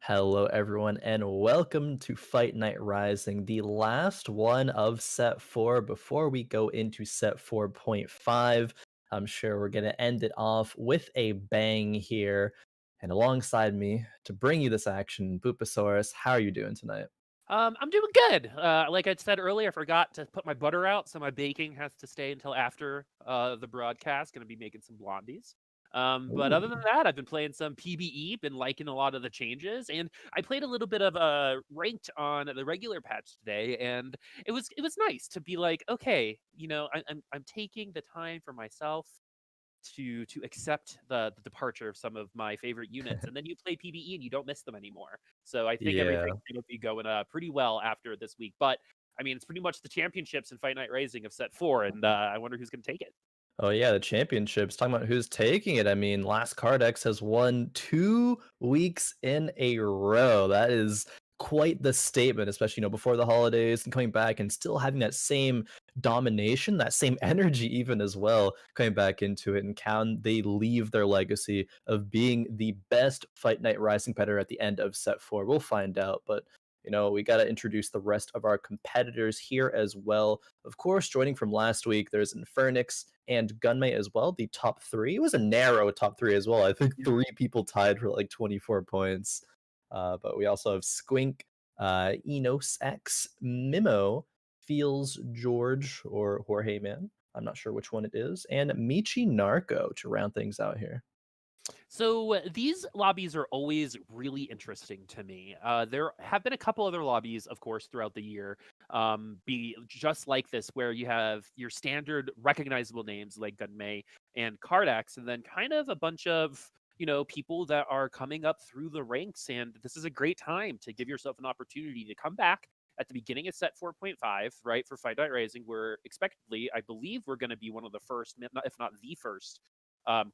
Hello, everyone, and welcome to Fight Night Rising, the last one of set 4 before we go into set 4.5. I'm sure we're going to end it off with a bang here. And alongside me to bring you this action, Boopasaurus, how are you doing tonight? I'm doing good. Like I said earlier, I forgot to put my butter out, so my baking has to stay until after the broadcast. Gonna be making some blondies. But other than Ooh, that, I've been playing some PBE, been liking a lot of the changes, and I played a little bit of ranked on the regular patch today, and it was nice to be like, okay, I'm taking the time for myself to accept the departure of some of my favorite units, and then you play PBE and you don't miss them anymore. So I think yeah. everything's gonna be going pretty well after this week. But I mean, it's pretty much the championships in Fight Night Rising of set 4, and I wonder who's gonna take it. Oh yeah, the championships. Talking about who's taking it. I mean, last Kardax has won 2 weeks in a row. That is quite the statement, especially before the holidays and coming back and still having that same domination, that same energy, even as well, coming back into it. And can they leave their legacy of being the best Fight Night Rising competitor at the end of set 4? We'll find out, but. We got to introduce the rest of our competitors here as well. Of course, joining from last week, there's Infern1x and Gunmay as well, the top three. It was a narrow top three as well. I think Yeah. 3 people tied for like 24 points. But we also have Squink, Enosexe, Mimo, Feels George, or Jorge Man. I'm not sure which one it is, and meechygnarko to round things out here. So these lobbies are always really interesting to me. There have been a couple other lobbies, of course, throughout the year, be just like this, where you have your standard recognizable names like Gunmay and Kardax, and then kind of a bunch of people that are coming up through the ranks. And this is a great time to give yourself an opportunity to come back at the beginning of set 4.5, right, for Fight Night Rising, where expectedly, I believe we're going to be one of the first, if not the first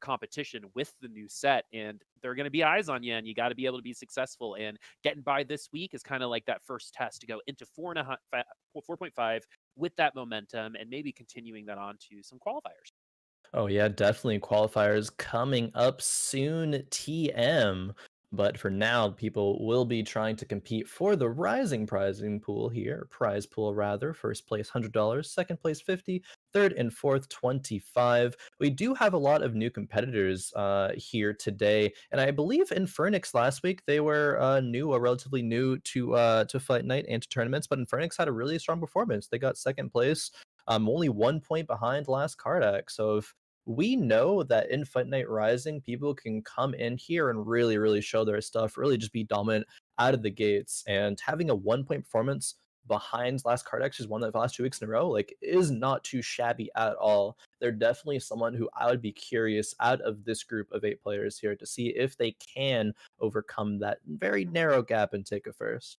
competition with the new set, and there are going to be eyes on you, and you got to be able to be successful. And getting by this week is kind of like that first test to go into 4.5 with that momentum, and maybe continuing that on to some qualifiers. Oh yeah, definitely qualifiers coming up soon, TM. But for now, people will be trying to compete for the rising prizing pool here, prize pool rather. First place $100, second place 50, third and fourth 25. We do have a lot of new competitors here today, and I believe Infern1x last week they were relatively new to Fight Night and to tournaments. But Infern1x had a really strong performance. They got second place, only 1 point behind last Kardak. So if we know that in Fight Night Rising, people can come in here and really, really show their stuff, really just be dominant out of the gates. And having a 1 point performance behind last Kardex, who's won the last 2 weeks in a row, like is not too shabby at all. They're definitely someone who I would be curious out of this group of 8 players here to see if they can overcome that very narrow gap and take a first.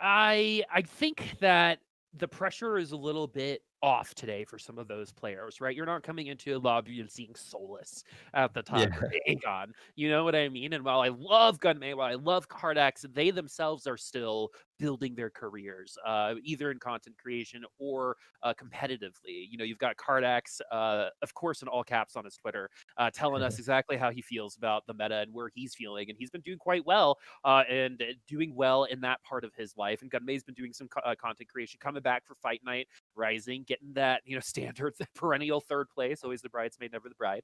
I think that the pressure is a little bit off today for some of those players, right? You're not coming into a lobby and seeing Solus at the Yeah. top or Aegon. You know what I mean? And while I love Gunmay, while I love Kardax, they themselves are still building their careers, either in content creation or competitively. You've got Kardax, of course, in all caps on his Twitter, telling us exactly how he feels about the meta and where he's feeling. And he's been doing quite well and doing well in that part of his life. And Gunmay's been doing some content creation, coming back for Fight Night Rising, getting that standard perennial third place, always the bridesmaid, never the bride.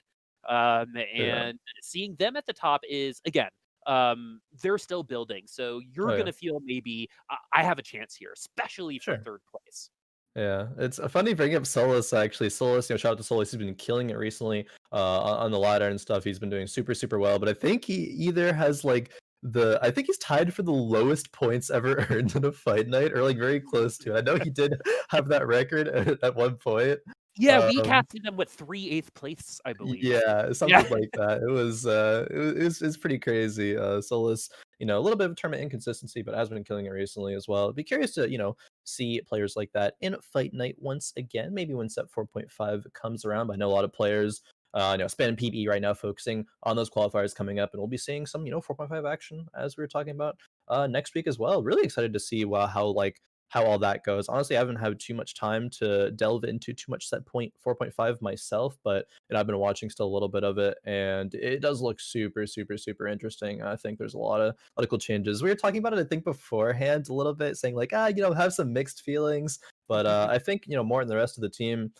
Yeah. And seeing them at the top is again. They're still building, so you're Oh yeah. gonna feel maybe I have a chance here, especially for Sure. third place. Yeah, it's a funny bringing up Solus actually. Solus, shout out to Solus. He's been killing it recently on the ladder and stuff. He's been doing super, super well. But I think he either has like I think he's tied for the lowest points ever earned in a fight night, or like very close to it. I know he did have that record at one point. Yeah, we Um, casted them with 3 8th place, I believe. yeah, Yeah. something like that. It's pretty crazy. Solus, a little bit of tournament inconsistency, but has been killing it recently as well. Be curious to, see players like that in Fight Night once again, maybe when set 4.5 comes around. But I know a lot of players spend PBE right now focusing on those qualifiers coming up, and we'll be seeing some, 4.5 action as we were talking about next week as well. Really excited to see how like how all that goes. Honestly, I haven't had too much time to delve into too much set point 4.5 myself, but I've been watching still a little bit of it, and it does look super, super, super interesting. I think there's a lot of cool changes. We were talking about it, I think, beforehand a little bit, saying like, have some mixed feelings, but I think more than the rest of the team,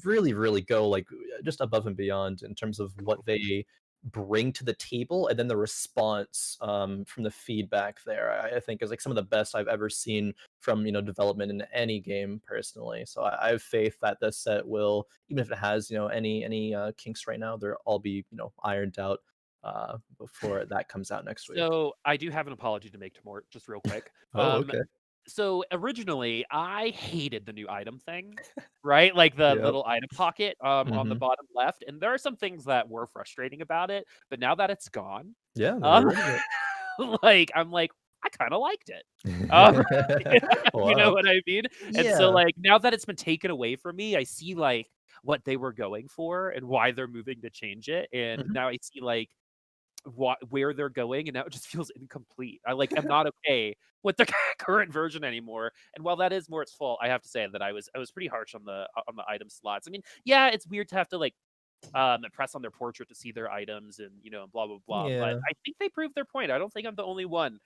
really, really go like just above and beyond in terms of what they bring to the table, and then the response from the feedback there, I think is like some of the best I've ever seen from development in any game personally. So I have faith that this set will, even if it has any kinks right now, they'll all be ironed out before that comes out next week. So I do have an apology to make to Mort, just real quick. Oh, okay. So originally, I hated the new item thing, right? Like the Yep. little item pocket on the Hmm. bottom left, and there are some things that were frustrating about it. But now that it's gone, Yeah, they got um, rid of I'm like, I kind of liked it. Um, it. you know Wow. what I mean? And so Yeah. like now that it's been taken away from me, I see like what they were going for and why they're moving to change it, and Mhm. now I see like where they're going, and now it just feels incomplete. I like am not okay with the current version anymore. And while that is more its fault, I have to say that I was pretty harsh on the item slots. I mean, yeah, it's weird to have to like press on their portrait to see their items and and blah blah blah. But Yeah. I think they proved their point. I don't think I'm the only one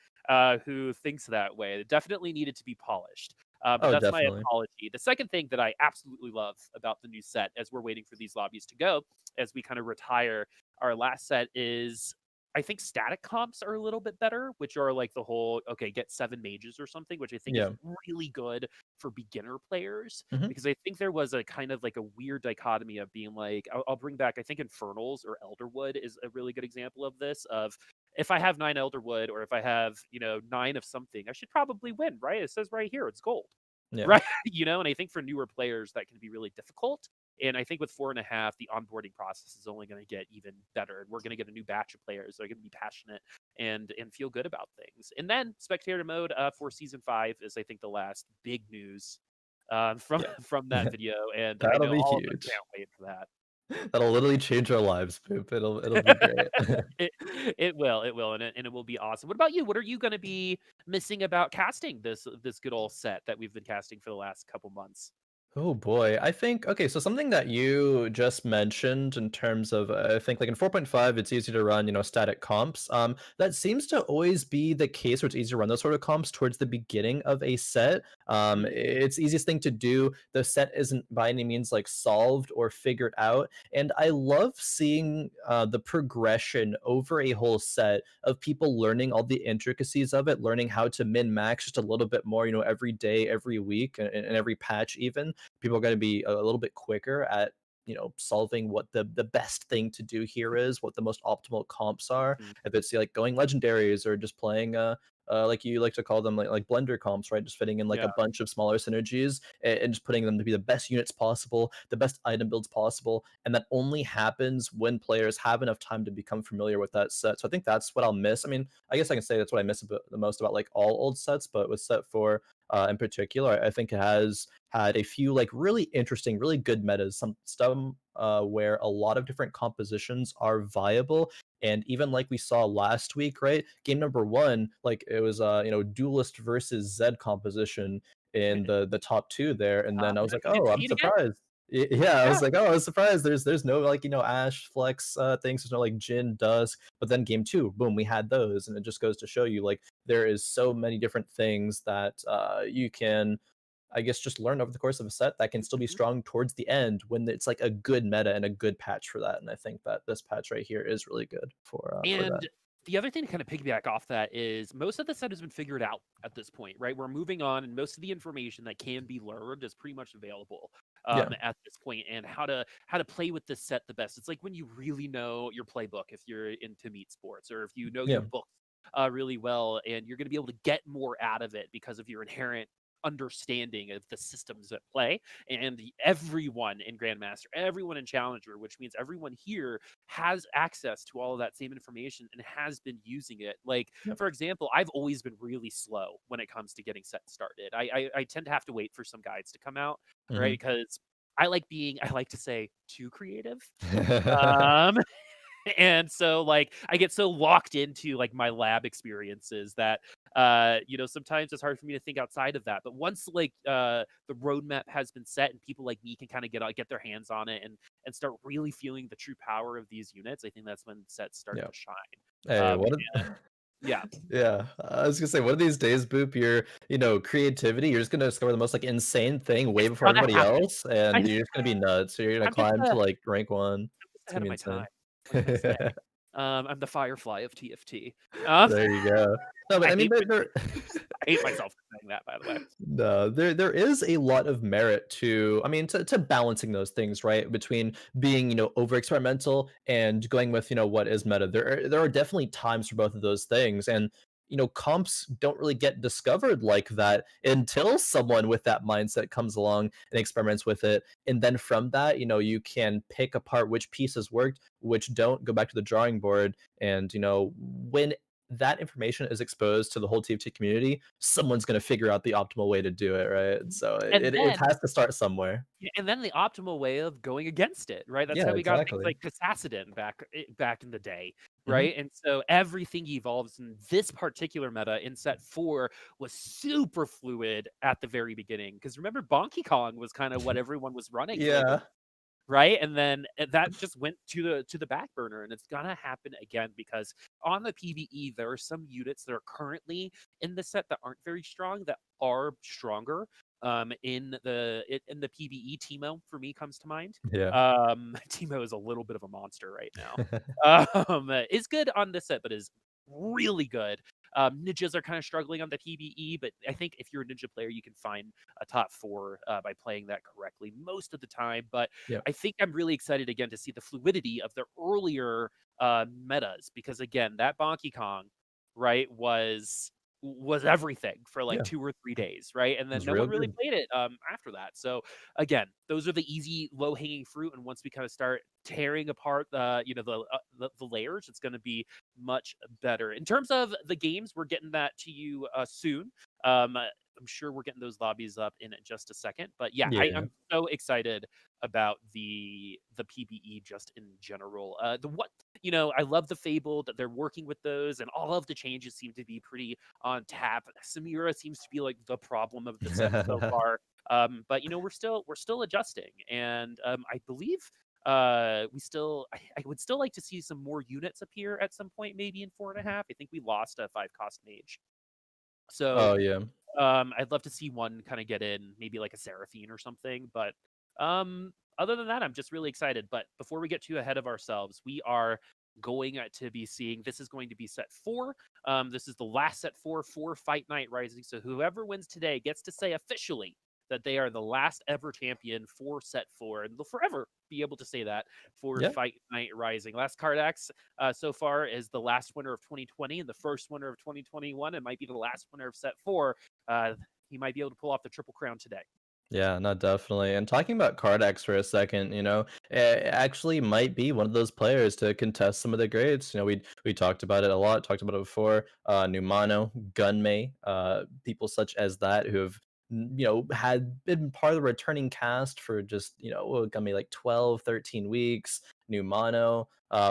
who thinks that way. It definitely needed to be polished. But Oh, that's my definitely. apology. The second thing that I absolutely love about the new set, as we're waiting for these lobbies to go, as we kind of retire our last set, is I think static comps are a little bit better, which are like the whole okay, get 7 mages or something, which I think is Yeah. really good for beginner players Mhm. because I think there was a kind of like a weird dichotomy of being like I'll bring back I think Infernals or Elderwood is a really good example of this of if I have 9 Elderwood or if I have 9 of something I should probably win, right? It says right here it's gold. Yeah. Right. And I think for newer players that can be really difficult, and I think with 4.5 the onboarding process is only going to get even better, and we're going to get a new batch of players that are going to be passionate and feel good about things. And then spectator mode for season 5 is I think the last big news from Yeah. from that video, and I That'll know be all of us huge. can't wait for that. That'll literally change our lives, Poop. It'll be great. it it will, and it will be awesome. What about you? What are you going to be missing about casting this good old set that we've been casting for the last couple months? Oh boy, I think okay, so something that you just mentioned in terms of I think like in 4.5 it's easy to run, static comps. That seems to always be the case where it's easy to run those sort of comps towards the beginning of a set. Mhm. It's the easiest thing to do. The set isn't by any means like solved or figured out, and I love seeing the progression over a whole set of people learning all the intricacies of it, learning how to min max just a little bit more, every day, every week, and every patch even people are going to be a little bit quicker at solving what the best thing to do here is, what the most optimal comps are, Mhm. if it's like going legendaries or just playing like you like to call them like blender comps, right? Just fitting in like Yeah. a bunch of smaller synergies and just putting them to be the best units possible, the best item builds possible, and that only happens when players have enough time to become familiar with that set. So I think that's what I'll miss. I mean, I guess I can say that's what I miss the most about like all old sets, but with set 4 in particular, I think it has had a few like really interesting, really good metas. Some where a lot of different compositions are viable, and even like we saw last week, right? Game number 1, like it was duelist versus Zed composition in the top 2 there, and then I was And like, we didn't oh, see I'm it again. surprised. Yeah, I Yeah. was like, oh, I was surprised. There's no like Ash Flex things. There's no like Jin Dusk. But then game 2, boom, we had those, and it just goes to show you like there is so many different things that you can, I guess, just learn over the course of a set that can still be Mhm. strong towards the end when it's like a good meta and a good patch for that. And I think that this patch right here is really good for that. And the other thing to kind of piggyback off that is most of the set has been figured out at this point, right? We're moving on, and most of the information that can be learned is pretty much available Yeah. at this point, and how to play with this set the best. It's like when you really know your playbook if you're into meat sports, or if you know your Yeah. book really well, and you're going to be able to get more out of it because of your inherent understanding of the systems at play. And everyone in Grandmaster, everyone in Challenger, which means everyone here has access to all of that same information and has been using it. Like, Yep. for example, I've always been really slow when it comes to getting set started. I tend to have to wait for some guides to come out, right? Hmm. Because I like to say, too creative. Um, And so like I get so locked into like my lab experiences that sometimes it's hard for me to think outside of that. But once like the roadmap has been set and people like me can kind of get their hands on it and start really feeling the true power of these units, I think that's when sets start Yeah. to shine. Hey, Um, what? and yeah, Yeah, I was gonna say one of these days, Boop, your creativity, you're just gonna discover the most like insane thing way it's before gonna everybody happen. else, I, and you're just gonna be nuts. So you're gonna I'm just climb to like rank one. It's ahead gonna of be my time. insane. What can I say? I'm the Firefly of TFT. Um, There you go. No, but I I mean, hate there I hate myself for saying that, by the way. no, there is a lot of merit to, I mean, to balancing those things, right? Between being, over experimental and going with, what is meta. There are definitely times for both of those things. And, comps don't really get discovered like that until someone with that mindset comes along and experiments with it. And then from that, you can pick apart which pieces worked, which don't, go back to the drawing board. And, when that information is exposed to the whole TFT community, someone's going to figure out the optimal way to do it, right? So And it then has to start somewhere. Yeah, and then the optimal way of going against it, right? That's Yeah, how we got things exactly. like Cassacidin back in the day, Mhm. right? And so everything evolves, in this particular meta in set 4 was super fluid at the very beginning. Because remember, Bonky Kong was kind of what everyone was running for like a Yeah. right, and then that just went to the back burner, and it's gonna happen again because on the PvE there are some units that are currently in the set that aren't very strong that are stronger. In the PvE, Teemo for me comes to mind. Yeah. Teemo is a little bit of a monster right now. Is good on this set, but is really good. Ninjas are kind of struggling on the PvE, but I think if you're a ninja player, you can find a top 4 by playing that correctly most of the time. But Yeah. I think I'm really excited again to see the fluidity of the earlier metas because again, that Bonky Kong, right, was everything for like Yeah. 2 or 3 days, right? And then It's no real one really good. played it after that. So again, those are the easy, low hanging fruit. And once we kind of start tearing apart the layers, it's going to be much better. In terms of the games, we're getting that to you soon. I'm sure we're getting those lobbies up in just a second. But yeah, Yeah. I'm so excited about the PBE just in general. I love the Fable that they're working with those, and all of the changes seem to be pretty on tap. Samira seems to be like the problem of the set so far. But we're still adjusting, and I believe I would still like to see some more units appear at some point, maybe in 4.5. I think we lost a 5-cost mage. So Oh, yeah. I'd love to see one kind of get in, maybe like a Seraphine or something. But other than that, I'm just really excited. But before we get too ahead of ourselves, we are going to be seeing this is going to be set 4. This is the last set 4 for Fight Night Rising. So whoever wins today gets to say officially that they are the last ever champion for set 4, and they'll forever be able to say that for Yeah. Fight Night Rising. Last Kardax so far is the last winner of 2020 and the first winner of 2021, and might be the last winner of set 4. He might be able to pull off the triple crown today. Yeah, no, definitely. And talking about Kardax for a second, it actually might be one of those players to contest some of the grades. We talked about it a lot, talked about it before. Numano, Gunmay, people such as that who have had been part of the returning cast for just, Gunmay like 12, 13 weeks. Numano,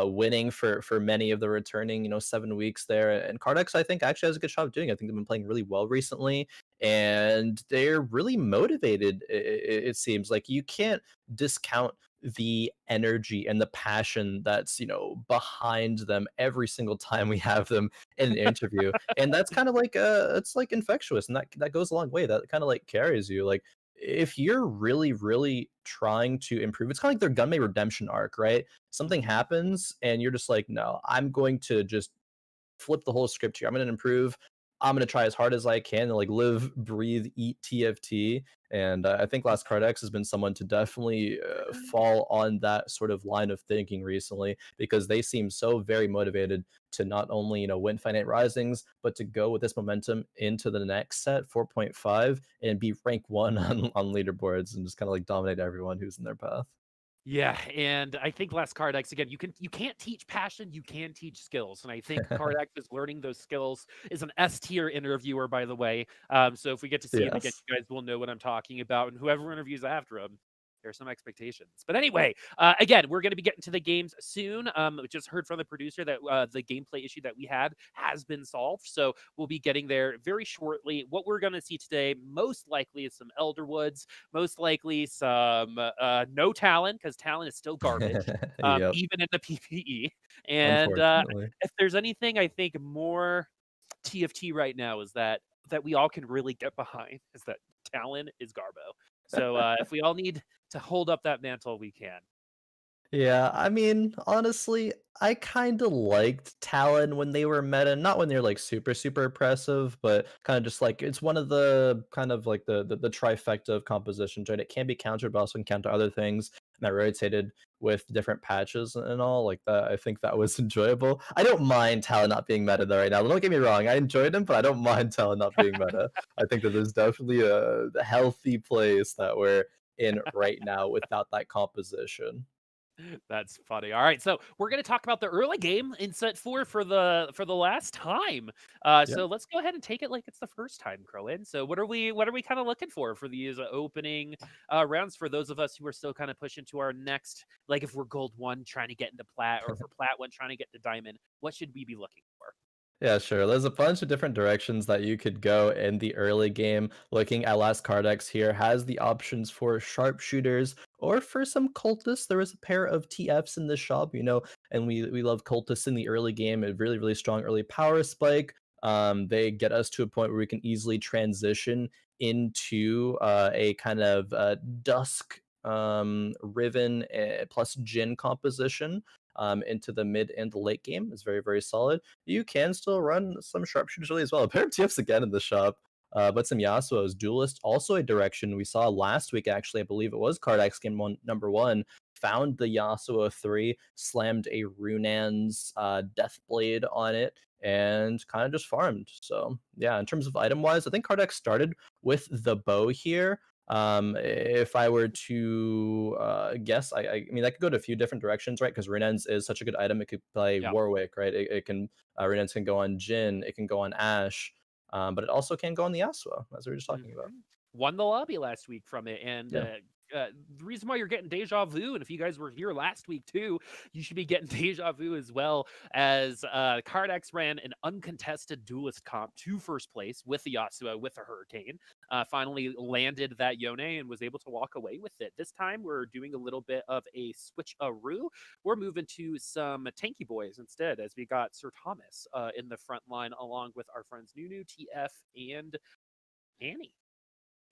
winning for many of the returning, 7 weeks there. And Kardax, I think, actually has a good job of doing it. I think they've been playing really well recently and they're really motivated. It seems like you can't discount the energy and the passion that's behind them every single time we have them in an interview, and that's kind of like it's like infectious, and that goes a long way. That kind of like carries you. Like if you're really trying to improve, it's kind of like their Gunmay redemption arc, right? Something Mhm. happens and you're just like, no, I'm going to just flip the whole script here. I'm going to improve. I'm going to try as hard as I can to like live, breathe, eat TFT. And I think Last Card X has been someone to definitely fall on that sort of line of thinking recently because they seem so very motivated to not only win Finite Risings, but to go with this momentum into the next set 4.5 and be rank one on leaderboards and just kind of like dominate everyone who's in their path. Yeah, and I think last Kardax again, you can't teach passion, you can teach skills, and I think Kardax is learning those skills. Is an S tier interviewer, by the way. So if we get to see him again, Yes. you guys will know what I'm talking about, and whoever interviews after him. There's some expectations. But anyway, again, we're going to be getting to the games soon. We just heard from the producer that the gameplay issue that we had has been solved. So we'll be getting there very shortly. What we're going to see today, most likely, is some Elderwoods, most likely some no Talon, because Talon is still garbage, Yep, even in the PvE. And unfortunately. if there's anything I think more TFT right now is that we all can really get behind is that Talon is Garbo. So if we all need to hold up that mantle, we can. Yeah, I mean, honestly, I kind of liked Talon when they were meta, not when they're like super oppressive, but kind of just like it's one of the kind of like the trifecta of compositions, right? It can be countered, but also can counter other things, and that rotated with different patches and all like that. I think that was enjoyable. I don't mind Talon not being meta though right now. Don't get me wrong, I enjoyed him, but I don't mind Talon not being meta. I think that there's definitely a healthy place that we're in right now without that composition. That's funny. All right, so we're going to talk about the early game in set 4 for the last time. Yeah. So let's go ahead and take it like it's the first time, Khroen. So what are we kind of looking for these opening rounds for those of us who are still kind of pushing to our next, like if we're gold 1 trying to get into plat, or if we're plat 1 trying to get to diamond, what should we be looking for? Yeah, sure. There's a bunch of different directions that you could go in the early game. Looking at last Kardax here has the options for sharpshooters or for some cultists. There is a pair of TFs in the shop, and we love cultists in the early game. A really strong early power spike. They get us to a point where we can easily transition into a kind of dusk riven plus Jin composition into the mid and the late game is very solid. You can still run some sharpshooters really as well. A pair of TFs again in the shop. But some Yasuo's duelist, also a direction we saw last week. Actually, I believe it was Kardax game number 1. Found the Yasuo 3, slammed a Runan's Deathblade on it, and kind of just farmed. So yeah, in terms of item wise, I think Kardax started with the bow here. If I were to guess, I mean, that could go to a few different directions, right? Because Renens is such a good item. It could play Yeah. Warwick, right? It can Renens can go on Jin, it can go on Ashe, but it also can go on the Yasuo, as we were just talking about. Won the lobby last week from it, and Yeah. the reason why you're getting deja vu, and if you guys were here last week too, you should be getting deja vu as well, as Kardax ran an uncontested duelist comp to first place with the Yasuo with the Hurricane. Finally landed that Yone and was able to walk away with it. This time we're doing a little bit of a switch-a-roo. We're moving to some tanky boys instead, as we got Sir Thomas in the front line along with our friends Nunu, TF, and Annie.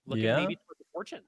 Looking Yeah. maybe towards the fortune.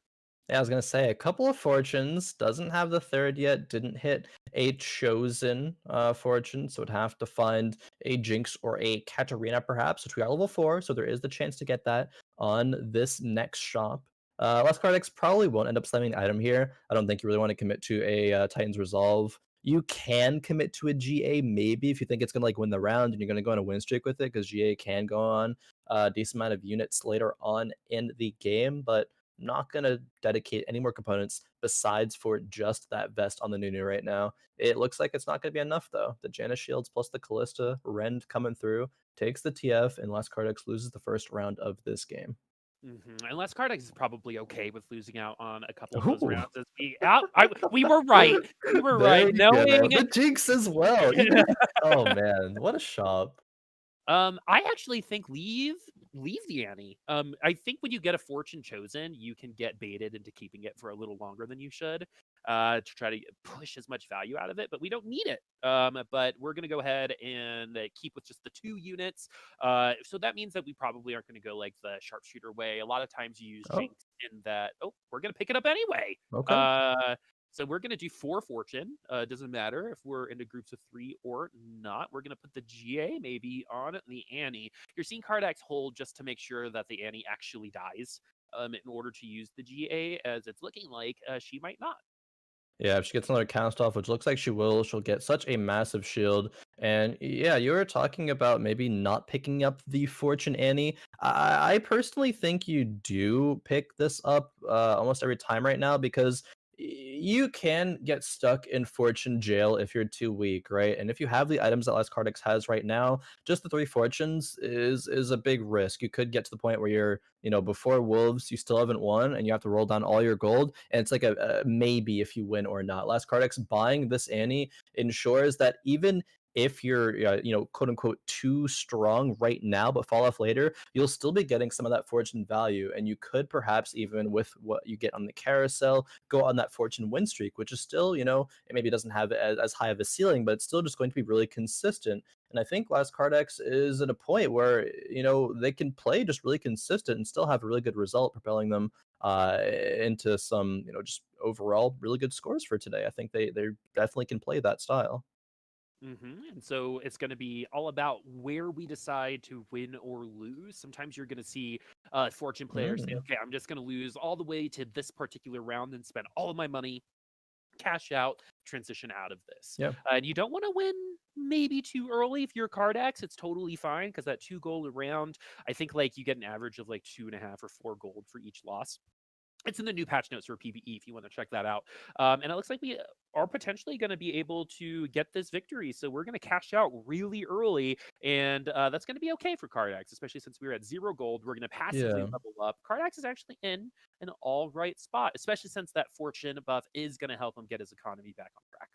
Yeah, I was gonna say a couple of fortunes, doesn't have the third yet, didn't hit a chosen fortune, so would have to find a Jinx or a Katarina perhaps, which we are level 4, so there is the chance to get that on this next shop. Last card X probably won't end up slamming an item here. I don't think you really want to commit to a Titan's Resolve. You can commit to a GA maybe if you think it's gonna like win the round and you're gonna go on a win streak with it, because GA can go on a decent amount of units later on in the game, but not going to dedicate any more components besides for just that vest on the Nunu right now. It looks like it's not going to be enough, though. The Janna shields plus the Callista Rend coming through takes the TF, and Last Kardax loses the first round of this game. Unless Kardax is probably okay with losing out on a couple of those Ooh, rounds, as we were right. We were there right. you go. Knowing The Jinx as well. Oh man, what a shop. I actually think leave the Annie. I think when you get a fortune chosen, you can get baited into keeping it for a little longer than you should, to try to push as much value out of it. But we don't need it. But we're gonna go ahead and keep with just the 2 units. So that means that we probably aren't gonna go like the sharpshooter way. A lot of times you use Oh, Jinx in that. Oh, we're gonna pick it up anyway. okay. Uh, so we're gonna do 4 fortune. Doesn't matter if we're into groups of 3 or not. We're gonna put the GA maybe on the Annie. You're seeing Kardax hold just to make sure that the Annie actually dies, in order to use the GA, as it's looking like she might not. Yeah, if she gets another cast off, which looks like she will, she'll get such a massive shield. And yeah, you were talking about maybe not picking up the Fortune Annie. I personally think you do pick this up almost every time right now, because you can get stuck in fortune jail if you're too weak, right? And if you have the items that Last Kardax has right now, just the three fortunes is a big risk. You could get to the point where you're, before wolves, you still haven't won, and you have to roll down all your gold, and it's like a maybe if you win or not. Last Kardax buying this Annie ensures that even if you're, quote unquote, too strong right now, but fall off later, you'll still be getting some of that fortune value. And you could perhaps, even with what you get on the carousel, go on that fortune win streak, which is still, it maybe doesn't have as high of a ceiling, but it's still just going to be really consistent. And I think Last Kardax is at a point where, they can play just really consistent and still have a really good result, propelling them into some, just overall really good scores for today. I think they definitely can play that style. And so it's going to be all about where we decide to win or lose. Sometimes you're going to see fortune players say, Mm, okay, I'm just going to lose all the way to this particular round and spend all of my money, cash out, transition out of this. yeah. And you don't want to win maybe too early. If you're Kardax, it's totally fine because that 2 gold a round, I think like you get an average of like 2.5 or 4 gold for each loss. It's in the new patch notes for PvE if you want to check that out. And it looks like we are potentially going to be able to get this victory. So we're going to cash out really early, and that's going to be okay for Kardax, especially since we're at 0 gold. We're going to passively Yeah. level up. Kardax is actually in an all right spot, especially since that fortune buff is going to help him get his economy back on track.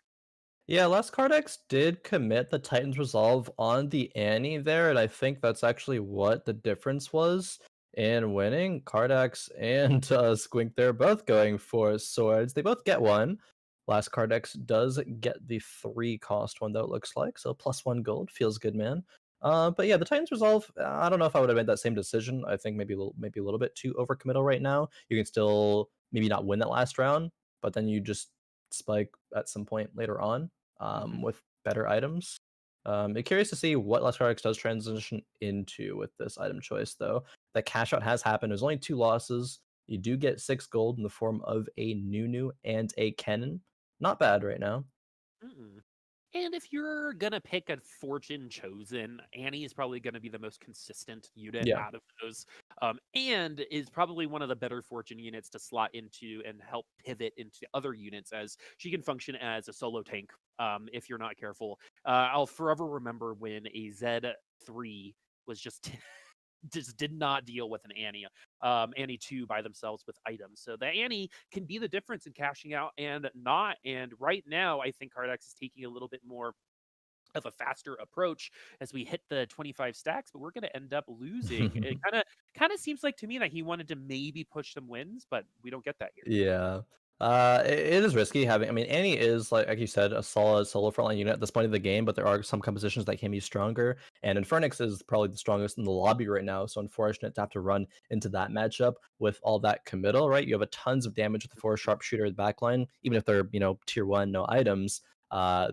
Yeah, Last Kardax did commit the Titan's Resolve on the Annie there, and I think that's actually what the difference was in winning. Kardax and Squink, they're both going for swords. They both get one. Last Kardax does get the 3 cost one, though, it looks like, so +1 gold. Feels good, man. But yeah, the Titan's Resolve, I don't know if I would have made that same decision. I think maybe a little bit too overcommittal right now. You can still maybe not win that last round, but then you just spike at some point later on hmm with better items. I'm curious to see what Last Kardax does transition into with this item choice, though. The cash out has happened. There's only 2 losses. You do get 6 gold in the form of a Nunu and a Kennen. Not bad right now. Mm-mm. And if you're gonna pick a fortune chosen, Annie is probably gonna be the most consistent unit Yeah. out of those, and is probably one of the better fortune units to slot into and help pivot into other units, as she can function as a solo tank. If you're not careful, I'll forever remember when a Z3 was just just did not deal with an Annie, Annie 2 by themselves with items. So the Annie can be the difference in cashing out and not. And right now, I think Kardax is taking a little bit more of a faster approach as we hit the 25 stacks, but we're going to end up losing. It kind of seems like to me that he wanted to maybe push some wins, but we don't get that here. Yeah. It is risky having. I mean, Annie is like you said, a solid solo frontline unit at this point of the game, but there are some compositions that can be stronger. And Infern1x is probably the strongest in the lobby right now, so unfortunate to have to run into that matchup with all that committal. Right, you have a tons of damage with the 4 sharpshooter at the backline, even if they're tier 1, no items.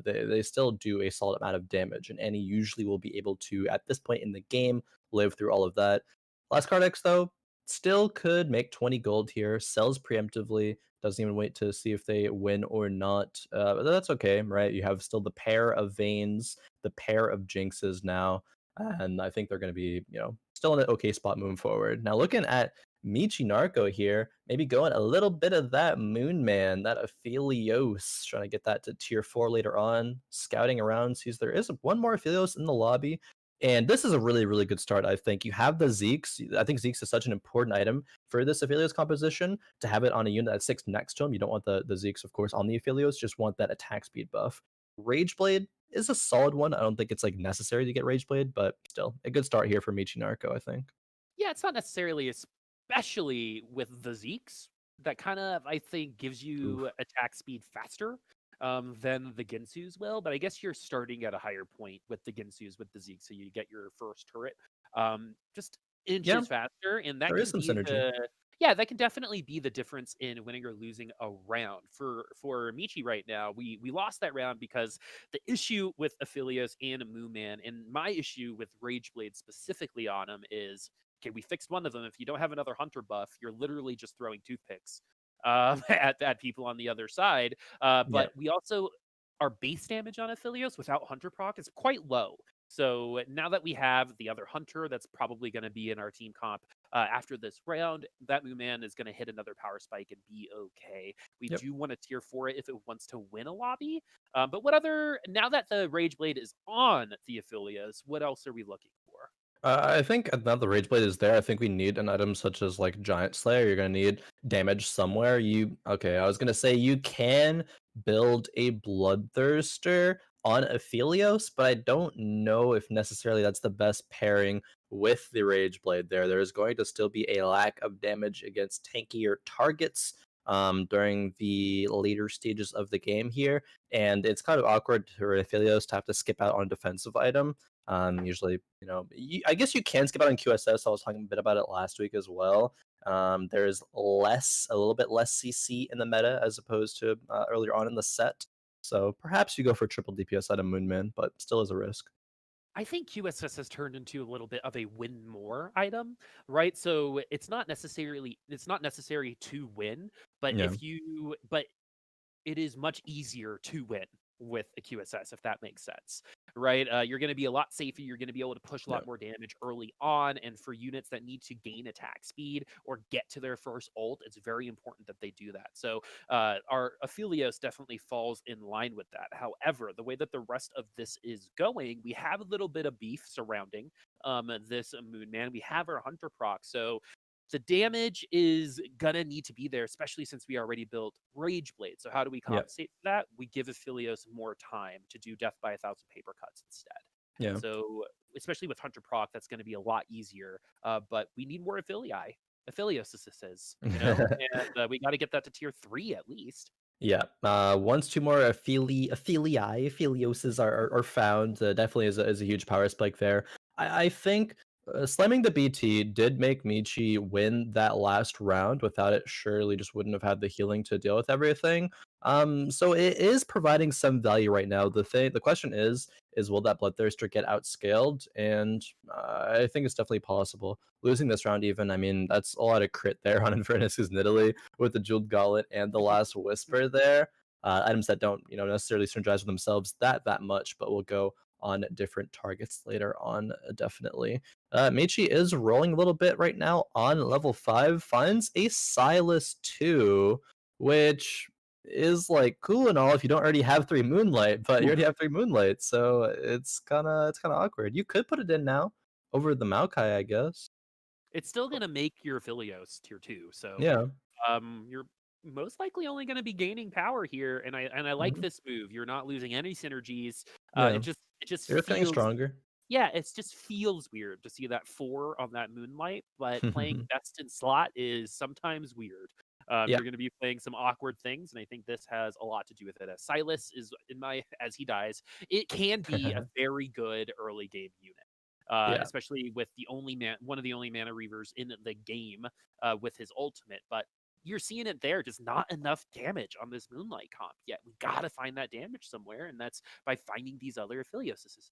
They still do a solid amount of damage, and Annie usually will be able to at this point in the game live through all of that. Last Kardex though, still could make 20 gold here, sells preemptively, doesn't even wait to see if they win or not. But that's okay, right? You have still the pair of Veins, the pair of Jinxes now, and I think they're going to be, still in an okay spot moving forward. Now, looking at meechygnarko here, maybe going a little bit of that Moon Man, that Aphelios, trying to get that to tier 4 later on, scouting around, sees there is one more Aphelios in the lobby. And this is a really, really good start, I think. You have the Zeeks. I think Zeeks is such an important item for this Aphelios composition to have it on a unit that sits next to him. You don't want the Zeeks, of course, on the Aphelios, just want that attack speed buff. Rageblade is a solid one. I don't think it's like necessary to get Rageblade, but still a good start here for Meechygnarko, I think. Yeah, it's not necessarily, especially with the Zeeks, that kind of, I think, gives you Oof. attack speed faster than the Ginsus will. But I guess you're starting at a higher point with the Ginsus with the Zeeks, so you get your first turret just Yeah, inches faster, and that there is can some be synergy. the yeah, that can definitely be the difference in winning or losing a round. For Michi right now, we lost that round because the issue with Aphelios and Mooman, and my issue with Rageblade specifically on him is, okay, we fixed one of them. If you don't have another hunter buff, you're literally just throwing toothpicks at people on the other side. Yeah. But we also, our base damage on Aphelios without hunter proc is quite low. So now that we have the other hunter that's probably going to be in our team comp after this round, that Moon Man is going to hit another power spike and be okay. We Yep. do want to tier for it if it wants to win a lobby. But what other, now that the Rage Blade is on the Aphelios, what else are we looking for? I think now the Rage Blade is there. I think we need an item such as like Giant Slayer. You're gonna need damage somewhere. Okay? I was gonna say you can build a Bloodthirster on Aphelios, but I don't know if necessarily that's the best pairing with the Rage Blade. There is going to still be a lack of damage against tankier targets during the later stages of the game here, and it's kind of awkward for Aphelios to have to skip out on a defensive item. Usually, I guess you can skip out on QSS. I was talking a bit about it last week as well. There's a little bit less CC in the meta as opposed to earlier on in the set. So perhaps you go for triple DPS out of Moonman, but still is a risk. I think QSS has turned into a little bit of a win more item, right? So it's not necessary to win, but Yeah. it is much easier to win with a QSS, if that makes sense, right? You're going to be a lot safer. You're going to be able to push a Yeah. lot more damage early on. And for units that need to gain attack speed or get to their first ult, it's very important that they do that. So our Aphelios definitely falls in line with that. However, the way that the rest of this is going, we have a little bit of beef surrounding this Moon Man. We have our Hunter proc. So the damage is gonna need to be there, especially since we already built Rage Blade. So how do we Yeah. compensate for that? We give Aphelios more time to do Death by 1,000 paper cuts instead. Yeah. So especially with Hunter proc, that's going to be a lot easier. But we need more Aphelioses, and we got to get that to tier 3 at least. Yeah. Once two more Aphelioses are found, definitely is a huge power spike there. I think slamming the BT did make Meechy win that last round. Without it, surely just wouldn't have had the healing to deal with everything. So it is providing some value right now. The question is will that Bloodthirster get outscaled? And I think it's definitely possible. Losing this round, even, I mean, that's a lot of crit there on Infern1x and Gunmay with the Jeweled Gauntlet and the Last Whisper there. Items that don't, necessarily synergize with themselves that much, but will go on different targets later on, definitely. Meechy is rolling a little bit right now on level 5, finds a Silas 2, which is like cool and all if you don't already have 3 Moonlight, but you already have 3 Moonlight, so it's kind of awkward. You could put it in now over the Maokai, I guess. It's still going to make your Aphelios tier 2. So Yeah. you're most likely only going to be gaining power here, and I like Mhm. this move. You're not losing any synergies. Yeah. It just You're feeling feels stronger. Yeah, it just feels weird to see that 4 on that Moonlight, but playing best in slot is sometimes weird. Yeah. You're going to be playing some awkward things, and I think this has a lot to do with it. As Silas is as he dies, it can be a very good early game unit. Yeah. Especially with one of the only mana reavers in the game with his ultimate, but you're seeing it there, just not enough damage on this Moonlight comp yet. We gotta find that damage somewhere, and that's by finding these other Aphelioses.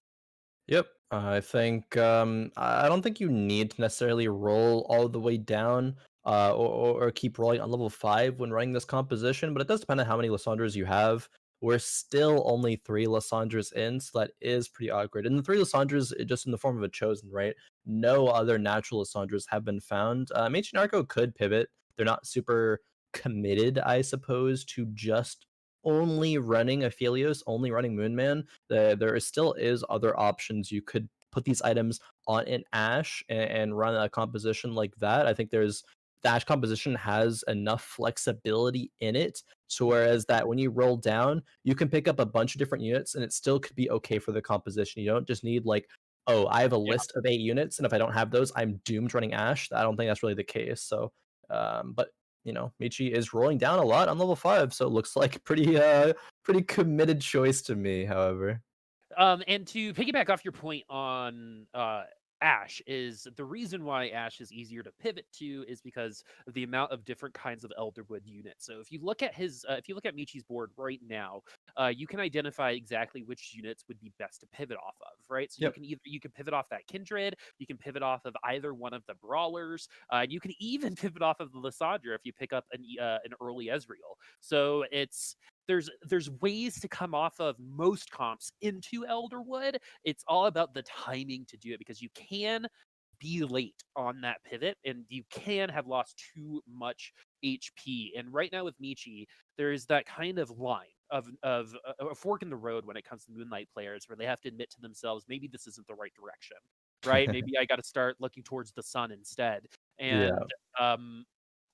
Yep. I think I don't think you need to necessarily roll all the way down or keep rolling on level 5 when running this composition, but it does depend on how many Lissandras you have. We're still only 3 Lissandras in, so that is pretty awkward. And the 3 Lissandras, just in the form of a chosen, right? No other natural Lissandras have been found. meechygnarko could pivot. They're not super committed, I suppose, to just only running Aphelios, only running Moonman. Still is other options. You could put these items on an Ash and run a composition like that. I think the Ash composition has enough flexibility in it. So whereas that when you roll down, you can pick up a bunch of different units and it still could be okay for the composition. You don't just need like, oh, I have a list of 8 units, and if I don't have those, I'm doomed running Ash. I don't think that's really the case. So, but Meechy is rolling down a lot on level 5, so it looks like pretty committed choice to me, however. And to piggyback off your point on Ash, is the reason why Ash is easier to pivot to is because of the amount of different kinds of Elderwood units. So if you look at Michi's board right now, you can identify exactly which units would be best to pivot off of, right? So Yep. you can pivot off that Kindred, you can pivot off of either one of the Brawlers, and you can even pivot off of the Lissandra if you pick up an early Ezreal. So there's ways to come off of most comps into Elderwood. It's all about the timing to do it, because you can be late on that pivot and you can have lost too much HP. And right now with Meechy, there is that kind of line of a fork in the road when it comes to Moonlight players, where they have to admit to themselves, maybe this isn't the right direction, right? Maybe I got to start looking towards the sun instead. Yeah. And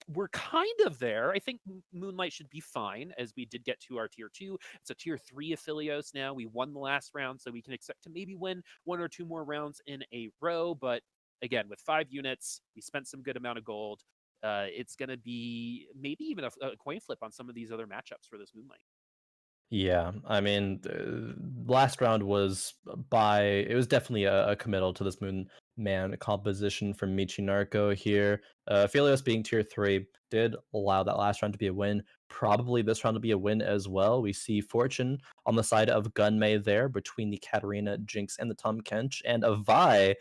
we're kind of there. I think Moonlight should be fine, as we did get to our tier 2. It's a tier 3 Aphelios now. We won the last round, so we can expect to maybe win 1 or 2 more rounds in a row. But again, with 5 units, we spent some good amount of gold. It's going to be maybe even a coin flip on some of these other matchups for this Moonlight. Yeah, I mean, the last round was it was definitely a committal to this Moon Man composition from meechygnarko here. Philios being tier 3 did allow that last round to be a win. Probably this round to be a win as well. We see Fortune on the side of Gunmay there between the Katarina, Jinx, and the Tom Kench, and a Vi.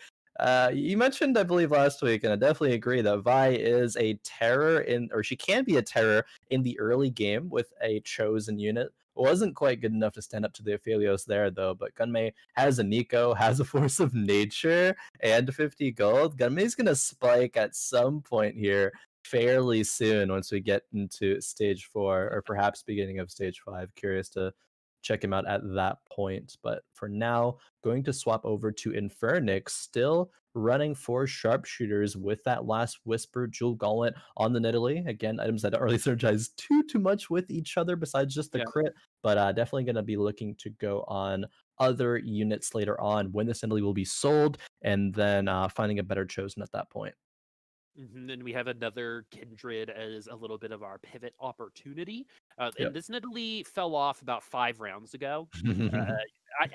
You mentioned, I believe, last week, and I definitely agree that Vi is a terror or she can be a terror in the early game with a chosen unit. Wasn't quite good enough to stand up to the Aphelios there, though. But Gunmay has a Nico, has a Force of Nature, and 50 gold. Gunmay's going to spike at some point here fairly soon once we get into stage 4, or perhaps beginning of stage 5. Curious to check him out at that point. But for now, going to swap over to Infern1x, still running 4 sharpshooters with that last Whisper Jewel Gauntlet on the Nidalee. Again, items that don't really synergize too much with each other besides just the Yeah. crit, but definitely going to be looking to go on other units later on when this Nidalee will be sold, and then finding a better chosen at that point. And we have another Kindred as a little bit of our pivot opportunity. And Yep. this Nidalee fell off about 5 rounds ago.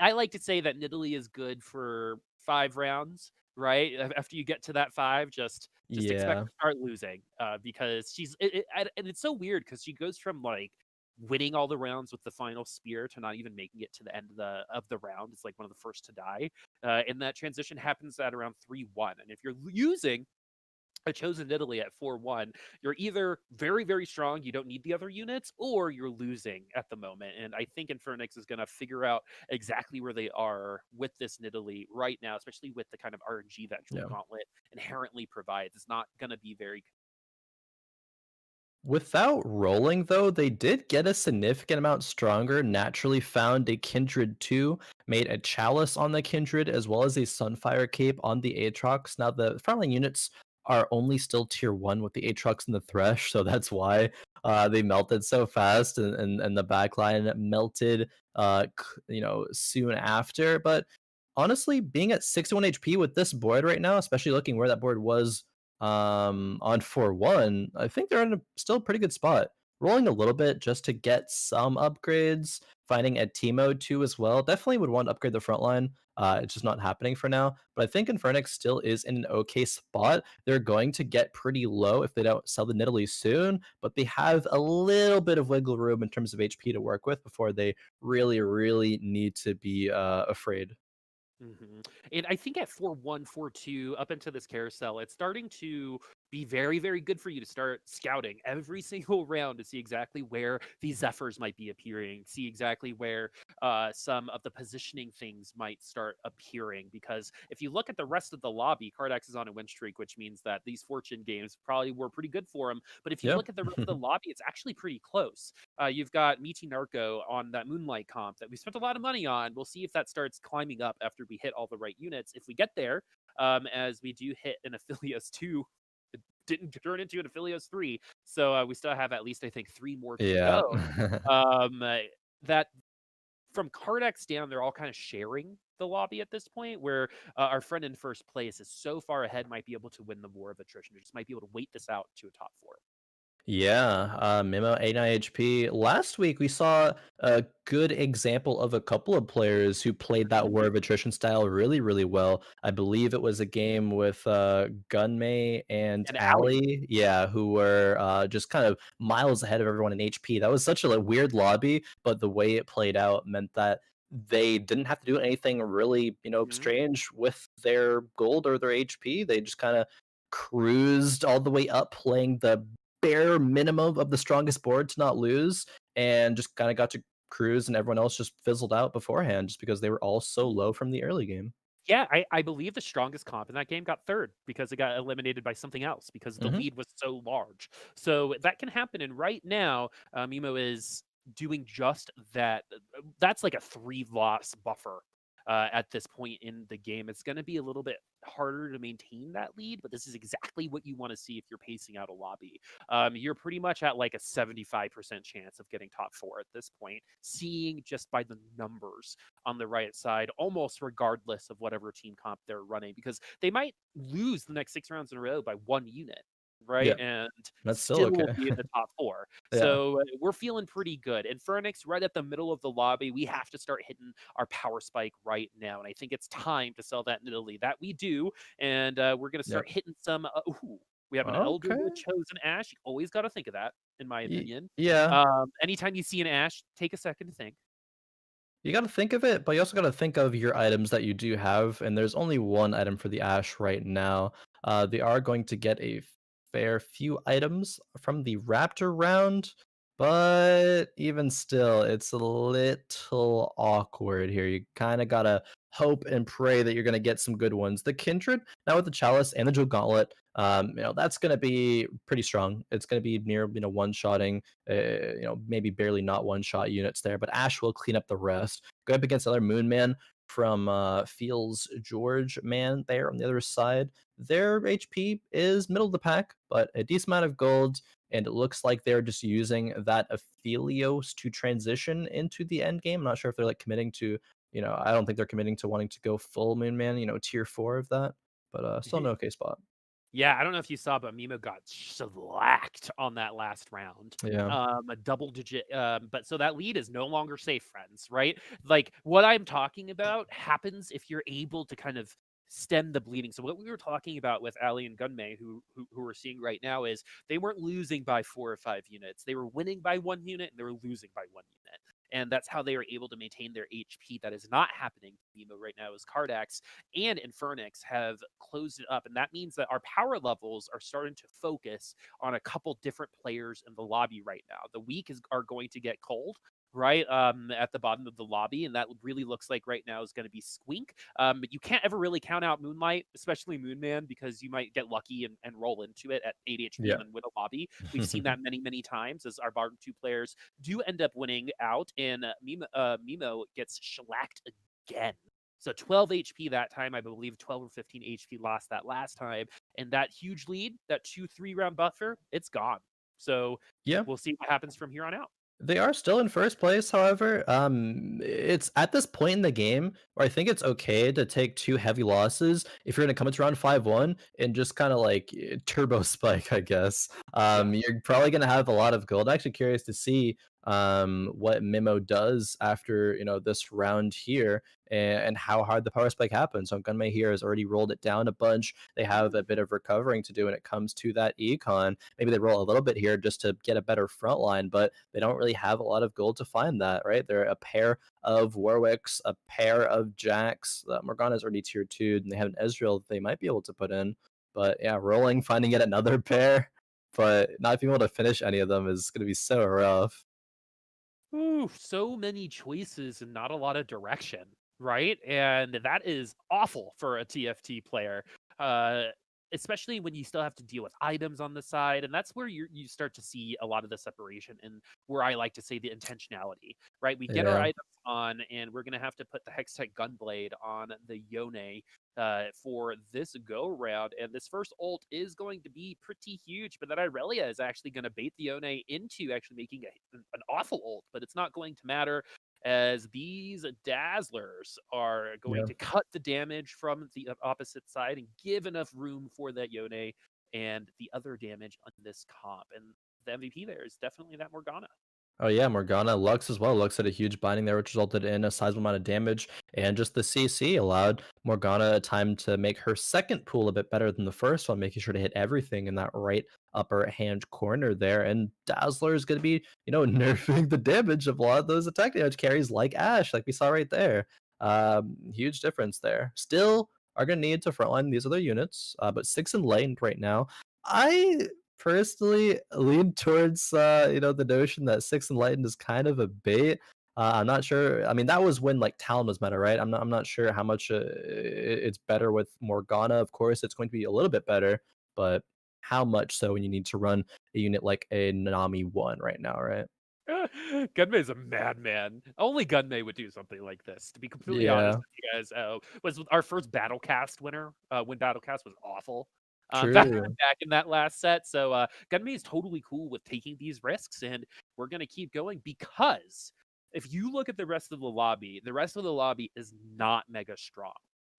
I like to say that Nidalee is good for 5 rounds, right? After you get to that 5, just expect Yeah. to start losing, because and it's so weird because she goes from like winning all the rounds with the final spear to not even making it to the end of the round. It's like one of the first to die. And that transition happens at around 3-1. And if you're using a chosen Italy at 4-1, you're either very, very strong, you don't need the other units, or you're losing at the moment. And I think Infern1x is going to figure out exactly where they are with this Nidalee right now, especially with the kind of RNG that Jewel Yeah. Gauntlet inherently provides. It's not going to be very. Without rolling, though, they did get a significant amount stronger, naturally found a Kindred 2, made a Chalice on the Kindred, as well as a Sunfire Cape on the Aatrox. Now, the frontline units are only still tier 1 with the Aatrox and the Thresh, so that's why they melted so fast, and the backline melted, soon after. But honestly, being at 61 HP with this board right now, especially looking where that board was on 4-1, I think they're in a still pretty good spot. Rolling a little bit just to get some upgrades, finding a Teemo too as well. Definitely would want to upgrade the front line. It's just not happening for now. But I think Infern1x still is in an okay spot. They're going to get pretty low if they don't sell the Nidalee soon, but they have a little bit of wiggle room in terms of HP to work with before they really, really need to be afraid. And I think at 4-1, 4-2, up into this carousel, it's starting to be very, very good for you to start scouting every single round to see exactly where these Zephyrs might be appearing, see exactly where some of the positioning things might start appearing. Because if you look at the rest of the lobby, Kardax is on a win streak, which means that these Fortune games probably were pretty good for him. But if you Yeah. look at the rest of the lobby, it's actually pretty close. You've got meechygnarko on that Moonlight comp that we spent a lot of money on. We'll see if that starts climbing up after we hit all the right units. If we get there, as we do hit an Aphelios 2, it didn't turn into an Aphelios 3. So we still have at least, I think, 3 more to Yeah. go. That from Kardax down, they're all kind of sharing the lobby at this point, where our friend in first place is so far ahead, might be able to win the war of attrition, or just might be able to wait this out to a top 4. Yeah, Mimo 89 HP. Last week we saw a good example of a couple of players who played that War of Attrition style really, really well. I believe it was a game with Gunmay and And Allie. Ali, yeah, who were just kind of miles ahead of everyone in HP. That was such a weird lobby, but the way it played out meant that they didn't have to do anything really, strange with their gold or their HP. They just kind of cruised all the way up, playing the bare minimum of the strongest board to not lose, and just kind of got to cruise, and everyone else just fizzled out beforehand just because they were all so low from the early game. Yeah, I believe the strongest comp in that game got third because it got eliminated by something else because the Hmm. lead was so large. So that can happen. And right now, Mimo is doing just that. That's like a 3 loss buffer at this point in the game. It's going to be a little bit harder to maintain that lead, but this is exactly what you want to see if you're pacing out a lobby. You're pretty much at like a 75% chance of getting top 4 at this point, seeing just by the numbers on the right side, almost regardless of whatever team comp they're running, because they might lose the next 6 rounds in a row by 1 unit, right? Yeah, And that's still still will okay. be in the top 4. Yeah. So we're feeling pretty good. Infern1x right at the middle of the lobby. We have to start hitting our power spike right now. And I think it's time to sell that in Italy. That we do. And we're going to Yep. start hitting some. Ooh, we have an elderwood Okay. chosen ash. You always got to think of that, in my opinion. Yeah. Anytime you see an ash, take a second to think. You got to think of it, but you also got to think of your items that you do have, and there's only one item for the Ash right now. They are going to get a fair few items from the Raptor round, but even still, it's a little awkward here. You kind of got to hope and pray that you're going to get some good ones. The Kindred, now with the Chalice and the Jewel Gauntlet, that's going to be pretty strong. It's going to be near, one-shotting maybe barely not one-shot units there, but Ash will clean up the rest. Go up against another Moon Man from Feels George Man there on the other side. Their HP is middle of the pack, but a decent amount of gold, and it looks like they're just using that Aphelios to transition into the end game. I'm not sure if they're like committing to, I don't think they're committing to wanting to go full Moon Man, tier 4 of that, but still an okay spot. Yeah, I don't know if you saw, but Mimo got shellacked on that last round. Yeah. A double digit. But so that lead is no longer safe, friends, right? Like what I'm talking about happens if you're able to kind of stem the bleeding. So what we were talking about with Ali and Gunmay, who we're seeing right now, is they weren't losing by 4 or 5 units. They were winning by 1 unit and they were losing by 1 unit. And that's how they were able to maintain their HP. That is not happening to Mimo right now, as Kardax and Infern1x have closed it up. And that means that our power levels are starting to focus on a couple different players in the lobby right now. The weak are going to get cold, right, at the bottom of the lobby, and that really looks like right now is going to be Squink. But you can't ever really count out Moonlight, especially Moonman, because you might get lucky and roll into it at 8 HP Yeah. and then win a lobby. We've seen that many, many times as our bottom 2 players do end up winning out, and Mimo gets shellacked again. So 12 HP that time, I believe 12 or 15 HP lost that last time. And that huge lead, that 2-3 round buffer, it's gone. So Yeah. we'll see what happens from here on out. They are still in first place, however. It's at this point in the game where I think it's okay to take 2 heavy losses if you're gonna come into round 5-1 and just kind of like turbo spike, I guess. Yeah. You're probably gonna have a lot of gold. Actually curious to see what Mimo does after this round here, and how hard the power spike happens. So Gunmay here has already rolled it down a bunch. They have a bit of recovering to do when it comes to that econ. Maybe they roll a little bit here just to get a better front line, but they don't really have a lot of gold to find that, right? They're a pair of Warwicks, a pair of Jacks. Morgana's already tier 2, and they have an Ezreal that they might be able to put in. But yeah, rolling, finding yet another pair, but not being able to finish any of them is going to be so rough. Ooh, so many choices and not a lot of direction, right? And that is awful for a TFT player. Uh, Especially when you still have to deal with items on the side, and that's where you start to see a lot of the separation and where I like to say the intentionality, right? We get our Yeah. items on, and we're gonna have to put the Hextech Gunblade on the Yone for this go round, and this first ult is going to be pretty huge. But that Irelia is actually going to bait the Yone into actually making an awful ult, but it's not going to matter, as these Dazzlers are going Yeah. to cut the damage from the opposite side and give enough room for that Yone and the other damage on this comp. And the MVP there is definitely that Morgana. Oh yeah, Morgana, Lux as well. Lux had a huge binding there, which resulted in a sizable amount of damage, and just the CC allowed Morgana time to make her second pool a bit better than the first one, making sure to hit everything in that right upper hand corner there. And Dazzler is going to be, nerfing the damage of a lot of those attack damage carries like Ash, like we saw right there. Huge difference there. Still are going to need to frontline these other units, but 6 in lane right now. I personally lean towards the notion that Six Enlightened is kind of a bait. I'm not sure. I mean, that was when like Talon was meta, right? I'm not sure how much it's better with Morgana. Of course, it's going to be a little bit better, but how much so when you need to run a unit like a Nami 1 right now, right? Gunmay is a madman. Only Gunmay would do something like this. To be completely honest Yeah, with you guys, was our first Battlecast winner. When Battlecast was awful. Back true. back in that last set. So Gunmay is totally cool with taking these risks, and we're gonna keep going because if you look at the rest of the rest of the lobby is not mega strong.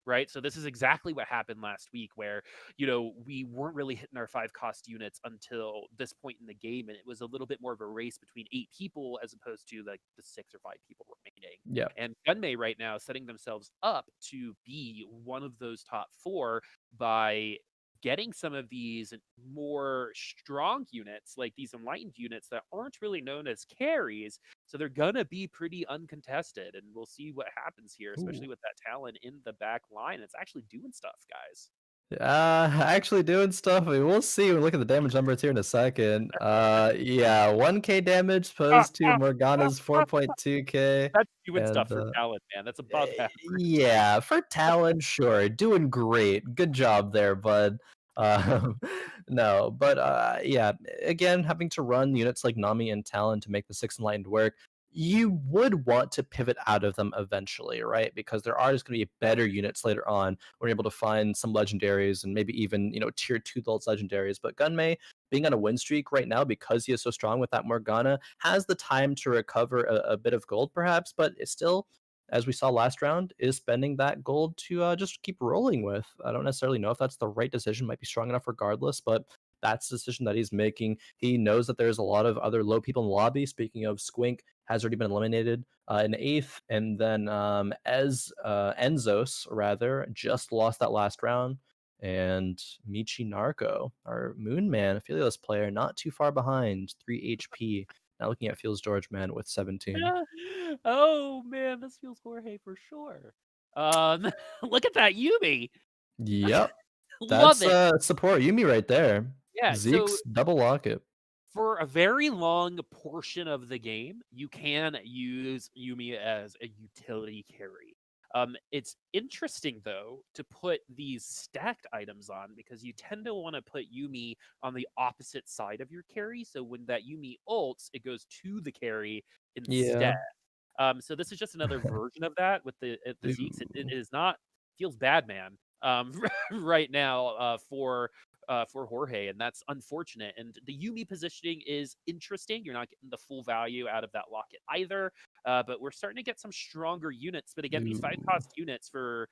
Right. So this is exactly what happened last week where we weren't really hitting our 5 cost units until this point in the game, and it was a little bit more of a race between 8 people as opposed to like the 6 or 5 people remaining. Yeah. And Gunmay right now setting themselves up to be one of those top 4 by getting some of these more strong units, like these enlightened units that aren't really known as carries. So they're gonna be pretty uncontested, and we'll see what happens here, especially Ooh. with that Talon in the back line. It's actually doing stuff, guys. Actually doing stuff. I mean, we'll see when we look at the damage numbers here in a second. Yeah, 1K damage opposed to Morgana's 4.2K. That's doing stuff And for Talon, man. That's above average. yeah, for Talon, sure, doing great. Good job there, bud. Um, no, but yeah, again, having to run units like Nami and Talon to make the Six Enlightened work, you would want to pivot out of them eventually, right? Because there are just going to be better units later on. We're able to find some legendaries and maybe even tier 2 Thult's legendaries. But Gunmay, being on a win streak right now because he is so strong with that Morgana, has the time to recover a bit of gold, perhaps, but it's still, as we saw last round, is spending that gold to just keep rolling with. I don't necessarily know if that's the right decision, might be strong enough regardless, but that's the decision that he's making. He knows that there's a lot of other low people in the lobby. Speaking of, Squink has already been eliminated in 8th, and then Enzos, rather, just lost that last round. And meechygnarko, our Moon Man affiliates player, not too far behind, 3 HP. Now looking at Feels George Man with 17. Oh man, this feels Jorge for sure. Look at that Yumi. Yep. Love That's it. support Yumi right there. Yeah, so Zeke's double locket. for a very long portion of the game, you can use Yumi as a utility carry. It's interesting though to put these stacked items on because you tend to want to put Yumi on the opposite side of your carry. So when that Yumi ults, it goes to the carry instead. Yeah. So this is just another version of that with the Zeeks. It Ooh. is not feels bad, man. Right now for Jorge, and that's unfortunate. And the Yumi positioning is interesting. You're not getting the full value out of that locket either, but we're starting to get some stronger units. But again, these 5 cost units for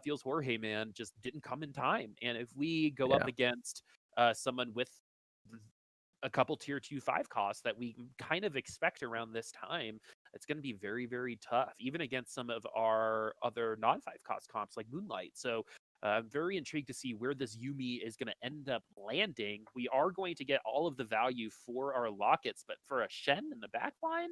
Feels Jorge, man, just didn't come in time. And if we go up Yeah. against someone with a couple tier 2 5 costs that we kind of expect around this time, it's going to be very, very tough, even against some of our other non 5 cost comps like Moonlight. So I'm very intrigued to see where this Yumi is going to end up landing. We are going to get all of the value for our lockets, but for a Shen in the back line,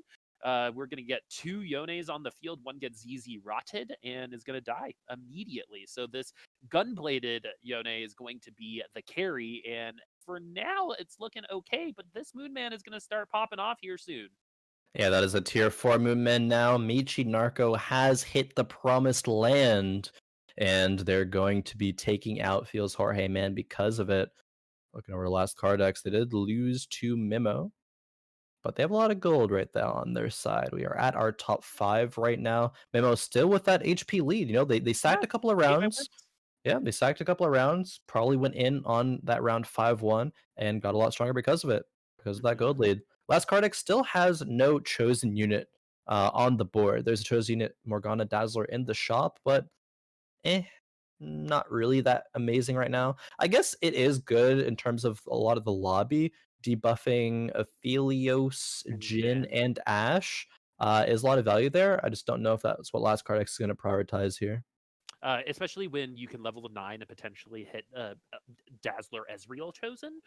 we're going to get 2 Yones on the field. One gets ZZ rotted and is going to die immediately. So this gunbladed Yone is going to be the carry. And for now, it's looking okay, but this Moonman is going to start popping off here soon. Yeah, that is a tier 4 movement now. Michi has hit the promised land, and they're going to be taking out Feels Jorge, man, because of it. Looking over the last Kardax, they did lose to Mimo, but they have a lot of gold right there on their side. We are at our top 5 right now. Mimo still with that HP lead. They Yeah, sacked a couple of 8 rounds. members. Yeah, they sacked a couple of rounds, probably went in on that round 5-1 and got a lot stronger because of it, because of that Mhm. gold lead. Last Kardex still has no chosen unit on the board. There's a chosen unit, Morgana Dazzler, in the shop, but eh, not really that amazing right now. I guess it is good in terms of a lot of the lobby, debuffing Aphelios, And Jin, Jin. and Ash. Is a lot of value there. I just don't know if that's what Last Kardex is going to prioritize here. Especially when you can level to 9 and potentially hit Dazzler Ezreal chosen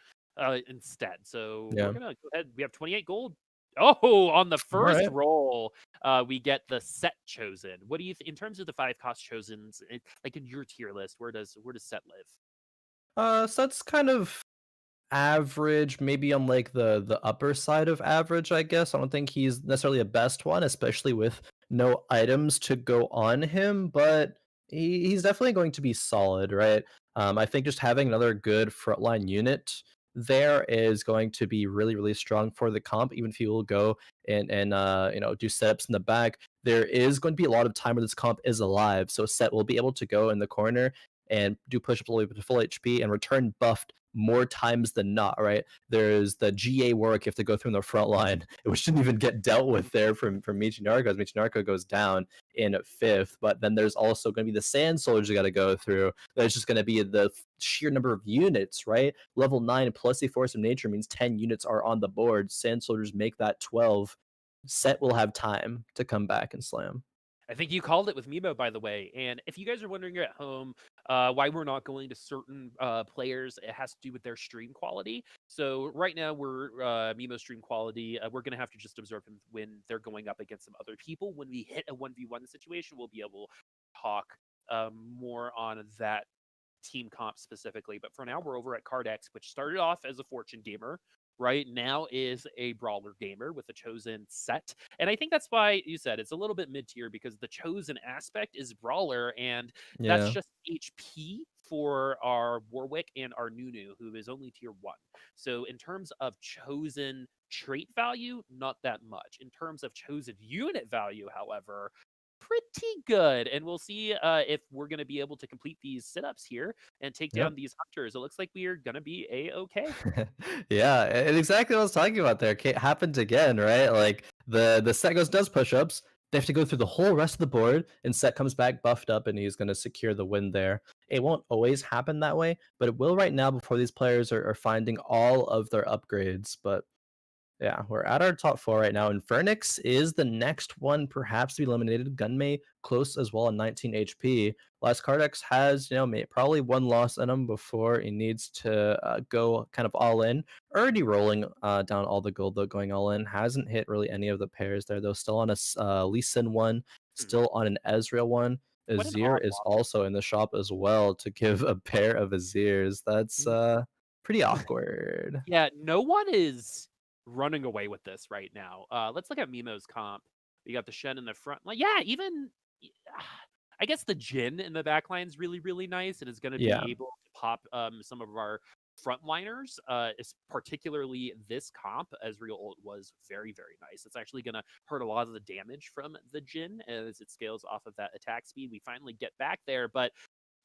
instead. So we're Yeah. gonna go ahead. We have 28 gold. Oh, on the All first right. roll, we get the set chosen. What do you in terms of the 5 cost chosens? Like in your tier list, where does set live? So that's kind of average, maybe on like the upper side of average, I guess. I don't think he's necessarily a best one, especially with no items to go on him, but he's definitely going to be solid, right? I think just having another good frontline unit there is going to be really, really strong for the comp, even if he will go and do setups in the back. There is going to be a lot of time where this comp is alive, so Set will be able to go in the corner and do push-ups all the way to full HP and return buffed more times than not, right? There's the GA work you have to go through in the front line, which didn't even get dealt with there from meechygnarko, as meechygnarko goes down in fifth. But then there's also going to be the sand soldiers you got to go through. That's just going to be the sheer number of units, right? Level 9 plus a force of nature means 10 units are on the board. Sand soldiers make that 12. Set will have time to come back and slam. I think you called it with Mimo, by the way. And if you guys are wondering at home why we're not going to certain players, it has to do with their stream quality. So right now we're Mimo stream quality. We're going to have to just observe him when they're going up against some other people. When we hit a 1v1 situation, we'll be able to talk more on that team comp specifically. But for now, we're over at Kardax, which started off as a Fortune gamer. Right now is a brawler gamer with a chosen set. And I think that's why you said it's a little bit mid-tier, because the chosen aspect is brawler, and that's Yeah. just HP for our Warwick and our Nunu, who is only tier 1. So in terms of chosen trait value, not that much. In terms of chosen unit value, however, pretty good. And we'll see if we're going to be able to complete these sit-ups here and take Yep. down these hunters. It looks like we are going to be a-okay. Yeah, and exactly what I was talking about there. Happened again, right? Like the Set goes does push-ups. They have to go through the whole rest of the board, and Set comes back buffed up, and he's going to secure the win there. It won't always happen that way, but it will right now before these players are finding all of their upgrades. But yeah, we're at our top four right now. Infern1x is the next one perhaps to be eliminated. Gunmay close as well on 19 HP. Last Kardax has, probably one loss in him before he needs to go kind of all in. Already rolling down all the gold, though, going all in. Hasn't hit really any of the pairs there, though. Still on a Lee Sin one, Hmm. still on an Ezreal one. What an Azir odd is also in the shop as well to give a pair of Azirs. That's loss. pretty awkward. Yeah, no one is running away with this right now. Let's look at Mimo's comp. We got the Shen in the front. Like, yeah, even I guess the Jin in the back line is really, really nice, and is going to Yeah. be able to pop some of our frontliners. Is particularly this comp, as real ult was very, very nice. It's actually going to hurt a lot of the damage from the Jin as it scales off of that attack speed. We finally get back there, but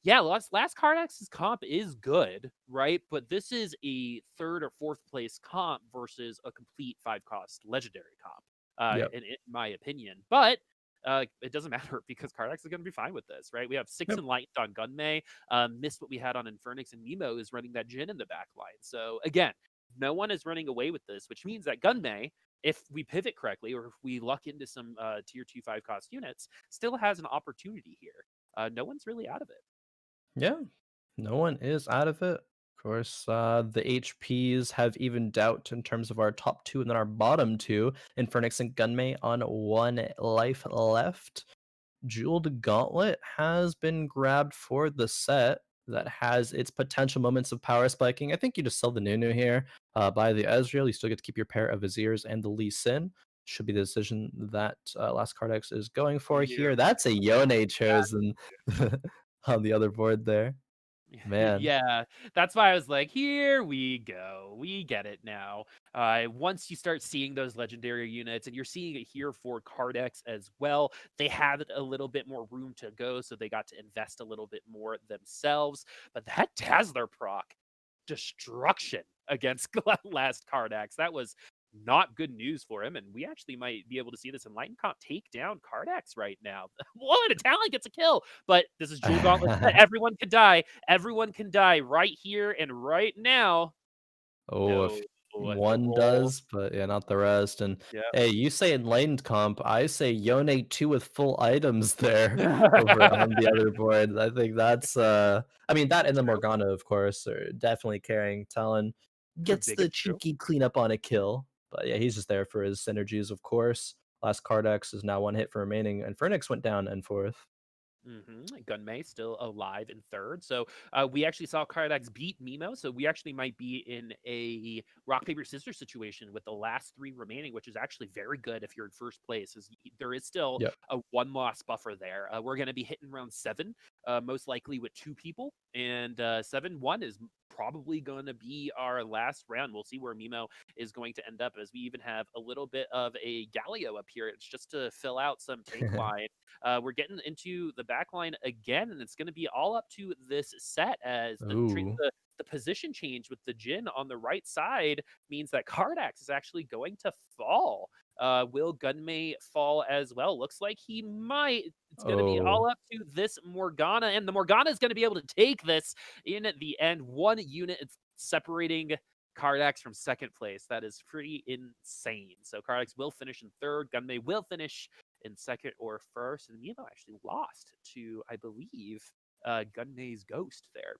yeah, last Kardax's comp is good, right? But this is a third or fourth place comp versus a complete 5-cost legendary comp, Yep. in my opinion. But it doesn't matter, because Kardax is going to be fine with this, right? We have 6 Yep. enlightened on Gunmay. Missed what we had on Infern1x, and Mimo is running that Jin in the back line. So again, no one is running away with this, which means that Gunmay, if we pivot correctly or if we luck into some tier 2 5-cost units, still has an opportunity here. No one's really out of it. Yeah, no one is out of it. Of course, the HPs have evened out in terms of our top two and then our bottom two. Infern1x and Gunmay on 1 life left. Jeweled Gauntlet has been grabbed for the set that has its potential moments of power spiking. I think you just sell the Nunu here, buy the Ezreal. You still get to keep your pair of Viziers and the Lee Sin. Should be the decision that Last Kardax is going for Here here. we That's a Yone chosen on the other board there. Man. Yeah, that's why I was like, here we go. We get it now. Once you start seeing those legendary units, and you're seeing it here for Kardex as well, they had a little bit more room to go, so they got to invest a little bit more themselves. But that Dazzler proc, destruction against last Kardax. That was not good news for him, and we actually might be able to see this Enlightened Comp take down Kardax right now. What? A talent gets a kill, but this is Jewel Gauntlet. Everyone can die. Everyone can die right here and right now. Oh, No, if the one roll. does, but yeah, not the rest. And Yeah. hey, you say enlightened comp, I say Yone 2 with full items there over on the other board. I think that's I mean that and the True. Morgana, of course, are definitely carrying. Talon gets Big the if true. cheeky cleanup on a kill. But yeah, he's just there for his synergies, of course. Last Kardax is now one hit for remaining, and Infern1x went down and fourth. Gunmay still alive in third. So we actually saw Kardax beat Mimo. So we actually might be in a rock, paper, scissors situation with the last three remaining, which is actually very good if you're in first place. There is still Yep. a one loss buffer there. We're going to be hitting round 7, most likely with 2 people. And 7-1 is probably going to be our last round. We'll see where Mimo is going to end up, as we even have a little bit of a Galio up here. It's just to fill out some tank line. We're getting into the back line again, and it's going to be all up to this set as Ooh. the position change with the Jin on the right side means that Kardax is actually going to fall. Will Gunmay fall as well? Looks like he might. It's going to be Oh. all up to this Morgana, and the Morgana is going to be able to take this in the end. One unit is separating Kardax from second place. That is pretty insane. So Kardax will finish in third. Gunmay will finish in second or first. And Mimo actually lost to, I believe, Gunmay's Ghost there.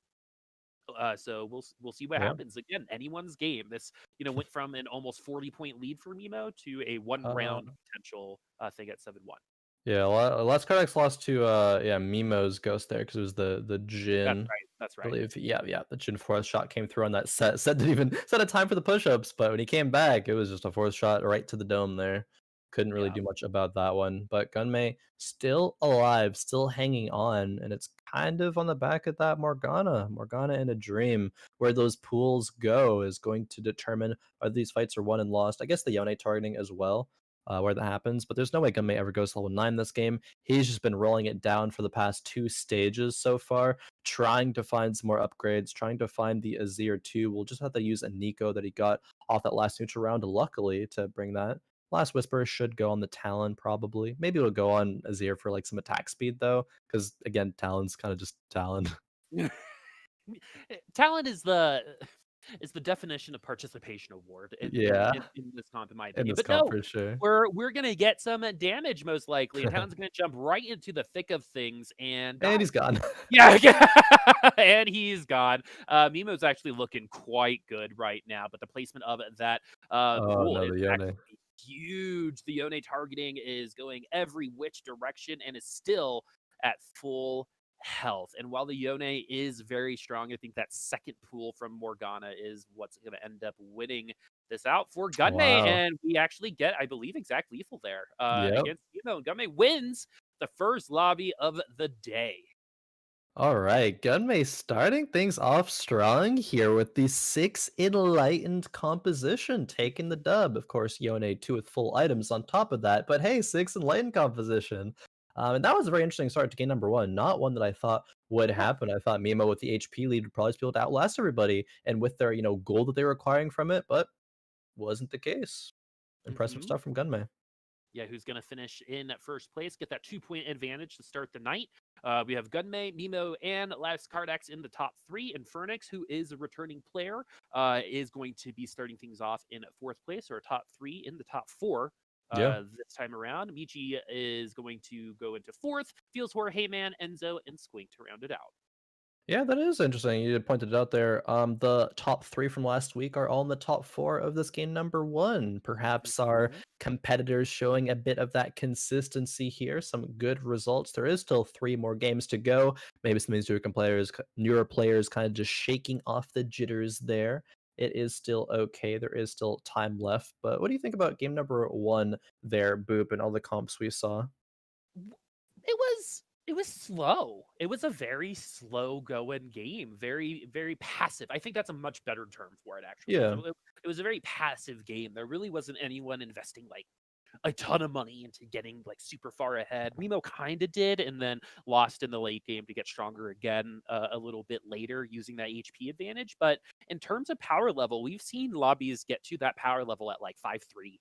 So we'll see what Yeah. happens. Again, anyone's game. This went from an almost 40-point lead for Mimo to a one Uh, round potential thing at 7-1. yeah, last Kardax lost to Mimo's Ghost there because it was the That's Jin. right. That's I right. believe, yeah, the Jin fourth shot came through on that set. Set didn't even set a time for the push-ups, but when he came back, it was just a fourth shot right to the dome there. Couldn't really Yeah. do much about that one. But Gunmay still alive, still hanging on, and it's kind of on the back of that Morgana in a dream. Where those pools go is going to determine whether these fights are won and lost. I guess the Yone targeting as well. Where that happens, but there's no way Gunmay ever goes to level 9 this game. He's just been rolling it down for the past 2 stages so far, trying to find some more upgrades, trying to find the Azir 2. We'll just have to use a Nico that he got off that last neutral round, luckily, to bring that. Last Whisper should go on the Talon, probably. Maybe it'll go on Azir for like some attack speed, though, because again, Talon's kind of just Talon. Talent is the definition of participation award Yeah, in this comp, in my in opinion. this But comp no, for sure. we're gonna get some damage most likely, and Talon's gonna jump right into the thick of things and And die. he's gone. Yeah, and he's gone. Mimo's actually looking quite good right now, but the placement of that Oh, pool no, is the Yone. actually huge. The Yone targeting is going every which direction and is still at full health. And while the Yone is very strong, I think that second pool from Morgana is what's going to end up winning this out for Gunmay. Wow. And we actually get, I believe, exact lethal there Yep. against Mimo. And Gunmay wins the first lobby of the day. All right, Gunmay starting things off strong here with the 6 enlightened composition, taking the dub. Of course, Yone 2 with full items on top of that, but hey, 6 enlightened composition. And that was a very interesting start to game number 1. Not one that I thought would Yeah. happen. I thought Mimo with the HP lead would probably be able to outlast everybody and with their, gold that they were acquiring from it, but wasn't the case. Impressive hmm stuff from Gunmay. Yeah, who's going to finish in first place, get that 2-point advantage to start the night. We have Gunmay, Mimo, and last Kardax in the top 3. Infern1x, who is a returning player, is going to be starting things off in fourth place, or top 3 in the top 4. Yeah. This time around, Meechy is going to go into fourth. Feels Jorge, Man, Enzo, and Squink to round it out. Yeah, that is interesting. You pointed it out there. The top 3 from last week are all in the top 4 of this game number 1. Perhaps our Mhm. competitors showing a bit of that consistency here, some good results. There is still 3 more games to go. Maybe some of these newer players kind of just shaking off the jitters there. It is still okay. There is still time left. But what do you think about game number 1 there, Boop, and all the comps we saw? It was slow. It was a very slow going game. Very, very passive. I think that's a much better term for it, actually. Yeah. It was a very passive game. There really wasn't anyone investing like a ton of money into getting like super far ahead. Mimo kind of did, and then lost in the late game to get stronger again a little bit later using that HP advantage. But in terms of power level, we've seen lobbies get to that power level at like 5-3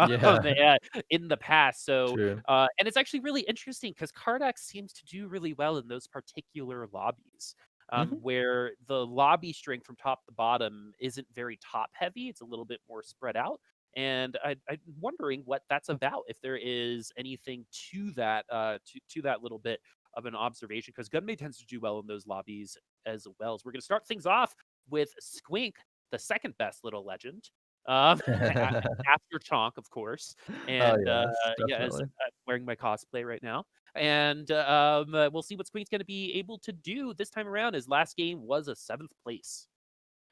Yeah, yeah, in the past. So, true. and it's actually really interesting because Kardax seems to do really well in those particular lobbies. Mhm. Where the lobby strength from top to bottom isn't very top heavy, it's a little bit more spread out. And I'm wondering what that's about. If there is anything to that, to that little bit of an observation, because Gunmay tends to do well in those lobbies as well. So we're going to start things off with Squink, the second best little legend. After Chonk, of course, Oh, and yes, yeah, as definitely. I'm wearing my cosplay right now. And we'll see what Squink's going to be able to do this time around. His last game was a 7th place.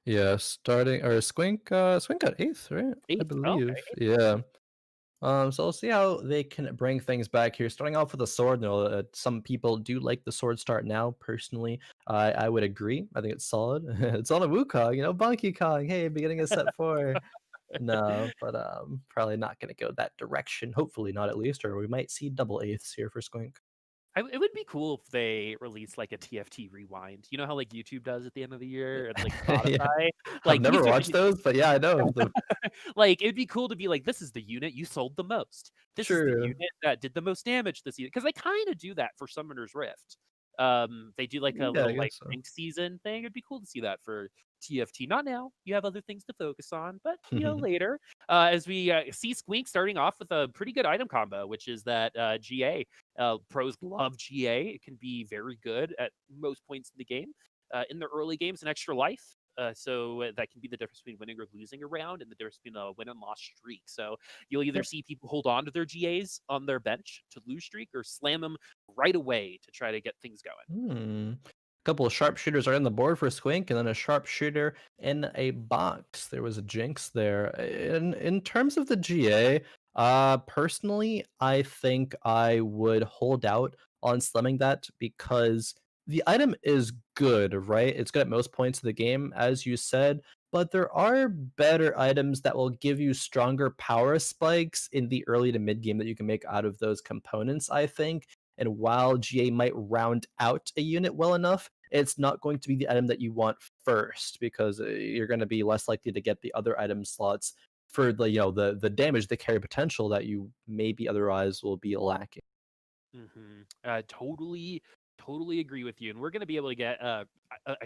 Yeah, starting or Squink got 8th, right? I 8th. Oh, believe. okay. Yeah. So we'll see how they can bring things back here. Starting off with a sword, some people do like the sword start now. Personally, I would agree. I think it's solid. It's on a Wukong, Bonky Kong. Hey, beginning of set 4. No, but probably not going to go that direction. Hopefully not, at least, or we might see double 8ths here for Squink. It would be cool if they released like a TFT rewind. You know how like YouTube does at the end of the year and like Yeah, Spotify? I've Like these never are watched those, but yeah, I know of them. like it'd be cool to be like, this is the unit you sold the most. This is the True. unit that did the most damage this year. Because they kind of do that for Summoner's Rift. They do like a Yeah, I little like guess so. rank season thing. It'd be cool to see that for TFT. Not now. You have other things to focus on, but later. As we see Squink starting off with a pretty good item combo, which is that GA. Pros love GA. It can be very good at most points in the game. In the early games, an extra life. So that can be the difference between winning or losing a round and the difference between a win and loss streak. So you'll either Yep. see people hold on to their GAs on their bench to lose streak or slam them right away to try to get things going. A couple of sharpshooters are on the board for Squink, and then a sharpshooter in a box. There was a jinx there. In terms of the GA, personally, I think I would hold out on slumming that because the item is good, right? It's good at most points of the game, as you said, but there are better items that will give you stronger power spikes in the early to mid game that you can make out of those components, I think. And while GA might round out a unit well enough, it's not going to be the item that you want first because you're going to be less likely to get the other item slots for the damage, the carry potential that you maybe otherwise will be lacking. Totally agree with you. And we're going to be able to get, I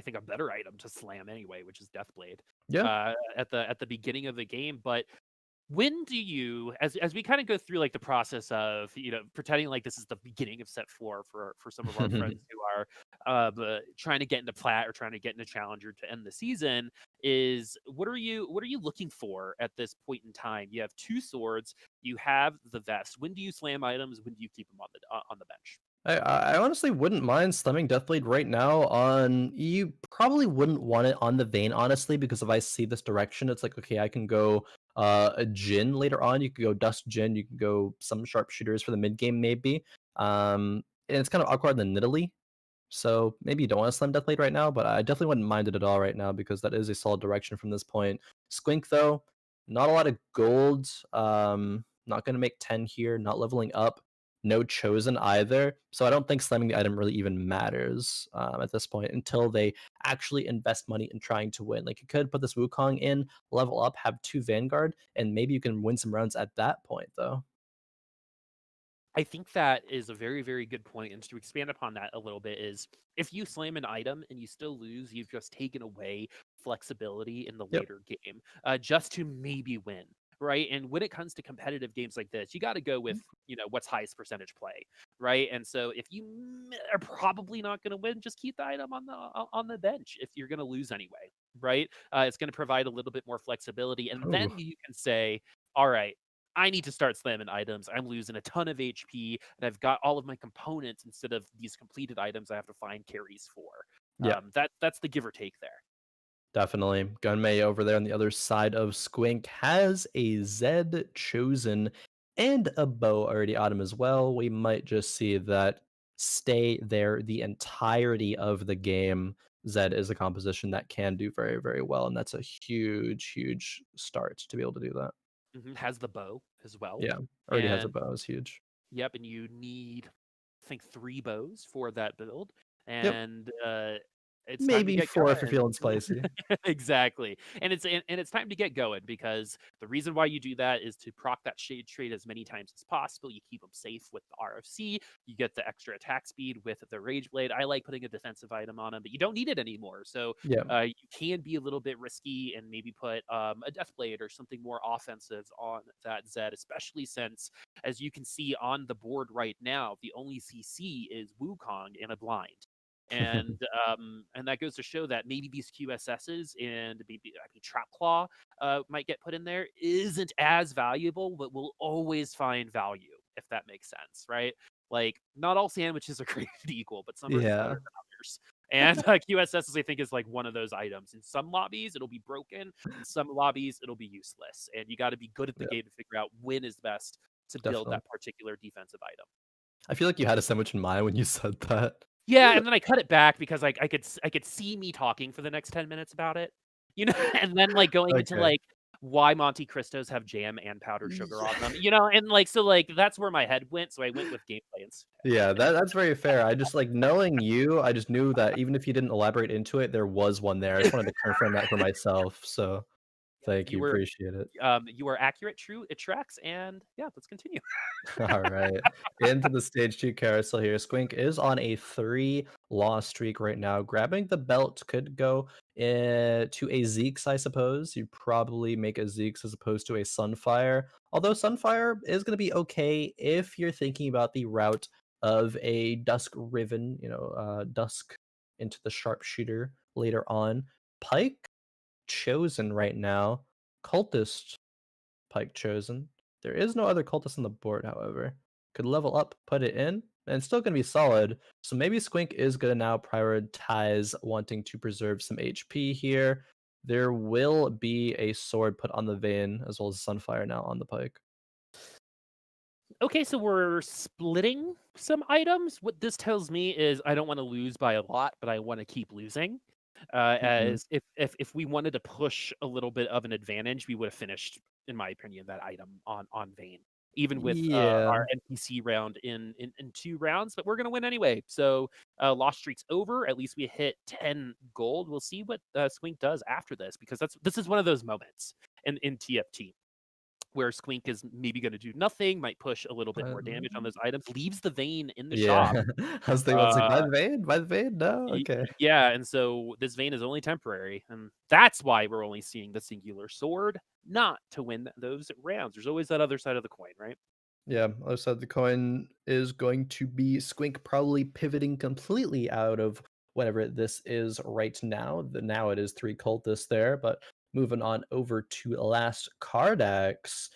think, a better item to slam anyway, which is Deathblade, Yeah. at the beginning of the game. But when do you, as we kind of go through like the process of pretending like this is the beginning of set 4 for some of our friends who are trying to get into plat or trying to get into challenger to end the season, is what are you looking for at this point in time? You have 2 swords, you have the vest. When do you slam items? When do you keep them on the bench? I honestly wouldn't mind slumming Deathblade right now on. You probably wouldn't want it on the Vayne, honestly, because if I see this direction, it's like, okay, I can go a Jin later on. You could go Dust Jin. You can go some sharpshooters for the mid game, maybe. And it's kind of awkward in the Nidalee. So maybe you don't want to slam Deathblade right now, but I definitely wouldn't mind it at all right now because that is a solid direction from this point. Squink, though, not a lot of gold. Not going to make 10 here, not leveling up. No chosen either. So I don't think slamming the item really even matters at this point until they actually invest money in trying to win. Like you could put this Wukong in, level up, have 2 Vanguard, and maybe you can win some rounds at that point, though. I think that is a very, very good point. And to expand upon that a little bit is if you slam an item and you still lose, you've just taken away flexibility in the Yep. later game, just to maybe win. Right. And when it comes to competitive games like this, you got to go with, what's highest percentage play. Right. And so if you are probably not going to win, just keep the item on the bench if you're going to lose anyway. Right. It's going to provide a little bit more flexibility. And Oh. then you can say, all right, I need to start slamming items. I'm losing a ton of HP, and I've got all of my components instead of these completed items I have to find carries for. Yeah. That's the give or take there. Definitely. Gunmay over there on the other side of Squink has a Zed chosen and a bow already on him as well. We might just see that stay there the entirety of the game. Zed is a composition that can do very, very well, and that's a huge, huge start to be able to do that. Has the bow as well, Yeah, already has a and bow. Is huge. yep, and you need, I think, 3 bows for that build, Yep. and it's time to Maybe get 4 if you're going. feeling spicy. Exactly. And it's time to get going because the reason why you do that is to proc that shade trade as many times as possible. You keep them safe with the RFC. You get the extra attack speed with the Rage Blade. I like putting a defensive item on them, but you don't need it anymore. So Yeah. you can be a little bit risky and maybe put a Death Blade or something more offensive on that Zed, especially since, as you can see on the board right now, the only CC is Wukong in a blind. And that goes to show that maybe these QSSs and maybe, I mean, Trap Claw might get put in there isn't as valuable, but will always find value if that makes sense, right? Like, not all sandwiches are created equal, but some are better Yeah, than others. And QSS, I think, is like one of those items. In some lobbies, it'll be broken. In some lobbies, it'll be useless. And you got to be good at the yeah, game to figure out when is best to build definitely. that particular defensive item. I feel like you had a sandwich in mind when you said that. Yeah, and then I cut it back because like I could see me talking for the next 10 minutes about it, you know, and then like going into Okay. like why Monte Cristos have jam and powdered sugar Yeah. on them, you know, and like so like that's where my head went, so I went with gameplay instead. Yeah, that's very fair. I just like knowing you, I just knew that even if you didn't elaborate into it, there was one there. I just wanted to confirm that for myself. So Yep, thank you, appreciate it. you were accurate, true, it tracks, and yeah, let's continue. All right. Into the stage two carousel here. Squink is on a 3-loss streak right now. Grabbing the belt could go to a Zeke's, I suppose. You probably make a Zeke's as opposed to a Sunfire. Although Sunfire is going to be okay if you're thinking about the route of a Dusk Riven, Dusk into the Sharpshooter later on. Pike chosen right now. Cultist Pike chosen. There is no other cultist on the board, however. Could level up, put it in, and it's still going to be solid. So maybe Squink is going to now prioritize wanting to preserve some HP here. There will be a sword put on the vein as well as Sunfire now on the Pike. Okay, so we're splitting some items. What this tells me is I don't want to lose by a lot, but I want to keep losing. Hmm. As if we wanted to push a little bit of an advantage, we would have finished, in my opinion, that item on Vayne, even with Yeah, our NPC round in 2 rounds. But we're gonna win anyway. So loss streak's over. At least we hit 10 gold. We'll see what Swink does after this because this is one of those moments in TFT where Squink is maybe going to do nothing, might push a little bit more damage on those items, leaves the vein in the yeah. shop. I was thinking about like Uh, by the vein, by the vein. No, okay. yeah, and so this vein is only temporary, and that's why we're only seeing the singular sword, not to win those rounds. There's always that other side of the coin, right? Yeah, other side of the coin is going to be Squink probably pivoting completely out of whatever this is right now. Now it is 3 cultists there, but moving on over to last Kardax,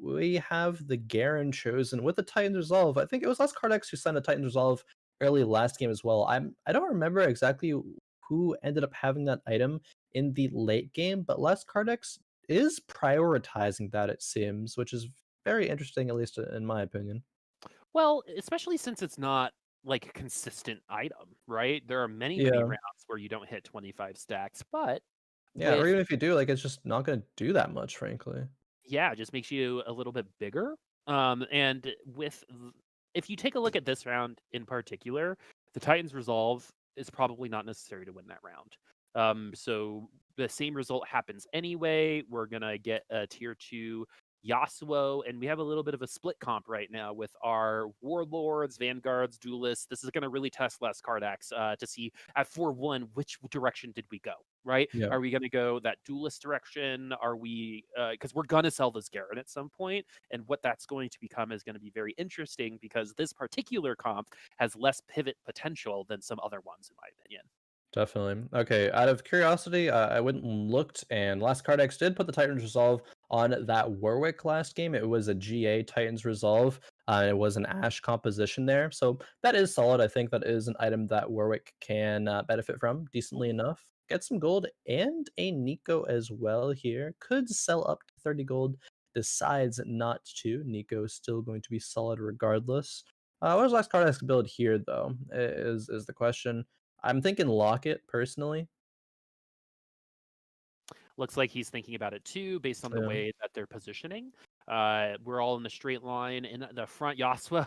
we have the Garen chosen with the Titan's Resolve. I think it was last Kardax who signed a Titan's Resolve early last game as well. I don't remember exactly who ended up having that item in the late game, but last Kardax is prioritizing that, it seems, which is very interesting, at least in my opinion. Well, especially since it's not like a consistent item, right? There are many Yeah. rounds where you don't hit 25 stacks, but Yeah, or with even if you do, like, it's just not gonna do that much, frankly. yeah, it just makes you a little bit bigger. And if you take a look at this round in particular, the Titans resolve is probably not necessary to win that round. So the same result happens anyway. We're gonna get a tier 2 Yasuo, and we have a little bit of a split comp right now with our warlords, vanguards, duelists. This is gonna really test Les Kardax to see at 4-1 which direction did we go, right? Yeah, Are we going to go that duelist direction? Are we, because we're going to sell this Garen at some point, and what that's going to become is going to be very interesting because this particular comp has less pivot potential than some other ones, in my opinion. definitely. Okay, out of curiosity, I went and looked, and last Cardex did put the Titans Resolve on that Warwick last game. It was a GA Titans Resolve. It was an Ash composition there, so that is solid. I think that is an item that Warwick can benefit from decently enough. Get some gold and a Nico as well here. Could sell up to 30 gold. Decides not to. Nico is still going to be solid regardless. What does last Cardex build here, though? Is the question. I'm thinking Locket personally. Looks like he's thinking about it too, based on the Yeah, way that they're positioning. We're all in the straight line in the front. Yasuo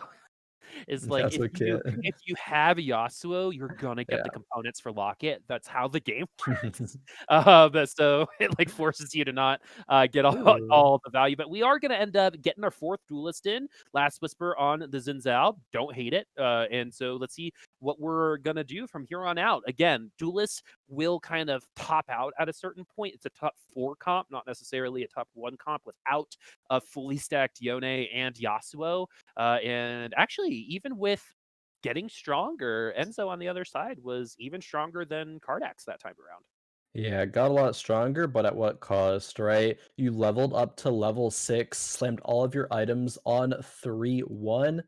is like that's okay. if you have Yasuo, you're gonna get Yeah. the components for Locket. That's how the game works. But so it like forces you to not get Ooh, all the value. But we are gonna end up getting our 4th duelist in. Last Whisper on the Zinzal. Don't hate it. And so let's see what we're gonna do from here on out. Again, duelists will kind of top out at a certain point. It's a top 4 comp, not necessarily a top 1 comp without a fully stacked Yone and Yasuo. And actually, even with getting stronger, Enzo on the other side was even stronger than Kardax that time around. yeah, got a lot stronger, but at what cost, right? You leveled up to level 6, slammed all of your items on 3-1.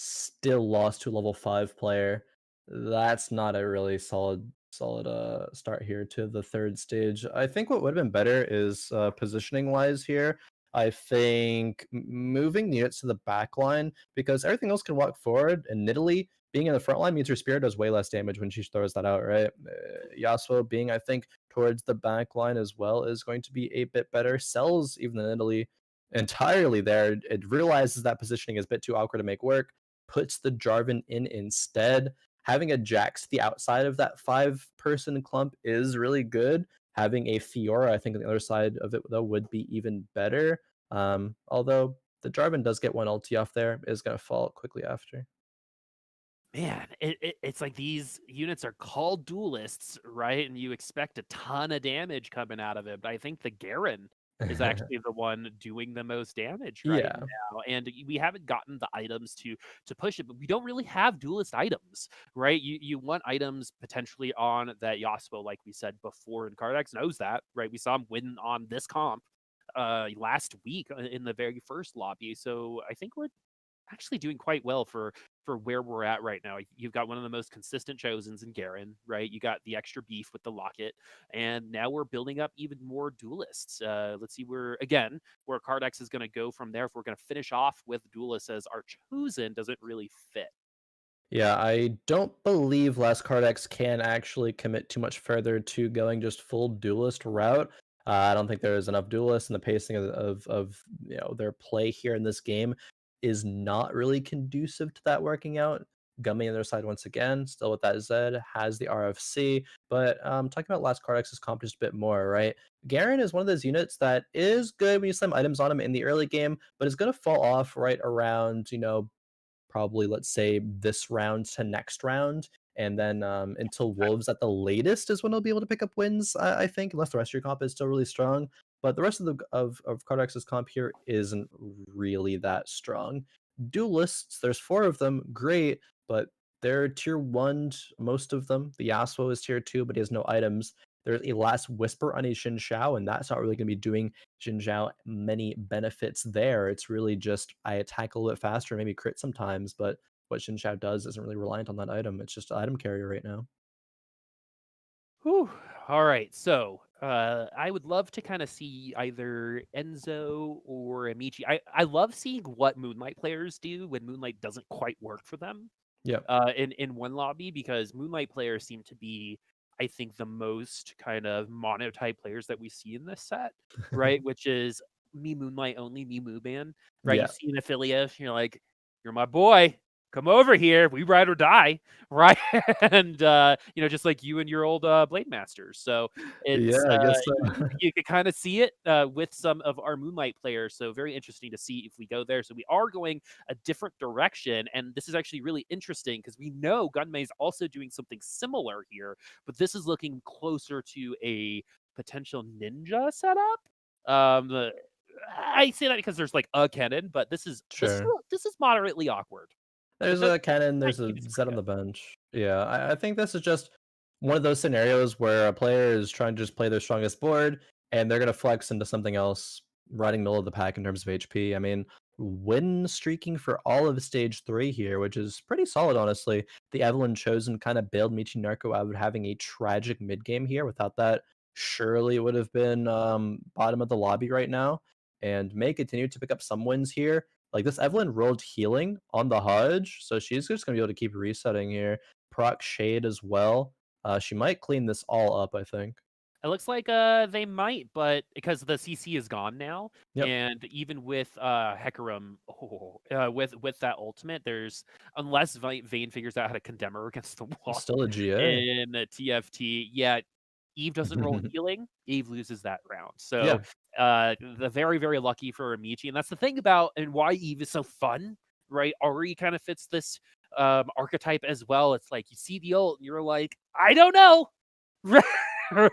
still lost to a level 5 player. That's not a really solid start here to the third stage. I think what would have been better is positioning wise here. I think moving the units to the back line because everything else can walk forward, and Nidalee being in the front line means her spear does way less damage when she throws that out, right? Yasuo being, I think, towards the back line as well is going to be a bit better. Sells even the Nidalee entirely there. It realizes that positioning is a bit too awkward to make work, puts the Jarvan in instead. Having a Jax to the outside of that 5-person clump is really good. Having a Fiora, I think, on the other side of it, though, would be even better. Although the Jarvan does get one ulti off there, is going to fall quickly after. Man, it's like these units are called duelists, right? And you expect a ton of damage coming out of it. But I think the Garen is actually the one doing the most damage right Yeah. now. And we haven't gotten the items to push it, but we don't really have duelist items, right? You want items potentially on that Yasuo, like we said before, and Kardax knows that, right? We saw him win on this comp last week in the very first lobby. So I think we're actually doing quite well for where we're at right now. You've got one of the most consistent chosens in Garen, right? You got the extra beef with the locket, and now we're building up even more duelists. Let's see where Kardax is going to go from there. If we're going to finish off with duelists as our chosen, doesn't really fit. Yeah, I don't believe Last Kardax can actually commit too much further to going just full duelist route. I don't think there is enough duelists, and the pacing of their play here in this game is not really conducive to that working out. Gunmay on their side once again, still with that Zed, has the RFC, but talking about Last Kardex's comp just a bit more, right? Garen is one of those units that is good when you slam items on him in the early game, but is going to fall off right around, probably let's say this round to next round, and then until Wolves at the latest is when he'll be able to pick up wins. I think, unless the rest of your comp is still really strong. But the rest of Kardax's comp here isn't really that strong. Duelists, there's 4 of them, great, but they're tier 1, most of them. The Yasuo is tier 2, but he has no items. There's a Last Whisper on a Xin Zhao, and that's not really going to be doing Xin Zhao many benefits there. It's really just I attack a little bit faster, maybe crit sometimes, but what Xin Zhao does isn't really reliant on that item. It's just an item carrier right now. Whew. All right. So I would love to kind of see either Enzo or Amici. I love seeing what Moonlight players do when Moonlight doesn't quite work for them Yeah. in one lobby, because Moonlight players seem to be, I think, the most kind of monotype players that we see in this set, right? Which is me Moonlight only, me Mooban, right? You Yeah. see an affiliate, you're like, you're my boy. Come over here. We ride or die, right? And just like you and your old Blade Masters. So Yeah, it's I guess so. you can kind of see it with some of our Moonlight players. So very interesting to see if we go there. So we are going a different direction, and this is actually really interesting because we know Gunmay's also doing something similar here, but this is looking closer to a potential ninja setup. I say that because there's like a cannon, but Sure. this is moderately awkward. But There's that a cannon, I there's a can disagree Zed on with. the bench. Yeah, I think this is just one of those scenarios where a player is trying to just play their strongest board, and they're gonna flex into something else, riding middle of the pack in terms of HP. I mean, win streaking for all of stage 3 here, which is pretty solid, honestly. The Evelyn chosen kind of bailed meechygnarko out of having a tragic mid game here. Without that, surely it would have been bottom of the lobby right now. And may continue to pick up some wins here. Like this Evelyn rolled healing on the Hudge, so she's just gonna be able to keep resetting here. Proc Shade as well. She might clean this all up, I think. It looks like they might, but because the CC is gone now, Yep. and even with Hecarim, with that ultimate, there's, unless Vayne figures out how to condemn her against the wall Still a GA. in TFT, yeah, Eve doesn't roll healing, Eve loses that round. So Yeah. the very, very lucky for Amici, and that's the thing about and why Eve is so fun, right? Ari kind of fits this archetype as well. It's like you see the ult and you're like, I don't know.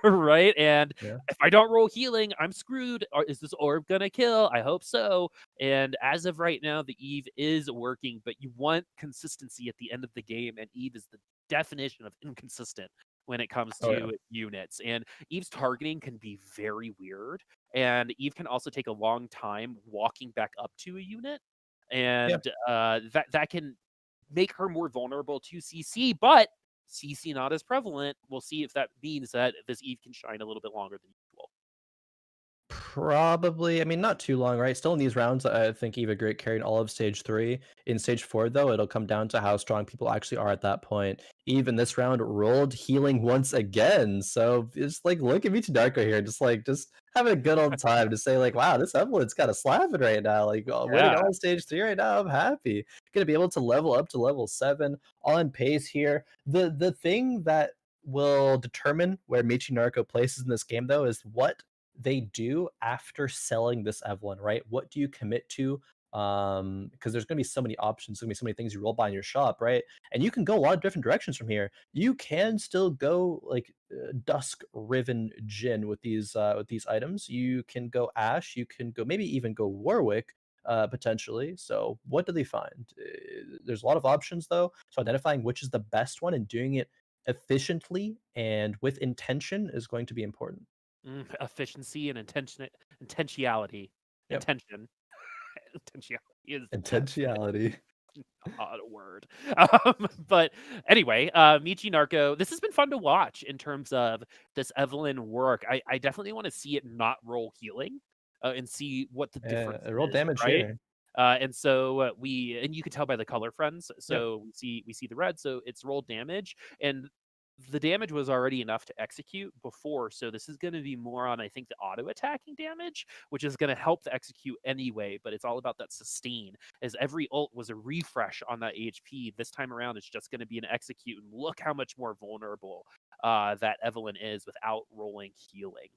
Right? And Yeah. if I don't roll healing, I'm screwed. Or is this orb gonna kill? I hope so. And as of right now, the Eve is working, but you want consistency at the end of the game, and Eve is the definition of inconsistent when it comes Oh yeah. to units. And Eve's targeting can be very weird, and Eve can also take a long time walking back up to a unit, Yeah. and that can make her more vulnerable to CC, but CC not as prevalent. We'll see if that means that this Eve can shine a little bit longer than usual. Probably. I mean, not too long, right? Still in these rounds, I think Eva Great carried all of stage 3. In stage 4, though, it'll come down to how strong people actually are at that point. Even this round rolled healing once again. So it's like, look at meechygnarko here, just having a good old time to say, like, wow, this Evelyn's got a slapping right now. Like, winning Yeah. all stage 3 right now, I'm happy. Gonna be able to level up to level 7 on pace here. The thing that will determine where meechygnarko places in this game, though, is what they do after selling this Evelyn, right? What do you commit to? Because there's gonna be so many options, there's gonna be so many things you roll by in your shop, right? And you can go a lot of different directions from here. You can still go like Dusk Riven Jin with these items. You can go Ash. You can go maybe even go Warwick. Potentially. So, what do they find? There's a lot of options though. So, identifying which is the best one and doing it efficiently and with intention is going to be important. Efficiency and intentionality. Yep. Intention. Intentionality is definitely Intentionality. not a word. But anyway, Michi this has been fun to watch in terms of this Evelyn work. I definitely want to see it not roll healing and see what the difference Roll is, damage right? here. And so and you can tell by the color friends. Yep. So we see the red, so it's roll damage, and the damage was already enough to execute before. So this is going to be more on, I think, the auto attacking damage, which is going to help the execute anyway. But it's all about that sustain. As every ult was a refresh on that HP, this time around it's just going to be an execute. And look how much more vulnerable that Evelyn is without rolling healing.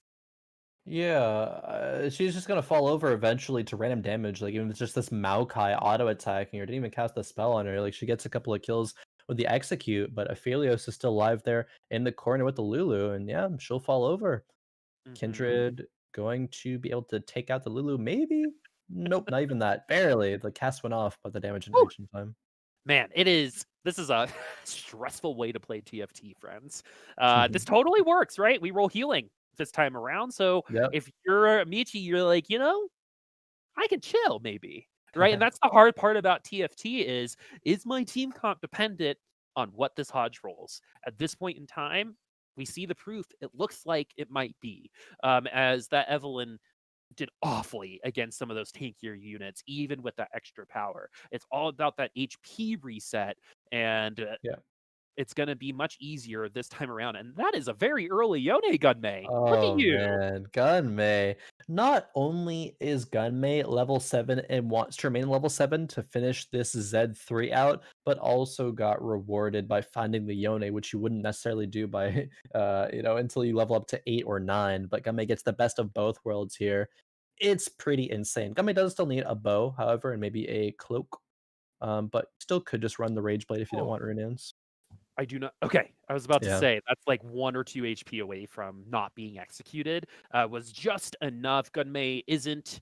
Yeah, she's just gonna fall over eventually to random damage. Like even if it's just this Maokai auto attacking her, didn't even cast a spell on her. Like she gets a couple of kills with the execute, but Aphelios is still alive there in the corner with the Lulu, and yeah, she'll fall over. Hmm. Kindred going to be able to take out the Lulu, maybe? Nope, not even that. Barely. The cast went off, but the damage didn't reach in time. Man, this is a stressful way to play TFT, friends. This totally works, right? We roll healing this time around. So Yep. if you're Michi, you're like, I can chill maybe. Right. And that's the hard part about TFT is my team comp dependent on what this Hodge rolls? At this point in time, we see the proof. It looks like it might be. As that Evelyn did awfully against some of those tankier units, even with that extra power. It's all about that HP reset, and Yeah. it's going to be much easier this time around. And that is a very early Yone Gunmay. Look at Oh you. man, Gunmay. Not only is Gunmay level 7 and wants to remain level 7 to finish this Z3 out, but also got rewarded by finding the Yone, which you wouldn't necessarily do by until you level up to 8 or 9. But Gunmay gets the best of both worlds here. It's pretty insane. Gunmay does still need a bow, however, and maybe a cloak. But still could just run the Rage Blade if you don't Oh, want rune-ins. I do not. Okay, I was about to Yeah. say that's like 1 or 2 HP away from not being executed. Was just enough. Gunmay isn't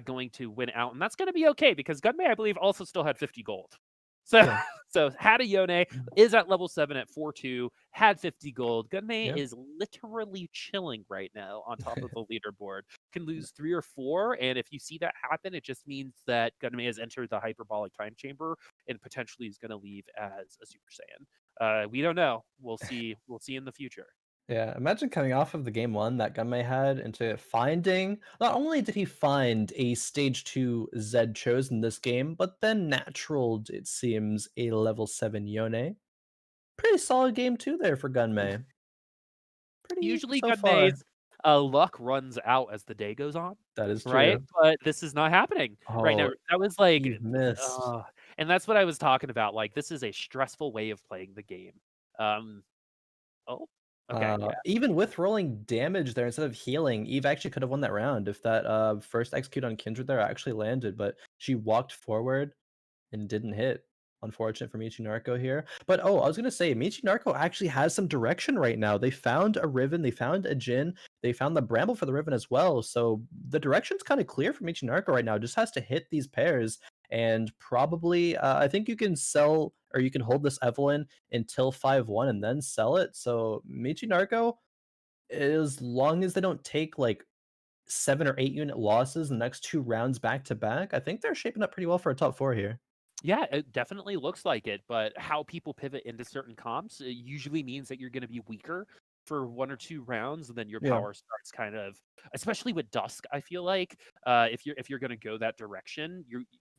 going to win out, and that's going to be okay because Gunmay, I believe, also still had 50 gold. So, Yeah. so had a Yone, is at level 7 at 4-2, had 50 gold. Gunmay Yeah. is literally chilling right now on top of the leaderboard. Can lose 3 or 4, and if you see that happen, it just means that Gunmay has entered the hyperbolic time chamber and potentially is going to leave as a Super Saiyan. We don't know. We'll see. We'll see in the future. Yeah, imagine coming off of the game 1 that Gunmay had into finding not only did he find a stage 2 Zed chosen this game, but then naturaled, it seems, a level 7 Yone. Pretty solid game 2 there for Gunmay. Pretty Usually, so far. Gunmay's luck runs out as the day goes on, That is right? true. But this is not happening right now. Oh, That was like, Eve missed. and that's what I was talking about. Like, this is a stressful way of playing the game. Um, oh, okay, yeah. Even with rolling damage there instead of healing, Eve actually could have won that round if that first execute on Kindred there actually landed, but she walked forward and didn't hit. Unfortunate for meechygnarko here. But I was gonna say meechygnarko actually has some direction right now. They found a Riven, they found a Jin, they found the Bramble for the Riven as well. So the direction's kind of clear for meechygnarko right now. Just has to hit these pairs. And probably I think you can sell or you can hold this Evelyn until 5-1 and then sell it. So meechygnarko, as long as they don't take like 7 or 8 unit losses in the next 2 rounds back to back, I think they're shaping up pretty well for a top 4 here. Yeah, it definitely looks like it, but how people pivot into certain comps, it usually means that you're gonna be weaker for 1 or 2 rounds, and then your Yeah. power starts kind of, especially with Dusk, I feel like, if you're gonna go that direction,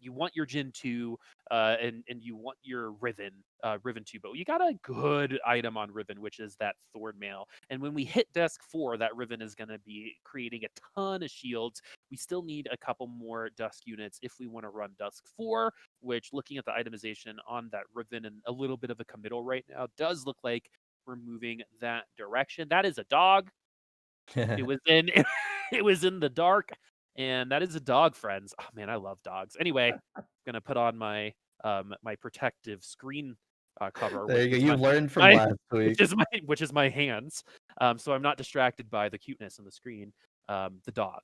you want your Jin 2, and you want your Riven 2, but you got a good item on Riven, which is that Thorn Mail, and when we hit Dusk 4, that Riven is gonna be creating a ton of shields. We still need a couple more Dusk units if we wanna run Dusk 4, which looking at the itemization on that Riven and a little bit of a committal right now does look like we're moving that direction. That is a dog. It was in it was in the dark, and that is a dog, friends. Oh man, I love dogs. Anyway, I'm gonna put on my my protective screen cover, There which you go. is You learned from my last week. which is my hands. So I'm not distracted by the cuteness on the screen. The dog.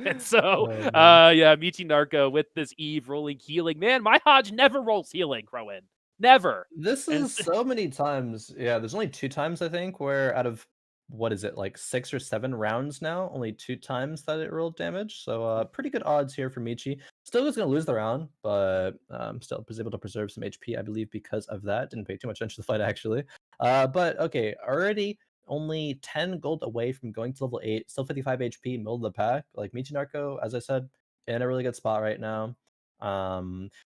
And so, Oh, man. yeah, meechygnarko with this Eve rolling healing. Man, my Hodge never rolls healing, Khroen. Never. This And is so many times. Yeah, there's only 2 times I think where out of what is it, like 6 or 7 rounds now, only 2 times that it rolled damage. So pretty good odds here for Michi. Still was gonna lose the round, but still was able to preserve some HP, I believe, because of that. Didn't pay too much attention to the fight actually. But okay, already only 10 gold away from going to level 8, still 55 HP, middle of the pack. Like Michi as I said, in a really good spot right now. I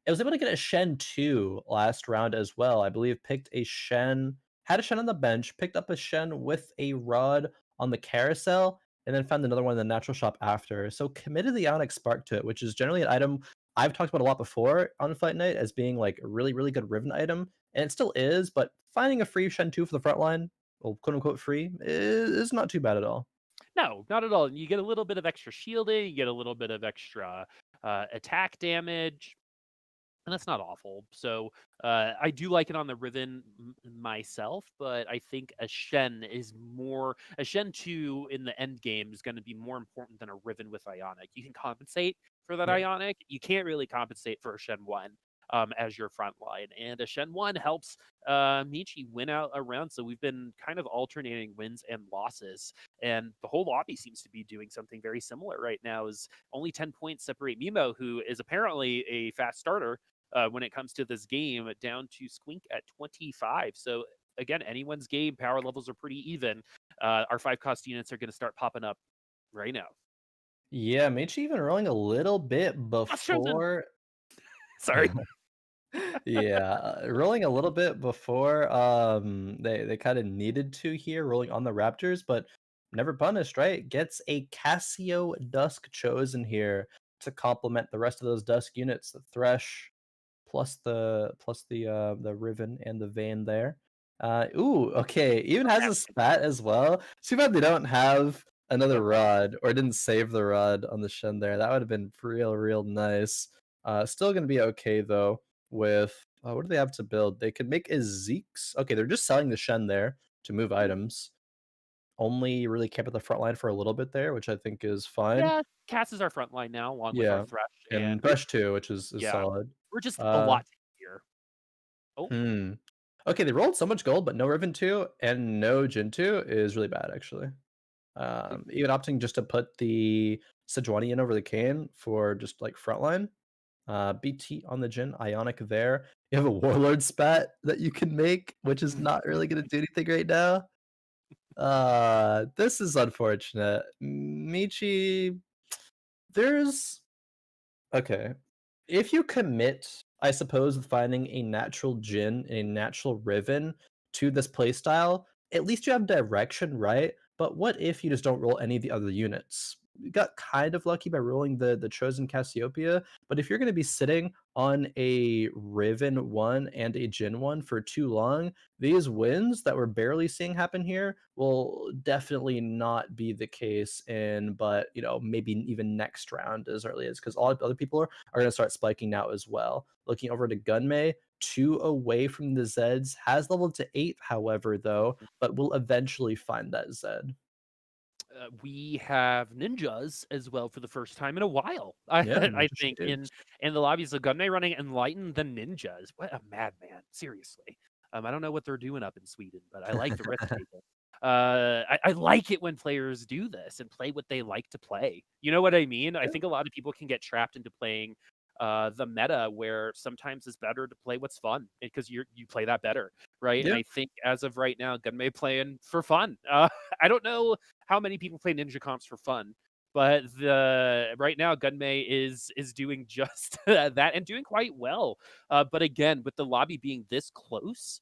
was able to get a Shen 2 last round as well. I believe picked a Shen, had a Shen on the bench, picked up a Shen with a rod on the carousel, and then found another one in the natural shop after. So committed the Ionic Spark to it, which is generally an item I've talked about a lot before on Fight Night as being like a really, really good Riven item. And it still is, but finding a free Shen 2 for the front line, well, quote unquote free, is not too bad at all. no, not at all. And you get a little bit of extra shielding, you get a little bit of extra attack damage. And that's not awful. So I do like it on the Riven myself, but I think a Shen 2 in the end game is going to be more important than a Riven with Ionic. You can compensate for that Yeah. Ionic. You can't really compensate for a Shen 1 as your front line. And a Shen 1 helps Michi win out a round. So we've been kind of alternating wins and losses. And the whole lobby seems to be doing something very similar right now. Is only 10 points separate Mimo, who is apparently a fast starter when it comes to this game, down to Squink at 25. So again, anyone's game. Power levels are pretty even. Our 5-cost units are going to start popping up right now. Yeah, Michi even rolling a little bit That's chosen. before. Sorry. Yeah, rolling a little bit before they kind of needed to here, rolling on the Raptors, but never punished, right? Gets a Cassio Dusk chosen here to complement the rest of those Dusk units, the Thresh plus the Riven and the Vayne there. Ooh, okay, even has a spat as well. Too bad they don't have The another rod. rod or didn't save the rod on the Shen there. That would have been real nice. Still gonna be okay though with what do they have to build? They could make a Zeke's. Okay, they're just selling the Shen there to move items. Only really kept at the front line for a little bit there, which I think is fine. Yeah, Cass is our front line now, along with our Yeah, Thresh, and and Thresh too, which is yeah, solid. we're just a Uh, lot here. Oh, hmm. Okay, they rolled so much gold, but no Riven 2 and no Jin 2 is really bad, actually. Even opting just to put the Sejuani in over the Kayn for just like frontline. BT on the Jin, Ionic there. You have a Warlord spat that you can make, which is not really going to do anything right now. This is unfortunate. Michi, there's okay. If you commit, I suppose, with finding a natural Jin and a natural Riven to this playstyle, at least you have direction, right? But what if you just don't roll any of the other units? You got kind of lucky by rolling the chosen Cassiopeia, but if you're going to be sitting on a Riven 1 and a Jin 1 for too long, these wins that we're barely seeing happen here will definitely not be the case in, but maybe even next round as early as, because all other people are going to start spiking now as well. Looking over to Gunmay, 2 away from the Zeds, has leveled to 8, however, though, but will eventually find that Zed. we have ninjas as well for the first time in a while. I Yeah, I Ninja think in Shades. in the lobbies of Gunmay running Enlighten the ninjas. What a madman! Seriously, I don't know what they're doing up in Sweden, but I like the risk taking. I like it when players do this and play what they like to play. You know what I mean? I think a lot of people can get trapped into playing the meta where sometimes it's better to play what's fun because you play that better, right? And Yeah. I think as of right now, Gunmay playing for fun. I don't know how many people play ninja comps for fun, but the right now Gunmay is doing just that and doing quite well. But again, with the lobby being this close,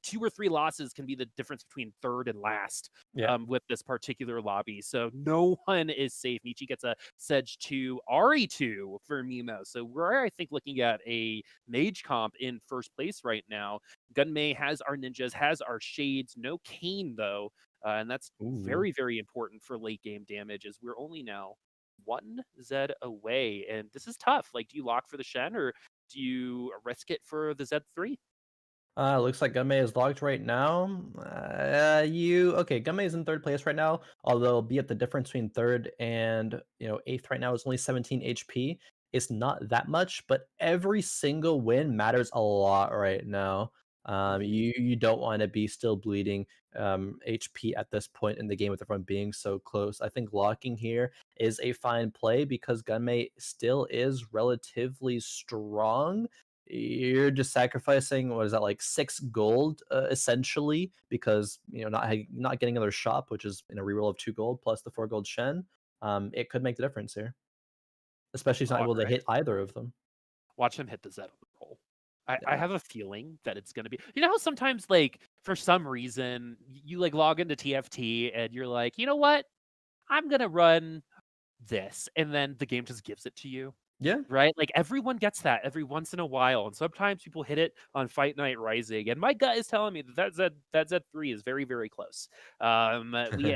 2 or 3 losses can be the difference between third and last Yeah. with this particular lobby. So no one is safe. Meechy gets a Sedge 2, Ari 2 for Mimo. So we're, I think, looking at a mage comp in first place right now. Gunmay has our ninjas, has our shades, no Kane though. And that's Ooh. very, very important for late game damage as we're only now 1 Z away. And this is tough. Like, do you lock for the Shen or do you risk it for the Z3? Looks like Gunmay is locked right now. Okay, Gunmay is in third place right now, although be it the difference between third and eighth right now is only 17 HP. It's not that much, but every single win matters a lot right now. Mhm. You don't want to be still bleeding HP at this point in the game with everyone being so close. I think locking here is a fine play because Gunmay still is relatively strong. You're just sacrificing, what is that, like 6 gold essentially, because not getting another shop, which is in a reroll of 2 gold plus the 4 gold Shen. It could make the difference here, especially if he's not All able to right. hit either of them. Watch him hit the Z on the roll. I Yeah. have a feeling that it's gonna be. You know how sometimes, like, for some reason, you like log into TFT and you're like, you know what? I'm gonna run this, and then the game just gives it to you, Yeah. right? Like everyone gets that every once in a while, and sometimes people hit it on Fight Night Rising, and my gut is telling me that Z3 is very, very close. We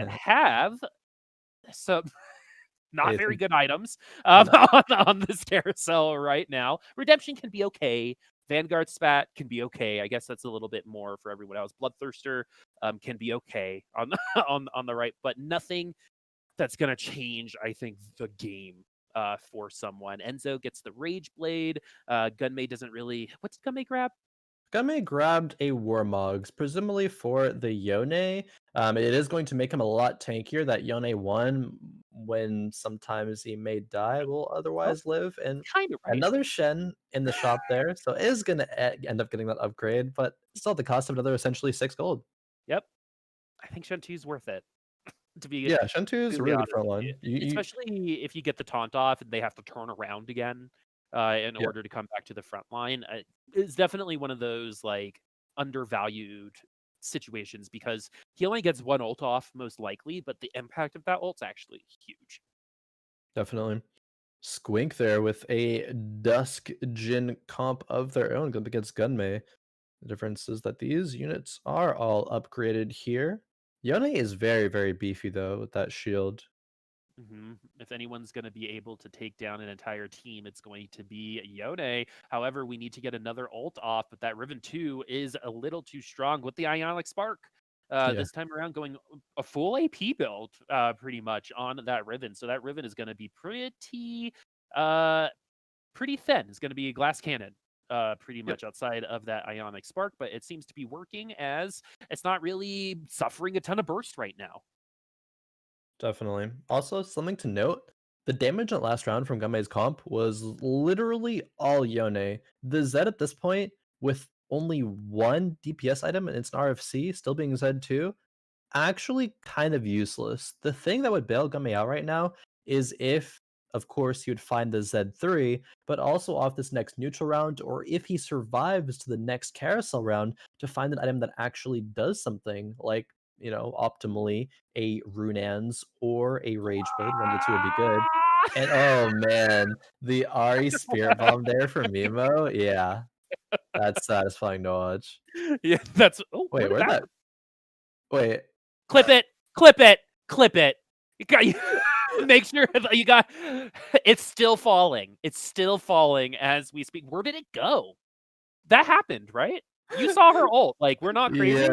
have some not Hey, very think good items no. on this carousel right now. Redemption can be okay. Vanguard Spat can be okay. I guess that's a little bit more for everyone else. Bloodthirster can be okay on on the right, but nothing that's gonna change, I think, the game for someone. Enzo gets the Rage Blade. Gunmay doesn't really. What did Gunmay grab? Gummy grabbed a Warmogs, presumably for the Yone. It is going to make him a lot tankier. That Yone 1, when sometimes he may die, will Oh, otherwise live. And kind of right. another Shen in the shop there, so it is going to end up getting that upgrade, but still at the cost of another essentially 6 gold. Yep, I think Shentu's worth it. To be Yeah, Shen 2 is a completely really good honest front with you, line. You especially if you get the taunt off and they have to turn around again in Yeah, order to come back to the front line. It's definitely one of those like undervalued situations because he only gets 1 ult off most likely, but the impact of that ult's actually huge. definitely. Squink there with a Dusk Jin comp of their own up against Gunmay. The difference is that these units are all upgraded here. Yone is very, very beefy though with that shield. If anyone's going to be able to take down an entire team, it's going to be Yone. However, we need to get another ult off, but that Riven 2 is a little too strong with the Ionic Spark. Yeah, This time around, going a full AP build pretty much on that Riven. So that Riven is going to be uh, pretty thin. It's going to be a glass cannon. Pretty yep, much outside of that Ionic Spark, but it seems to be working as it's not really suffering a ton of burst right now. definitely. Also, something to note, the damage at last round from Gummay's comp was literally all Yone. The Zed at this point, with only one DPS item and it's an RFC still being Zed too, actually kind of useless. The thing that would bail Gummy out right now is if, of course, he would find the Z3, but also off this next neutral round, or if he survives to the next carousel round to find an item that actually does something, like, optimally a Runans or a Rage Blade. One of the two would be good. And oh man, the Ari Spirit Bomb there for Mimo, yeah, that's satisfying to watch. Yeah, that's where Wait, did where'd that that? Wait, clip it, clip it, clip it. You got make sure that you got it's still falling. It's still falling as we speak. Where did it go? That happened, right? You saw her ult. Like, we're not crazy.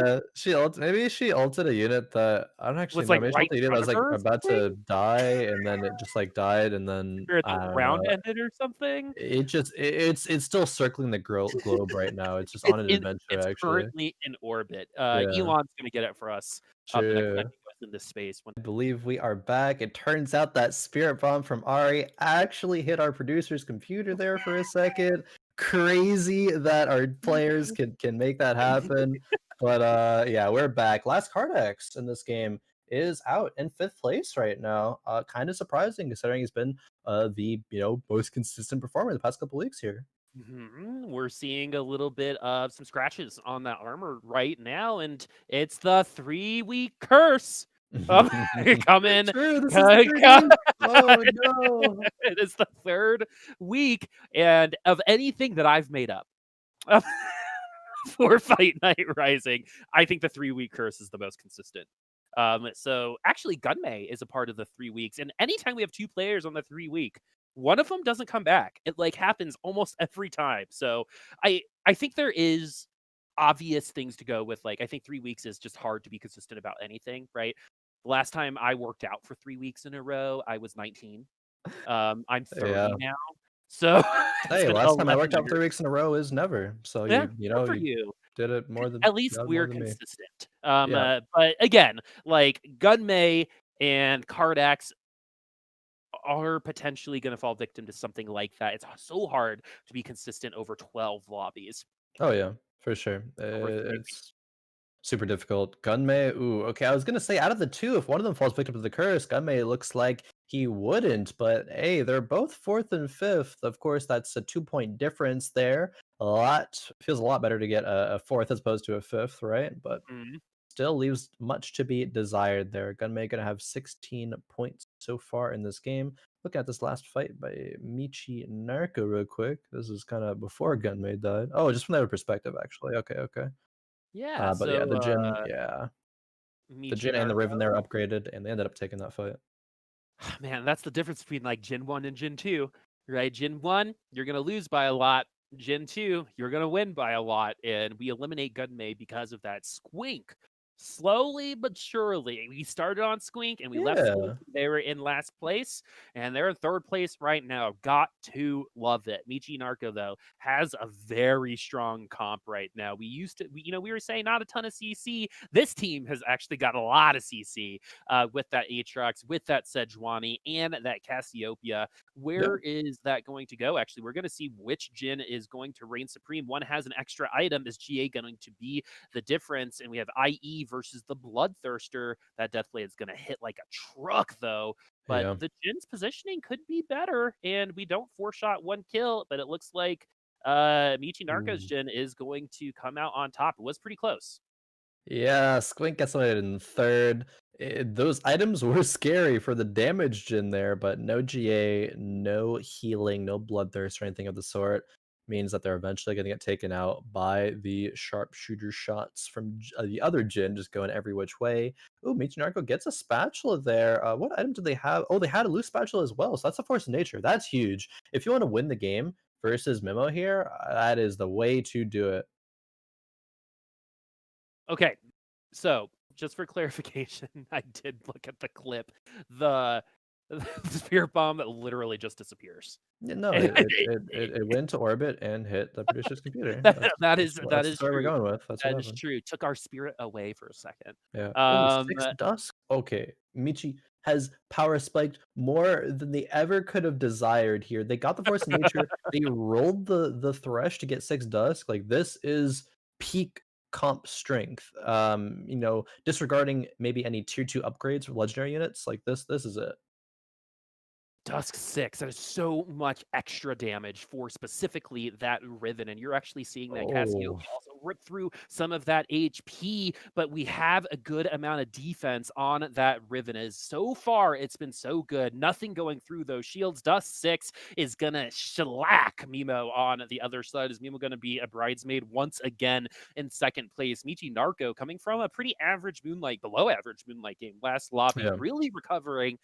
yeah, maybe she ulted a unit that I don't actually Was know. like Maybe she right ulted a in unit that front was of like her or about to something? die, and then it just like died, and then Or the I don't round know. ended or something? It's still circling the globe right now. It's just on an adventure It's actually. currently in orbit. Yeah, Elon's gonna get it for us up in a true. was in this space. When I believe we are back. It turns out that spirit bomb from Ari actually hit our producer's computer there for a second. Crazy that our players can make that happen. But yeah, we're back. Last Kardax in this game is out in 5th place right now. Kind of surprising considering he's been the most consistent performer the past couple weeks here. We're seeing a little bit of some scratches on that armor right now, and it's the 3-week curse. Coming. True, this is the 3rd week. Oh no. It is the 3rd week, and of anything that I've made up for Fight Night Rising, I think the 3-week curse is the most consistent. So actually, Gunmay is a part of the 3 weeks, and anytime we have 2 players on the 3-week, one of them doesn't come back. It like happens almost every time. So I think there is obvious things to go with. Like I think 3 weeks is just hard to be consistent about anything, right? The last time I worked out for 3 weeks in a row, I was 19. I'm 30 Yeah. now. So Hey, last time I worked out 3 weeks in a row is never. So yeah, you good know for you you. did it more than At least more we're than me. consistent. Yeah. But again, like Gunmay and Kardax are potentially going to fall victim to something like that. It's so hard to be consistent over 12 lobbies. Oh yeah, for sure. Over 3 weeks. It's super difficult. Gunmay, ooh, okay. I was gonna say out of the two, if one of them falls victim to the curse, Gunmay looks like he wouldn't. But hey, they're both 4th and 5th. Of course, that's a 2-point difference there. Feels a lot better to get a 4th as opposed to a 5th, right? But Mhm. still leaves much to be desired there. Gunmay gonna have 16 points so far in this game. Look at this last fight by meechygnarko real quick. This is kind of before Gunmay died. Oh, just from their perspective, actually. Okay, okay. Yeah, But yeah, so the Jin and the Meechygnarko. Riven there upgraded, and they ended up taking that fight. Man, that's the difference between like Gen 1 and Gen 2, right? Gen 1, you're going to lose by a lot. Gen 2, you're going to win by a lot. And we eliminate Gunmay because of that. Squink, slowly but surely. We started on Squink and we left Squink. Yeah, They were in last place and they're in 3rd place right now. Got to love it. Meechygnarko, though, has a very strong comp right now. We were saying not a ton of CC. This team has actually got a lot of CC with that Aatrox, with that Sejuani, and that Cassiopeia. yeah, Where is that going to go? Actually, we're going to see which Jin is going to reign supreme. One has an extra item. Is GA going to be the difference? And we have IE versus the Bloodthirster. That Deathblade is going to hit like a truck, though. But yeah. the Jin's positioning could be better, and we don't 4-shot 1 kill, but it looks like Meechygnarko's Ooh. Jin is going to come out on top. It was pretty close. Yeah, Squink gets eliminated in 3rd. Those items were scary for the damage in there, but no GA, no healing, no bloodthirst or anything of the sort. Means that they're eventually going to get taken out by the sharpshooter shots from the other Jin, just going every which way. Ooh, Meechygnarko gets a spatula there. What item did they have? Oh, they had a loose spatula as well, so that's a force of nature. That's huge. If you want to win the game versus Mimo here, that is the way to do it. Okay, so just for clarification, I did look at the clip. The the spirit bomb literally just disappears. Yeah, no, it went to orbit and hit the producer's computer. That That's is that's the story we're true. going with. That's what That is happened. true. Took our spirit away for a second. Yeah. Oh, Um, 6 dusk? Okay. Michi has power spiked more than they ever could have desired here. They got the force of nature. They rolled the thresh to get 6 dusk. Like this is peak comp strength. Disregarding maybe any tier 2 upgrades for legendary units, like this is it. Dusk 6, that is so much extra damage for specifically that Riven, and you're actually seeing that Oh, Cassiopeia also rip through some of that HP, but we have a good amount of defense on that Riven. As so far, it's been so good. Nothing going through those shields. Dust 6 is gonna shellac Mimo on the other side. Is Mimo gonna be a bridesmaid once again in 2nd place? Meechygnarko coming from a pretty average Moonlight, below average Moonlight game last lobby, yeah. really recovering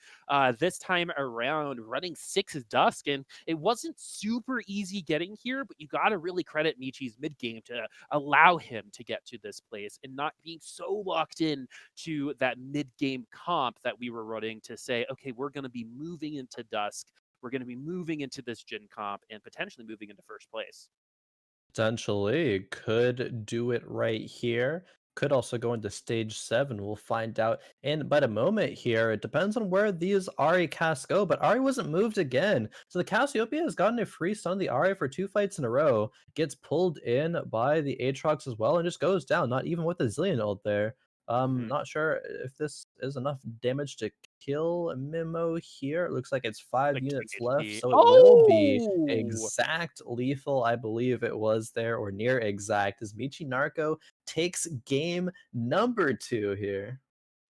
this time around, running 6 dusk, and it wasn't super easy getting here, but you got to really credit Michi's mid game to allow him to get to this place and not being so locked in to that mid game comp that we were running to say, okay, we're going to be moving into dusk, we're going to be moving into this Jin comp and potentially moving into 1st place. Potentially could do it right here. could also go into stage 7. We'll find out in but a moment here. It depends on where these Ari casts go, but Ari wasn't moved again. So the Cassiopeia has gotten a free stun on the Ari for 2 fights in a row, gets pulled in by the Aatrox as well, and just goes down, not even with the Zillion ult there. Mhm. Not sure if this is enough damage to kill Mimo here. It looks like it's 5 Like king units left, HP. so it will be Oh! exact lethal, I believe it was there, or near exact, as meechygnarko takes game number 2 here.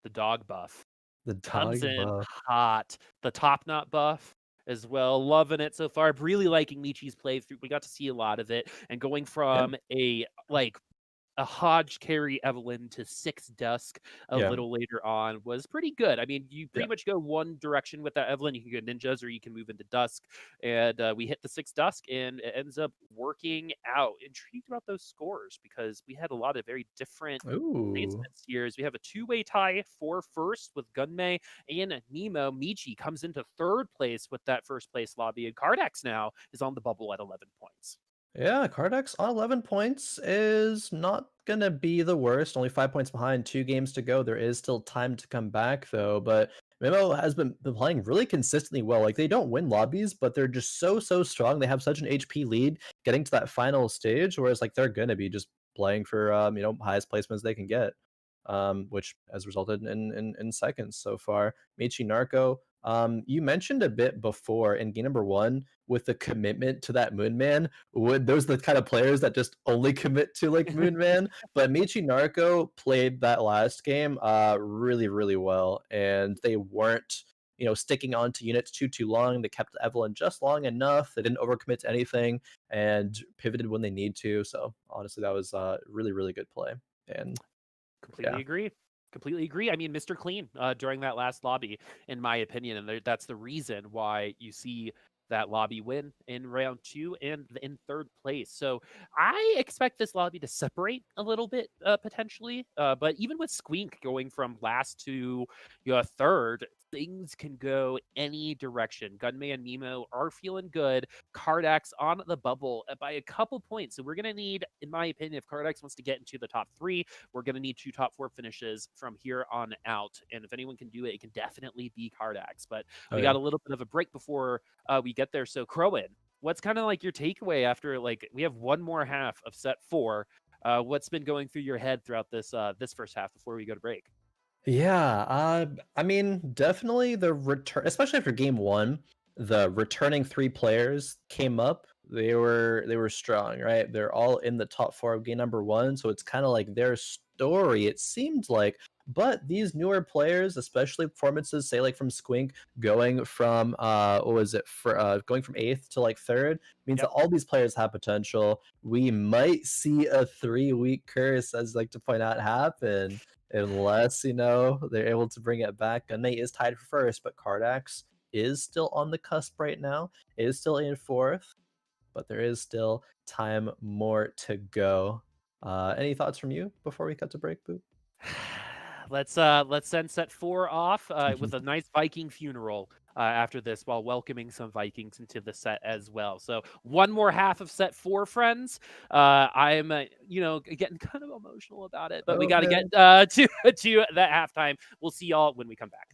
The dog buff The comes dog in buff. hot. The top knot buff as well. Loving it so far. I'm really liking Michi's playthrough. We got to see a lot of it, and going Yeah, from a Hodge carry Evelyn to 6 Dusk a yeah, little later on was pretty good. I mean, you yeah. pretty much go one direction with that Evelyn. You can go ninjas or you can move into Dusk. And we hit the 6 Dusk and it ends up working out. Intrigued about those scores because we had a lot of very different Ooh. placements here. As we have a two-way tie for first with Gunmay and Nemo. Michi comes into third place with that first place lobby. And Kardax now is on the bubble at 11 points. Yeah, Kardax on 11 points is not gonna be the worst. Only 5 points behind, 2 games to go. There is still time to come back though, but Mimo has been playing really consistently well. Like they don't win lobbies, but they're just so strong. They have such an HP lead getting to that final stage, whereas like they're gonna be just playing for highest placements they can get. Which has resulted in seconds so far. Meechygnarko, you mentioned a bit before in game number 1 with the commitment to that Moonman. Would those are the kind of players that just only commit to like Moonman? But meechygnarko played that last game really well, and they weren't sticking on to units too long. They kept Evelyn just long enough. They didn't overcommit to anything and pivoted when they need to. So honestly, that was really good play. And yeah. Completely agree. Completely agree. I mean, Mr. Clean during that last lobby, in my opinion, and that's the reason why you see that lobby win in round 2 and in third place. So I expect this lobby to separate a little bit potentially, but even with Squink going from last to third, things can go any direction. Gunmay and Nemo are feeling good. Kardax on the bubble by a couple points. So we're going to need, in my opinion, if Kardax wants to get into the top 3, we're going to need 2 top 4 finishes from here on out. And if anyone can do it, it can definitely be Kardax. But Oh we yeah. got a little bit of a break before we get there. So Khroen, what's kind of like your takeaway after we have one more half of set 4? What's been going through your head throughout this first half before we go to break? Yeah, I mean, definitely the return, especially after game 1, the returning 3 players came up. They were strong, right? They're all in the top 4 of game number 1, so it's kind of like their story, it seemed like. But these newer players, especially performances, say like from Squink, going from what was it for going from 8th to like 3rd, means that Yep. all these players have potential. We might see a 3-week curse, as like to point out, happen unless they're able to bring it back. Gunmay is tied for first, but Kardax is still on the cusp right now. Is still in 4th, but there is still time more to go. Any thoughts from you before we cut to break, Boop? Let's send set 4 off with a nice Viking funeral after this, while welcoming some Vikings into the set as well. So one more half of set 4, friends. I'm getting kind of emotional about it, but we Oh got to get man. to that halftime. We'll see y'all when we come back.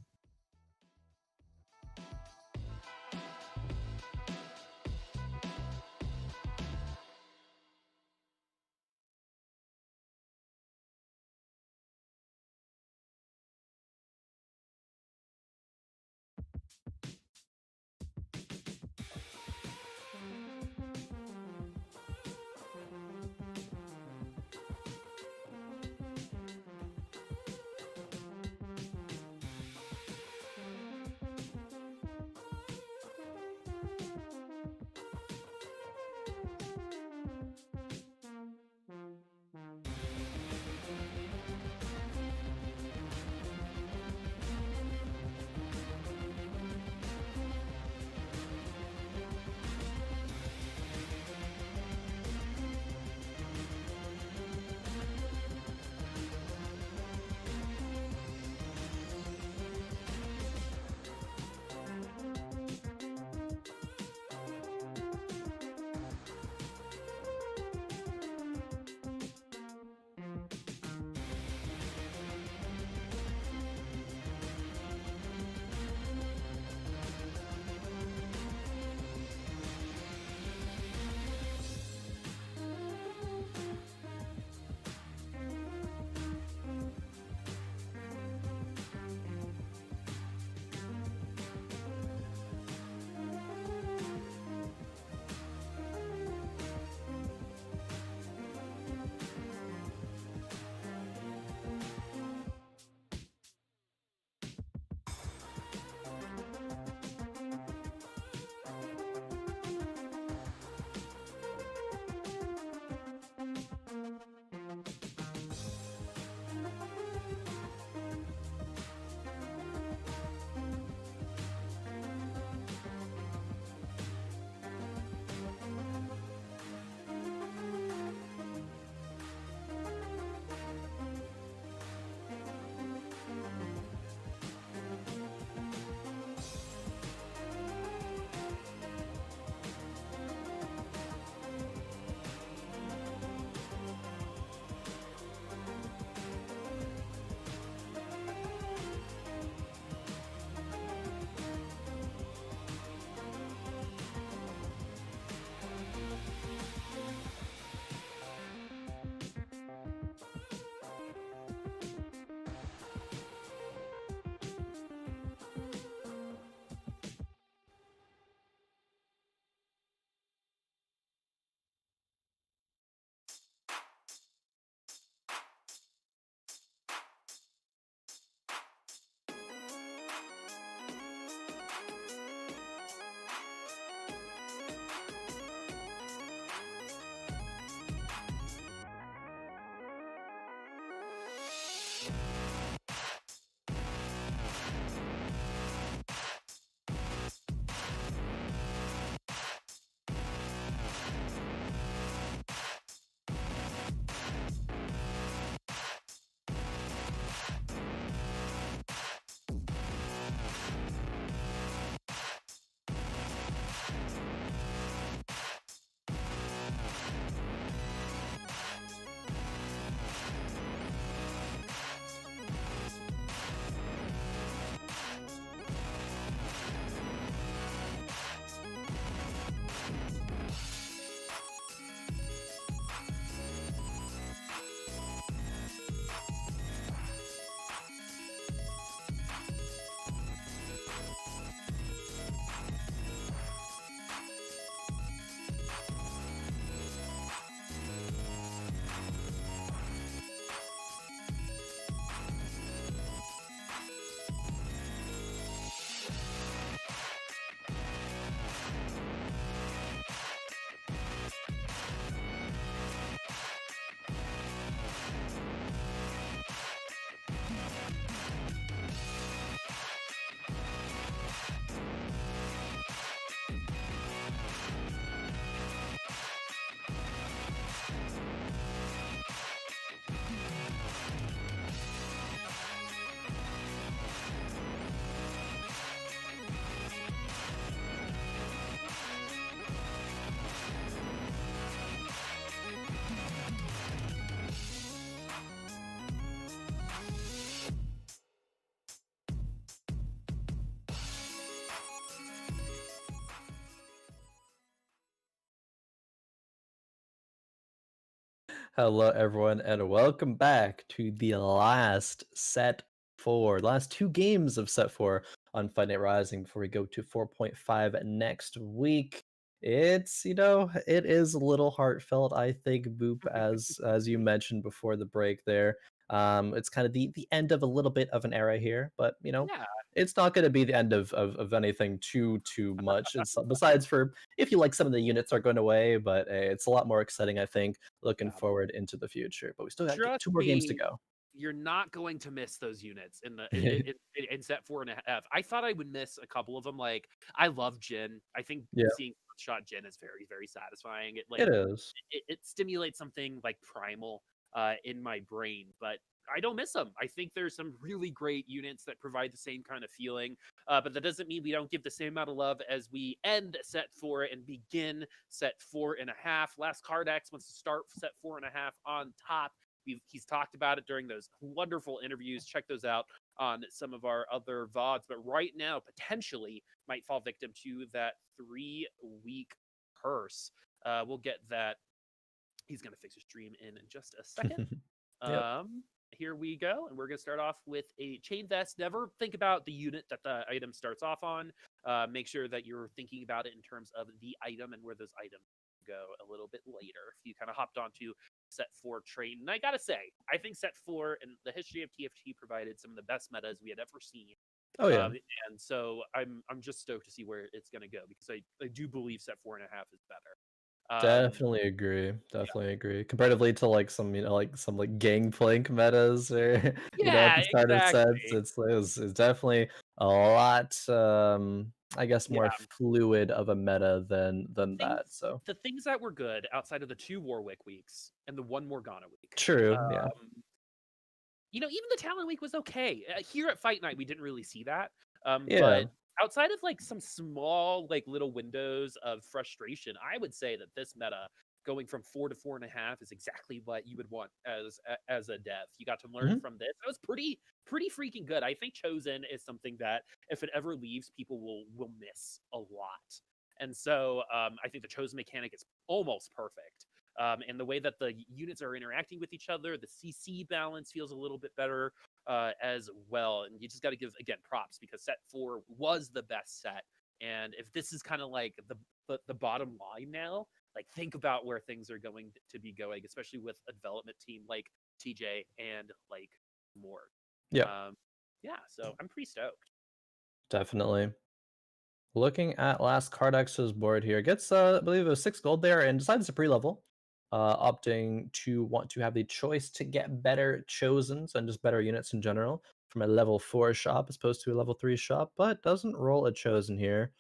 Hello, everyone, and welcome back to the last last two games of set four on Fight Night Rising before we go to 4.5 next week. It is a little heartfelt, I think, Boop, as you mentioned before the break there. It's kind of the end of a little bit of an era here, but Yeah, it's not going to be the end of anything too much. It's besides for if you like some of the units are going away, but it's a lot more exciting, I think, looking yeah. forward into the future. But we still got Trust two more games to me, go. you're not going to miss those units in in set 4.5. I thought I would miss a couple of them. Like I love Jin. I think Yeah, seeing shot Jin is very satisfying. it is. It stimulates something like primal in my brain, but I don't miss them. I think there's some really great units that provide the same kind of feeling, but that doesn't mean we don't give the same amount of love as we end set 4 and begin set 4.5. Last Kardax wants to start set 4.5 on top. He's talked about it during those wonderful interviews. Check those out on some of our other VODs. But right now, potentially might fall victim to that 3-week curse. We'll get that. He's going to fix his stream in just a second. Yep. Here we go. And we're going to start off with a chain vest. Never think about the unit that the item starts off on. Make sure that you're thinking about it in terms of the item and where those items go a little bit later. If you kind of hopped onto set 4 train, and I gotta say, I think set 4 and the history of TFT provided some of the best metas we had ever seen. Oh yeah. And so I'm just stoked to see where it's gonna go because I do believe set 4.5 is better. Definitely agree. Yeah, Definitely agree. Comparatively to like some, like some like gangplank metas or at yeah, the start of sets, exactly. it's definitely a lot I guess Yeah, more fluid of a meta than things that. So the things that were good outside of the 2 Warwick weeks and the 1 Morgana week. true. Yeah. Um, even the Talent Week was okay. Here at Fight Night, we didn't really see that. Yeah. But outside of like some small, like little windows of frustration, I would say that this meta going from 4 to 4.5 is exactly what you would want as a dev. You got to learn Hmm. from this. It was pretty freaking good. I think Chosen is something that if it ever leaves, people will miss a lot. And so I think the Chosen mechanic is almost perfect. And the way that the units are interacting with each other, the CC balance feels a little bit better as well. And you just got to give again props because set 4 was the best set. And if this is kind of like the bottom line now, like think about where things are going to be going, especially with a development team like TJ and like Morg. Yeah. Yeah, so I'm pretty stoked. Definitely. Looking at last Cardex's board here, gets I believe it was 6 gold there and decides to pre-level, opting to want to have the choice to get better chosens and just better units in general from a level 4 shop as opposed to a level 3 shop, but doesn't roll a chosen here.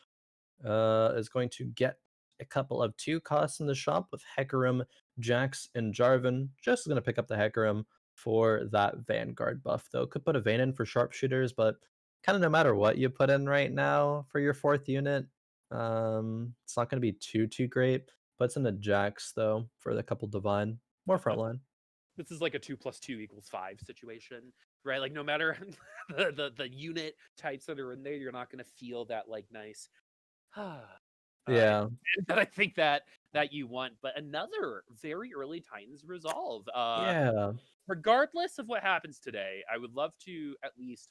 Is going to get a couple of 2 costs in the shop with Hecarim, Jax, and Jarvan. Just going to pick up the Hecarim for that Vanguard buff, though. Could put a Vayne in for sharpshooters, but kind of no matter what you put in right now for your 4th unit, it's not going to be too great. Puts in a Jax, though, for the couple Divine. More frontline. This is like a 2+2=5 situation, right? Like no matter the unit types that are in there, you're not going to feel that like nice Yeah. that I think that you want. But another very early Titans resolve. Yeah. Regardless of what happens today, I would love to at least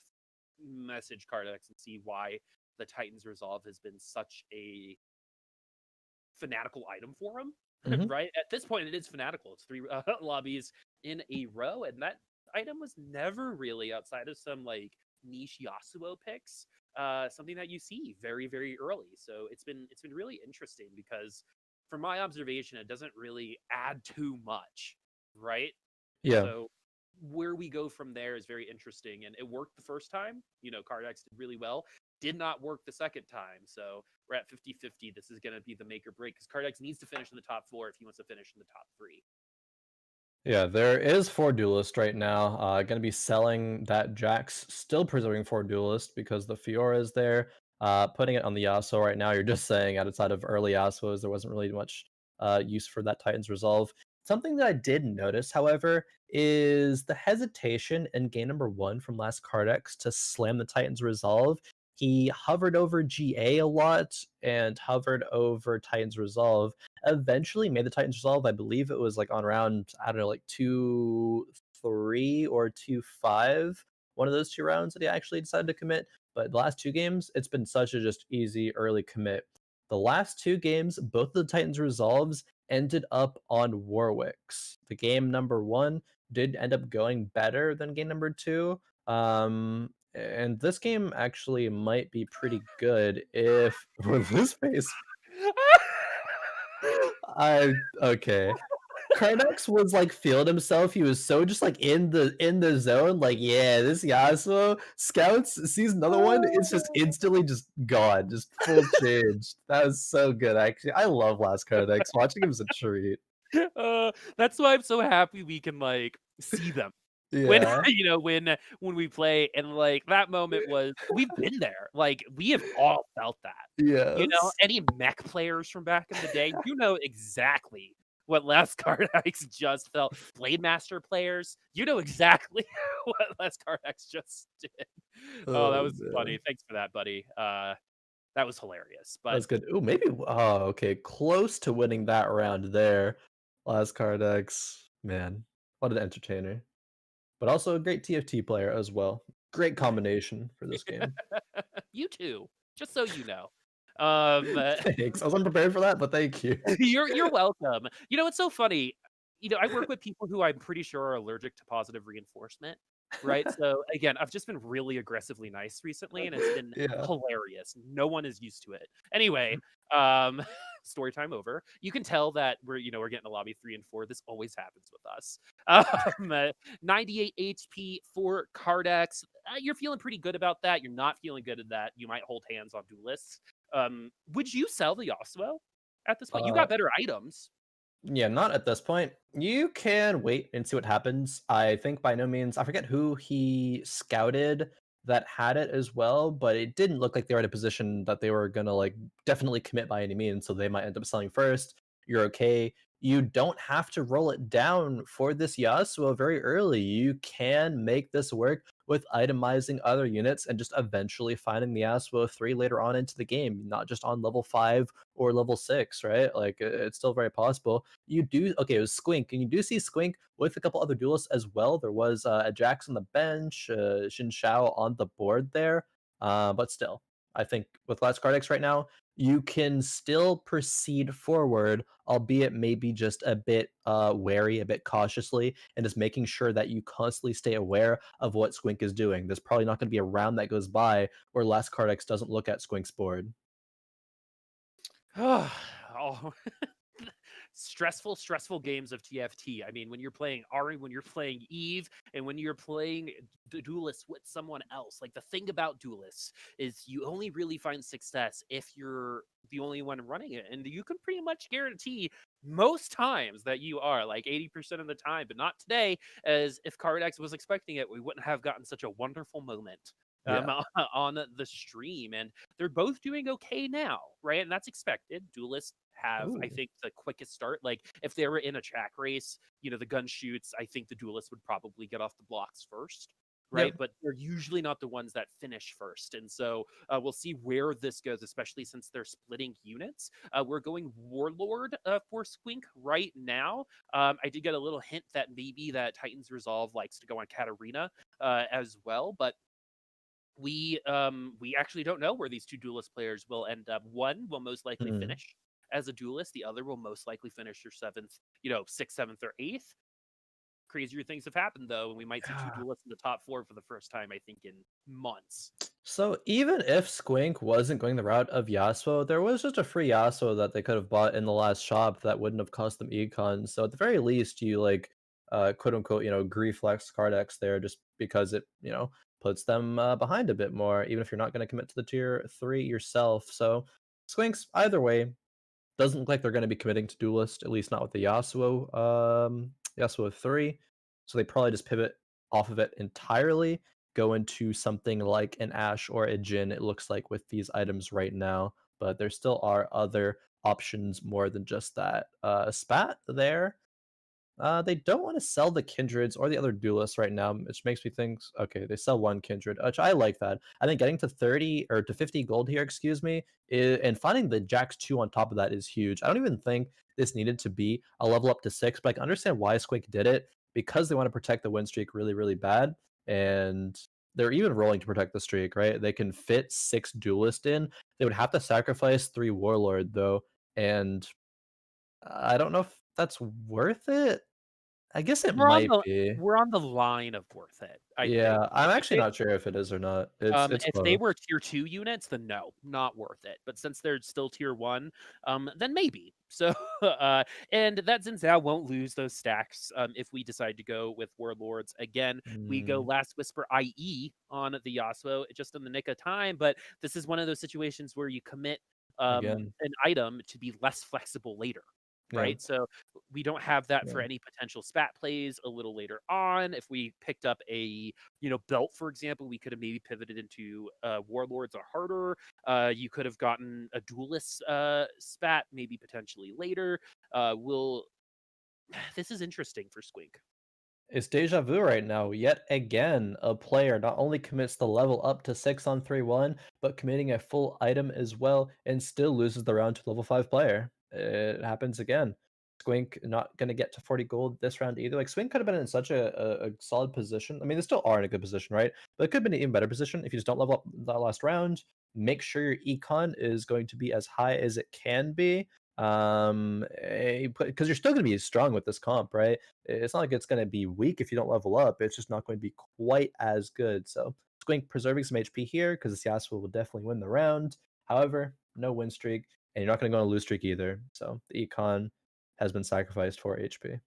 message Kardax and see why the Titans resolve has been such a fanatical item for him. Hmm. Right at this point, it is fanatical. It's 3 lobbies in a row, and that item was never really outside of some like niche Yasuo picks. Something that you see very early. So it's been really interesting because from my observation, it doesn't really add too much, right? Yeah. So where we go from there is very interesting, and it worked the first time. Kardex did really well. Did not work the second time, so we're at 50-50. This is going to be the make or break because Kardex needs to finish in the top 4 if he wants to finish in the top 3. Yeah, there is 4 Duelist right now. Going to be selling that Jax, still preserving 4 Duelist because the Fiora is there. Putting it on the Yasuo right now. You're just saying outside of early Yasuos, there wasn't really much use for that Titan's Resolve. Something that I did notice, however, is the hesitation in game number 1 from last Cardex to slam the Titan's Resolve he hovered over GA a lot and hovered over Titan's Resolve. Eventually made the Titan's Resolve. I believe it was like on round, I don't know, like 2-3 or 2-5. One of those 2 rounds that he actually decided to commit. But the last 2 games, it's been such a just easy early commit. The last 2 games, both of the Titans Resolves ended up on Warwick's. The game number 1 did end up going better than game number 2. And this game actually might be pretty good if with this face. Okay. Kardax was like feeling himself. He was so just like in the zone. Like, yeah, this Yasuo scouts sees another one. It's just instantly just gone, just full change. That was so good. Actually, I love last Kardax. Watching him is a treat. That's why I'm so happy we can like see them when Yeah. when we play, and like that moment was we've been there. Like we have all felt that. Yes. Any mech players from back in the day, you know exactly what Last Kardax just felt. Blade Master players, you know exactly what Last Kardax just did. Oh, that Oh was man. funny. Thanks for that, buddy. That was hilarious. But That's good. Ooh, maybe. Oh, okay. Close to winning that round there. Last Kardax. Man, what an entertainer. But also a great TFT player as well. Great combination for this game. you too, just so you know. Um, Thanks. I was unprepared for that, but thank you. you're welcome. It's so funny. I work with people who I'm pretty sure are allergic to positive reinforcement, right? So again, I've just been really aggressively nice recently, and it's been Yeah. hilarious. No one is used to it. Anyway, story time over. You can tell that we're getting a lobby 3 and 4. This always happens with us. 98 HP for Kardax. You're feeling pretty good about that. You're not feeling good at that. You might hold hands on duelists. Would you sell the Yasuo at this point? You Uh, got better items. yeah, not at this point. You can wait and see what happens. I think by no means, I forget who he scouted that had it as well, but it didn't look like they were in a position that they were gonna like definitely commit by any means. So they might end up selling first. You're okay. You don't have to roll it down for this Yasuo very early. You can make this work with itemizing other units and just eventually finding the Yasuo 3 later on into the game, not just on level 5 or level 6, right? Like it's still very possible. You do okay, it was Squink, and you do see Squink with a couple other duelists as well. There was a Jax on the bench, Xin Shao on the board there. But still, I think with Last Cardex right now, you can still proceed forward, albeit maybe just a bit wary, a bit cautiously, and just making sure that you constantly stay aware of what Squink is doing. There's probably not going to be a round that goes by where Last Cardex doesn't look at Squink's board. Oh, stressful games of TFT. I mean, when you're playing Ari, when you're playing Eve, and when you're playing the duelist with someone else. Like the thing about duelists is you only really find success if you're the only one running it, and you can pretty much guarantee most times that you are like 80% of the time, but not today. As if Kardax was expecting it, we wouldn't have gotten such a wonderful moment. Yeah. On the stream, and they're both doing okay now, right? And that's expected. Duelists have, I Ooh. think, the quickest start. Like if they were in a track race, the gun shoots, I think the duelists would probably get off the blocks first, right? Yep. But they're usually not the ones that finish first. And so we'll see where this goes, especially since they're splitting units. We're going Warlord for Squink right now. I did get a little hint that maybe that Titan's Resolve likes to go on Katarina as well, but we actually don't know where these two duelist players will end up. One will most likely Mm. finish as a duelist. The other will most likely finish their seventh, sixth, seventh, or eighth. Crazier things have happened though, and we might see two Yeah. duelists in the top four for the first time, I think, in months. So even if Squink wasn't going the route of Yasuo, there was just a free Yasuo that they could have bought in the last shop that wouldn't have cost them econ. So at the very least, you like quote unquote, grief flex Cardex there just because it, puts them behind a bit more, even if you're not going to commit to the tier 3 yourself. So Squinks, either way, doesn't look like they're going to be committing to Duelist, at least not with the Yasuo, Yasuo 3. So they probably just pivot off of it entirely, go into something like an Ash or a Jin, it looks like, with these items right now. But there still are other options more than just that. Spat there. They don't want to sell the kindreds or the other duelists right now, which makes me think, okay, they sell one kindred, which I like that. I think getting to 30 or to 50 gold here, excuse me, and finding the Jax 2 on top of that is huge. I don't even think this needed to be a level up to 6, but I can understand why Squink did it because they want to protect the win streak really, really bad. And they're even rolling to protect the streak, right? They can fit 6 duelist in. They would have to sacrifice 3 warlord though, and I don't know if that's worth it. I guess it We're on might the be. we're on the line of worth it, I think. Yeah, I'm If actually they not sure if it is or not. It's if they close. were tier 2 units, then no, not worth it. But since they're still tier 1, then maybe. So, and that Xin won't lose those stacks if we decide to go with Warlords. Again, we go Mm, Last Whisper IE on the Yasuo just in the nick of time, but this is one of those situations where you commit again, an item to be less flexible later. yeah, Right. So we don't have that for yeah. any potential spat plays a little later on. If we picked up a belt, for example, we could have maybe pivoted into warlords or harder. You could have gotten a duelist spat maybe potentially later. Will This is interesting for Squink. It's deja vu right now. Yet again, a player not only commits the level up to 6 on 3-1, but committing a full item as well and still loses the round to level 5 player. It happens again. Squink not going to get to 40 gold this round either. Like, Squink could have been in such a solid position. I mean, they still are in a good position, right? But it could have been an even better position if you just don't level up that last round. Make sure your econ is going to be as high as it can be. Because you're still going to be strong with this comp, right? It's not like it's going to be weak if you don't level up. It's just not going to be quite as good. So Squink preserving some HP here because this Yasuo will definitely win the round. However, no win streak, and you're not going to go on a lose streak either. So the econ has been sacrificed for HP.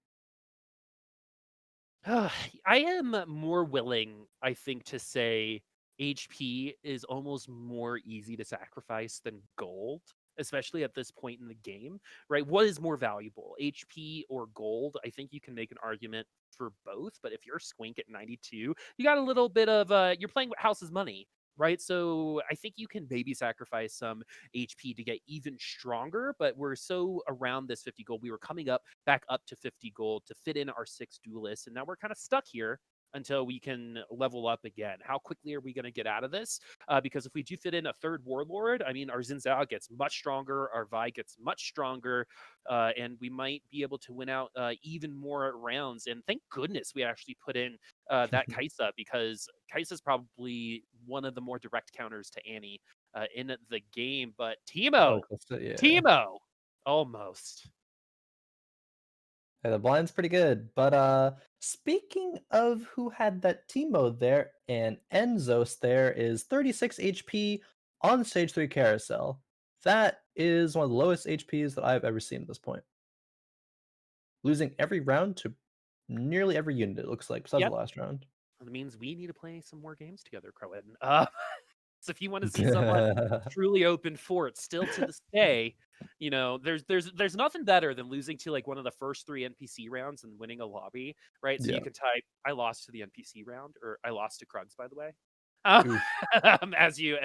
I am more willing, I think, to say HP is almost more easy to sacrifice than gold, especially at this point in the game, right? What is more valuable, HP or gold? I think you can make an argument for both, but if you're Squink at 92, you got a little bit of you're playing with house's money, right? So I think you can maybe sacrifice some HP to get even stronger, but we're so around this 50 gold. We were coming up back up to 50 gold to fit in our 6 duelists, and now we're kind of stuck here until we can level up again. How quickly are we going to get out of this? Because if we do fit in a third warlord, I mean, our Xin gets much stronger, our Vi gets much stronger, and we might be able to win out even more rounds. And thank goodness we actually put in that Kaisa, because Kaisa's probably one of the more direct counters to Annie in the game. But Oh, Teemo, yeah. Teemo, almost. Yeah, the blind's pretty good. But speaking of who had that Teemo there, and Enzos there is 36 HP on stage 3 carousel. That is one of the lowest HPs that I've ever seen at this point. Losing every round to nearly every unit, it looks like, besides the Yep. last round. That means we need to play some more games together, Khroen. So if you want to see someone truly open fort still to this day, there's nothing better than losing to like one of the first 3 NPC rounds and winning a lobby, right? So you Yeah. can type, I lost to the NPC round, or I lost to Krugs, by the way. Um, Oof. as you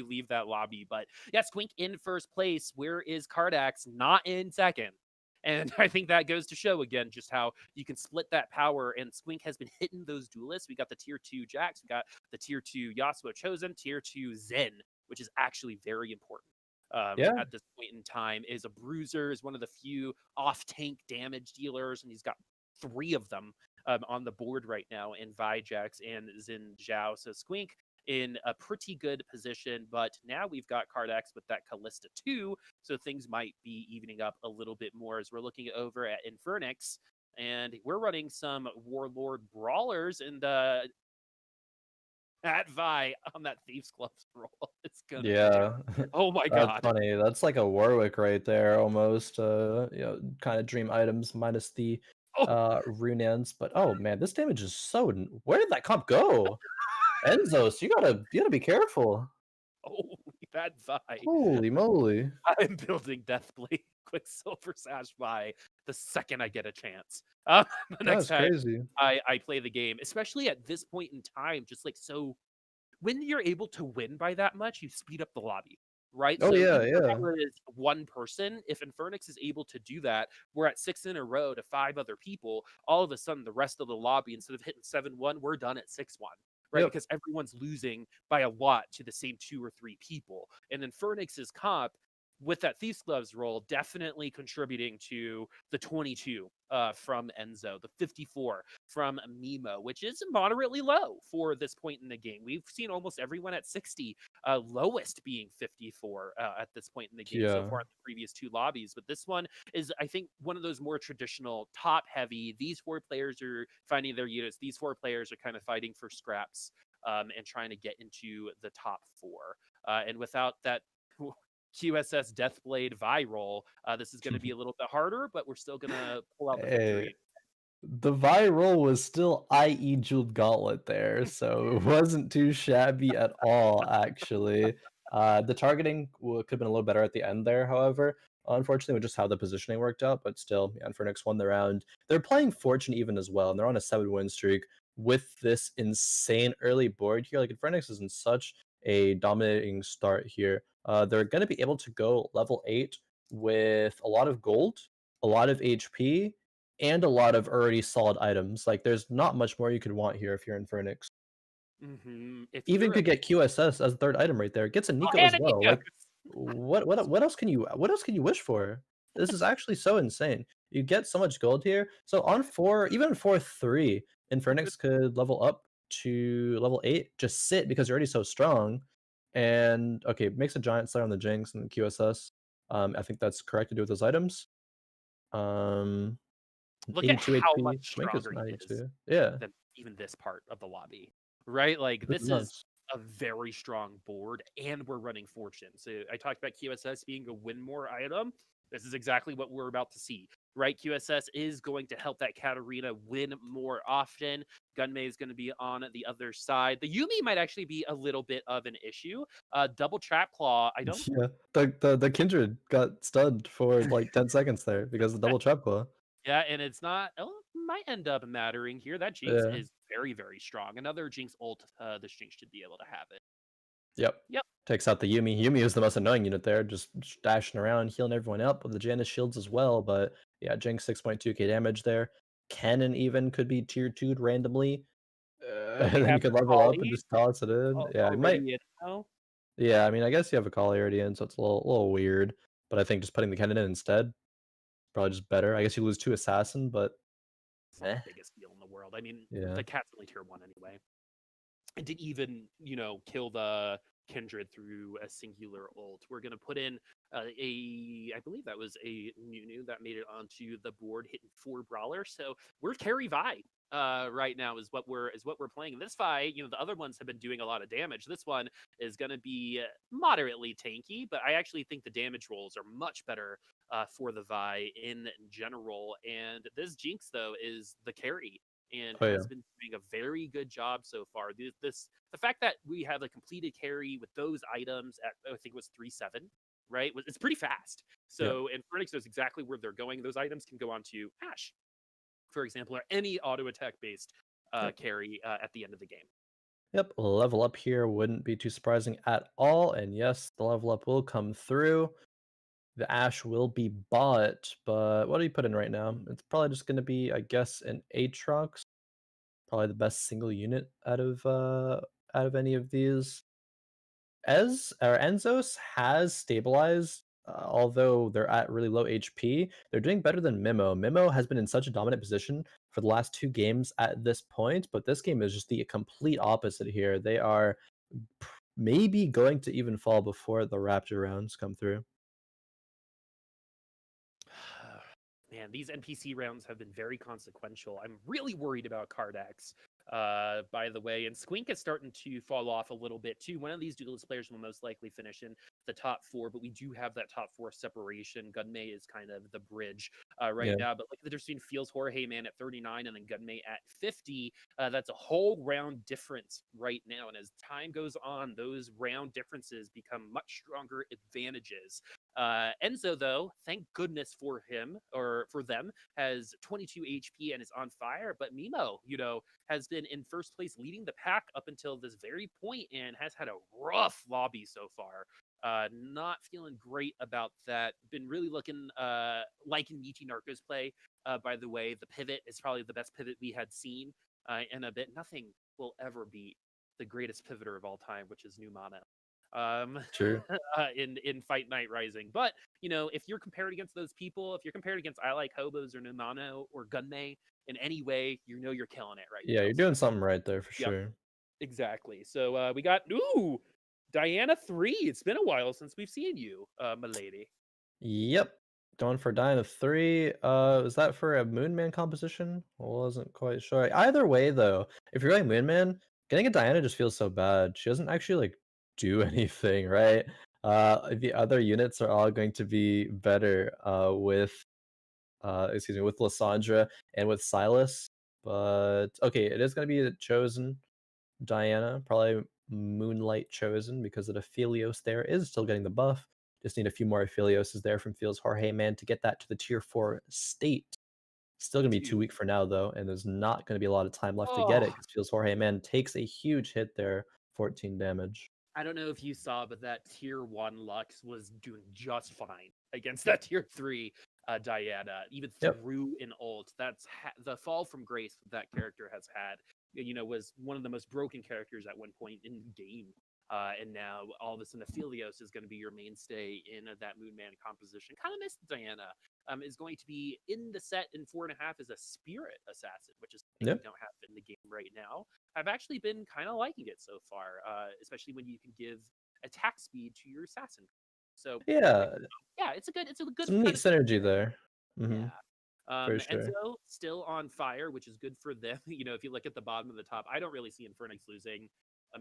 leave that lobby. But yeah, Squink in first place. Where is Kardax? Not in second. And I think that goes to show again just how you can split that power. And Squink has been hitting those duelists. We got the tier 2 Jax, we got the tier 2 Yasuo Chosen, tier 2 Zen, which is actually very important. Yeah. At this point in time, is a bruiser, is one of the few off-tank damage dealers, and he's got 3 of them on the board right now in Vijax and Xin Zhao. So Squink in a pretty good position, but now we've got Kardax with that Callista 2, so things might be evening up a little bit more as we're looking over at Infern1x, and we're running some Warlord Brawlers, and at Vi on that Thieves Gloves roll. It's gonna be Yeah. terrible. Oh my That's god. funny. That's like a Warwick right there almost. Kind of dream items minus the Oh, runes. But oh man, this damage is so where did that comp go? Enzos, you gotta be careful. oh, bad Vi. Holy moly. I'm building Deathblade Quicksilver Sash by the second I get a chance. The next That's time crazy. I play the game, especially at this point in time, just like so when you're able to win by that much, you speed up the lobby. right? Oh So yeah, even though that yeah. was one person, if Infern1x is able to do that, we're at 6 in a row to 5 other people. All of a sudden, the rest of the lobby, instead of hitting 7-1, we're done at 6-1. Right, Yep. because everyone's losing by a lot to the same 2 or 3 people. And then Infern1x's comp with that Thief's Gloves roll definitely contributing to the 22 from Enzo, the 54 from Mimo, which is moderately low for this point in the game. We've seen almost everyone at 60, lowest being 54 at this point in the game so Yeah. far in the previous 2 lobbies. But this one is, I think, one of those more traditional top heavy. These 4 players are finding their units. These 4 players are kind of fighting for scraps and trying to get into the top 4. And without that QSS Deathblade viral, this is going to be a little bit harder, but we're still going to pull out the Hey, victory. the viral was still IE Jeweled Gauntlet there, so it wasn't too shabby at all, actually. The targeting could have been a little better at the end there, however. Unfortunately, with just how the positioning worked out, but still, yeah, Infern1x won the round. They're playing Fortune even as well, and they're on a 7-win streak with this insane early board here. Like, Infern1x is in such a dominating start here. They're going to be able to go level 8 with a lot of gold, a lot of HP, and a lot of already solid items. Like, there's not much more you could want here if you're Infern1x. If Even you're a could get QSS as a third item right there. Gets a Nico and as a well. Nico. Like, what else can you wish for? This is actually so insane. You get so much gold here. So on 4, even on 4-3, Infern1x could level up to level 8, just sit because you're already so strong. And okay, makes a giant slayer on the Jinx and the QSS. I think that's correct to do with those items. Um, Look at 82 how much HP. Squink is stronger he is 92. Yeah, than even this part of the lobby, right? Like, this is this is nuts. a very strong board, and we're running Fortune. So I talked about QSS being a win more item. This is exactly what we're about to see, right? QSS is going to help that Katarina win more often. Gunmay is going to be on the other side. The Yumi might actually be a little bit of an issue. Double Trap Claw, I don't. Yeah, the Kindred got stunned for like 10 seconds there because of the double trap claw. Yeah, and it's not. Oh, might end up mattering here. That Jinx Yeah. is very, very strong. Another Jinx ult. This Jinx should be able to have it. Yep. Yep. Takes out the Yumi. Yumi is the most annoying unit there, just dashing around, healing everyone up with the Janus shields as well. But yeah, Jinx 6.2k damage there. Cannon even could be tier 2'd randomly. But we And then you have could the level up and Kali just toss it in. Yeah, it might. already in now. Yeah, I mean, I guess you have a Kali already in, so it's a little weird. But I think just putting the cannon in instead, probably just better. I guess you lose 2 assassin, but It's not eh. the biggest deal in the world. I mean, Yeah. the cat's only tier 1 anyway. And didn't even, kill the Kindred through a singular ult. We're gonna put in I believe that was a Nunu that made it onto the board, hitting 4 brawlers. So we're carry Vi right now is what we're playing. This Vi, the other ones have been doing a lot of damage. This one is gonna be moderately tanky, but I actually think the damage rolls are much better for the Vi in general. And this Jinx though is the carry and Oh yeah. has been doing a very good job so far. The fact that we have a completed carry with those items at, I think it was 3-7, right? It's pretty fast. Yeah. So, and Infern1x knows exactly where they're going. Those items can go on to Ash, for example, or any auto attack based Yep. carry at the end of the game. Yep, a level up here wouldn't be too surprising at all. And yes, the level up will come through. The Ash will be bought, but what do you put in right now? It's probably just going to be, I guess, an Aatrox. Probably the best single unit out of any of these. Enzos has stabilized, although they're at really low HP. They're doing better than Mimo. Mimo has been in such a dominant position for the last 2 games at this point, but this game is just the complete opposite here. They are maybe going to even fall before the Raptor rounds come through. Man, these NPC rounds have been very consequential. I'm really worried about Kardax, by the way. And Squink is starting to fall off a little bit, too. One of these duelist players will most likely finish in the top 4, but we do have that top 4 separation. Gunmay is kind of the bridge right Yeah. now. But like the difference between Feels Jorge, man, at 39 and then Gunmay at 50, that's a whole round difference right now. And as time goes on, those round differences become much stronger advantages. Enzo, though, thank goodness for him or for them, has 22 HP and is on fire. But Mimo, has been in first place leading the pack up until this very point and has had a rough lobby so far. Not feeling great about that. Been really looking liking meechygnarko's play. By the way, the pivot is probably the best pivot we had seen in a bit. Nothing will ever beat the greatest pivoter of all time, which is New Mana. True. In Fight Night Rising. But if you're compared against those people, if you're compared against I Like Hobos or Numano or Gunmay in any way, you're killing it right Yeah, now. you're doing something right there for Yep, sure. exactly. So we got Diana 3. It's been a while since we've seen you, milady. Yep. Going for Diana 3. Was that for a Moonman composition? I wasn't quite sure. Either way, though, if you're going Moonman, getting a Diana just feels so bad. She doesn't actually do anything, right? The other units are all going to be better with with Lysandra and with Silas. But okay, it is going to be a chosen Diana, probably Moonlight chosen because of the Aphelios there is still getting the buff. Just need a few more Aphelioses there from Feels Jorge Man to get that to the tier 4 state. Still going to be too Dude. weak for now, though, and there's not going to be a lot of time left to get it Oh, because Feels Jorge Man takes a huge hit there, 14 damage. I don't know if you saw, but that tier 1 Lux was doing just fine against that tier 3 Diana, even Yep. through an ult. That's the fall from grace that character has had. Was one of the most broken characters at one point in the game. And now all of a sudden, Aphelios is going to be your mainstay in that Moonman composition. Kind of missed Diana. Is going to be in the set in 4.5 as a spirit assassin, which is something Yep. we don't have in the game right now. I've actually been kind of liking it so far, especially when you can give attack speed to your assassin. So Yeah, yeah, it's a good some neat kind of thing. synergy there. Yeah. For sure. Enzo still on fire, which is good for them. If you look at the bottom of the top, I don't really see Infern1x losing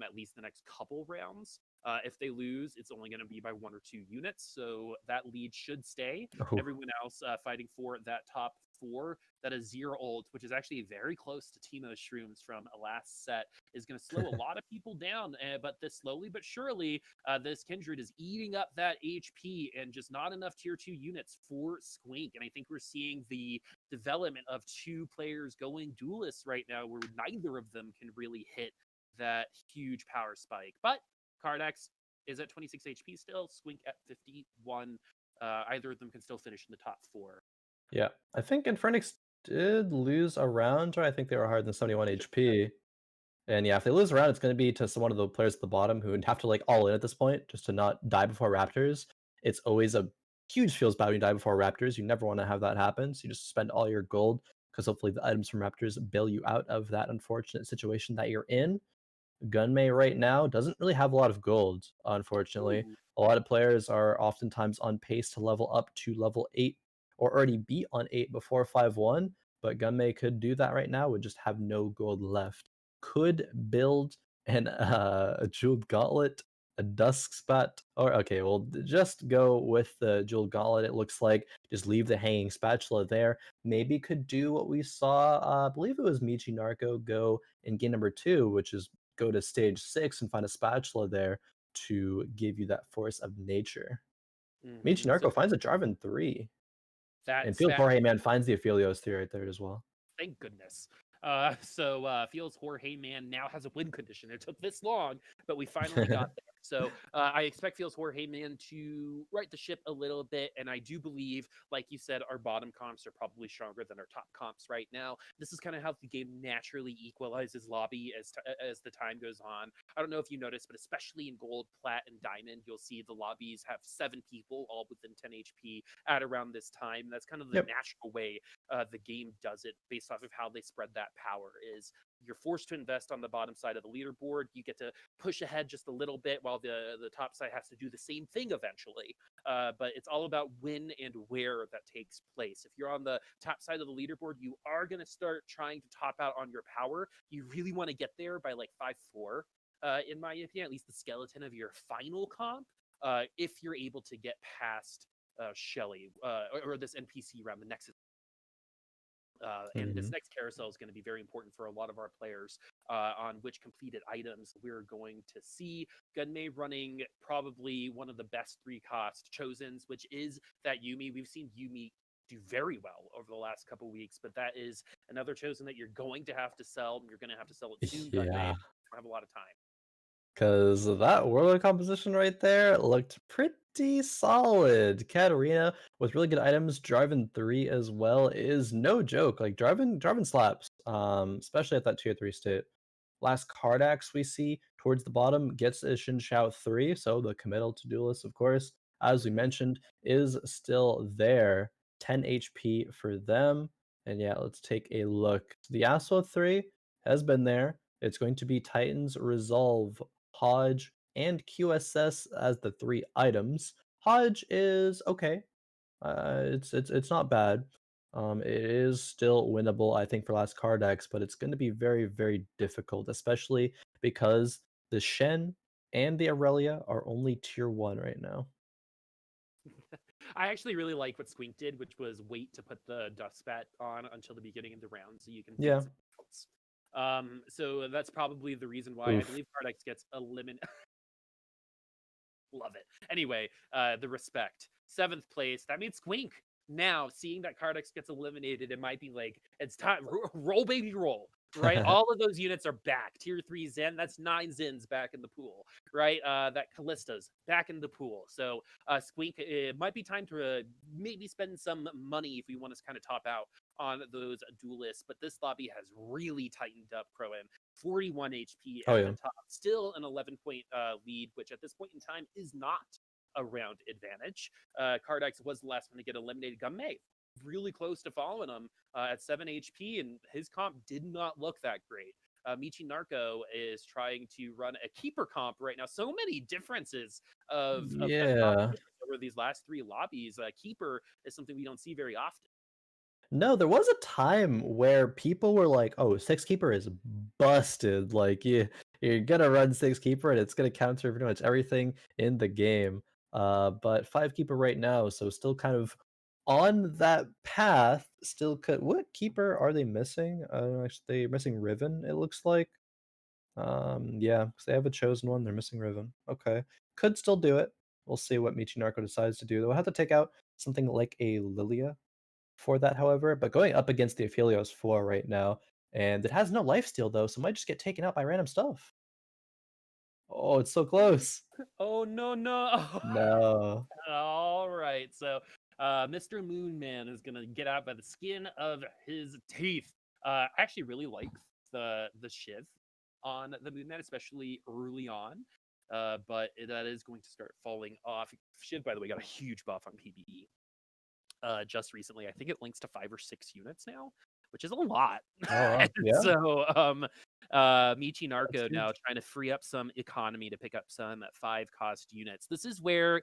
at least the next couple rounds. If they lose, it's only going to be by 1 or 2 units, so that lead should stay. Oh. Everyone else fighting for that top 4, that is 0 ult, which is actually very close to Timo's Shrooms from a last set, is going to slow a lot of people down. But this slowly but surely, this Kindred is eating up that HP and just not enough tier 2 units for Squink. And I think we're seeing the development of 2 players going duelists right now where neither of them can really hit that huge power spike. But Kardax is at 26 HP still, Squink at 51. Either of them can still finish in the top 4. Yeah, I think Infern1x did lose a round, right? I think they were higher than 71 HP. And yeah, if they lose a round, it's going to be to one of the players at the bottom who would have to all in at this point just to not die before Raptors. It's always a huge feels bad when you die before Raptors. You never want to have that happen. So you just spend all your gold because hopefully the items from Raptors bail you out of that unfortunate situation that you're in. Gunmay right now doesn't really have a lot of gold, unfortunately. Ooh. A lot of players are oftentimes on pace to level up to level 8 or already be on 8 before 5-1, but Gunmay could do that right now, would just have no gold left. Could build a Jeweled Gauntlet, a Dusk Spat, or okay, we'll just go with the Jeweled Gauntlet, it looks like. Just leave the Hanging Spatula there. Maybe could do what we saw, I believe it was meechygnarko go in game number 2, which is go to stage 6 and find a spatula there to give you that force of nature. So meechygnarko finds a Jarvan 3. And that's Field that. Jorge Man finds the Aphelios 3 right there as well. Thank goodness. Feels Jorge Man now has a win condition. It took this long, but we finally got there. So I expect Feels Jorge Man to right the ship a little bit, and I do believe, like you said, our bottom comps are probably stronger than our top comps right now. This is kind of how the game naturally equalizes lobby as the time goes on. I don't know if you noticed, but especially in gold, plat, and diamond, you'll see the lobbies have 7 people all within 10 HP at around this time. That's kind of the natural way the game does it based off of how they spread that power. Is you're forced to invest on the bottom side of the leaderboard. You get to push ahead just a little bit while the top side has to do the same thing eventually. But it's all about when and where that takes place. If you're on the top side of the leaderboard, you are going to start trying to top out on your power. You really want to get there by like 5-4, in my opinion, at least the skeleton of your final comp, if you're able to get past Shelly or this NPC around the Nexus. And this next carousel is going to be very important for a lot of our players on which completed items we're going to see. Gunmay running probably one of the best 3-cost chosens, which is that Yuumi. We've seen Yuumi do very well over the last couple weeks, but that is another chosen that you're going to have to sell. You're going to have to sell it soon, Gunmay. Yeah. We don't have a lot of time. Because that world composition right there looked pretty solid. Katarina with really good items. Jarvan 3 as well is no joke. Like Jarvan slaps, especially at that tier 3 state. Last Kardax we see towards the bottom gets a Xin Shao 3, so the committal to duelist, of course, as we mentioned, is still there. 10 HP for them. And yeah, let's take a look. The Aswo 3 has been there. It's going to be Titan's Resolve, Hodge, and QSS as the 3 items. Hodge is okay. It's not bad. It is still winnable, I think, for last Kardax, but it's going to be very, very difficult, especially because the Shen and the Aurelia are only tier 1 right now. I actually really like what Squink did, which was wait to put the dust spat on until the beginning of the round so you can Yeah. fix it. So that's probably the reason why I Oof. believe Kardax gets eliminated. Love it. Anyway, the respect. 7th place. That means Squink. Now, seeing that Kardax gets eliminated, it might be like, it's time. Roll, baby, roll. Right? All of those units are back. Tier 3 Zen, that's 9 Zins back in the pool. Right? That Callista's back in the pool. So, Squink, it might be time to maybe spend some money if we want to kind of top out on those duelists. But this lobby has really tightened up, Khroen. 41 HP Oh, at yeah. the top. Still an 11-point lead, which at this point in time is not a round advantage. Kardax was the last one to get eliminated. Gunmay really close to following him at 7 HP, and his comp did not look that great. meechygnarko is trying to run a keeper comp right now. So many differences of Yeah. over these last 3 lobbies. Keeper is something we don't see very often. No, there was a time where people were like, "Oh, Six Keeper is busted. Like, you're gonna run Six Keeper and it's gonna counter pretty much everything in the game." But Five Keeper right now, so still kind of on that path. Still, could what keeper are they missing? Actually, they're missing Riven. It looks like. Yeah, because they have a chosen one. They're missing Riven. Okay, could still do it. We'll see what Michi decides to do. They'll have to take out something like a Lilia for that, however, but going up against the Aphelios 4 right now, and it has no lifesteal though, so it might just get taken out by random stuff. Oh, it's so close. Oh, no. No. All right. So Mr. Moonman is gonna get out by the skin of his teeth. I actually really like the shiv on the Moonman, especially early on. But that is going to start falling off. Shiv, by the way, got a huge buff on PBE just recently. I think it links to 5 or 6 units now, which is a lot. Oh, wow. Yeah. So meechygnarko now trying to free up some economy to pick up some 5-cost units. This is where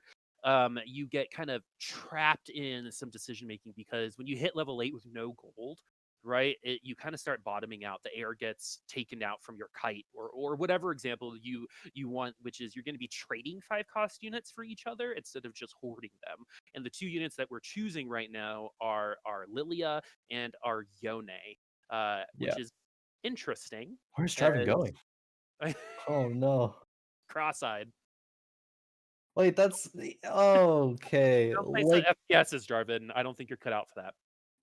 you get kind of trapped in some decision making, because when you hit level 8 with no gold, right, you kind of start bottoming out. The air gets taken out from your kite, or whatever example you want, which is you're going to be trading 5-cost units for each other instead of just hoarding them. And the 2 units that we're choosing right now are Lilia and our Yone, which is interesting. Where's Jarvan going? Oh no. Cross-eyed. Wait, that's okay. Don't play Like, FPSs, Jarvan. I don't think you're cut out for that.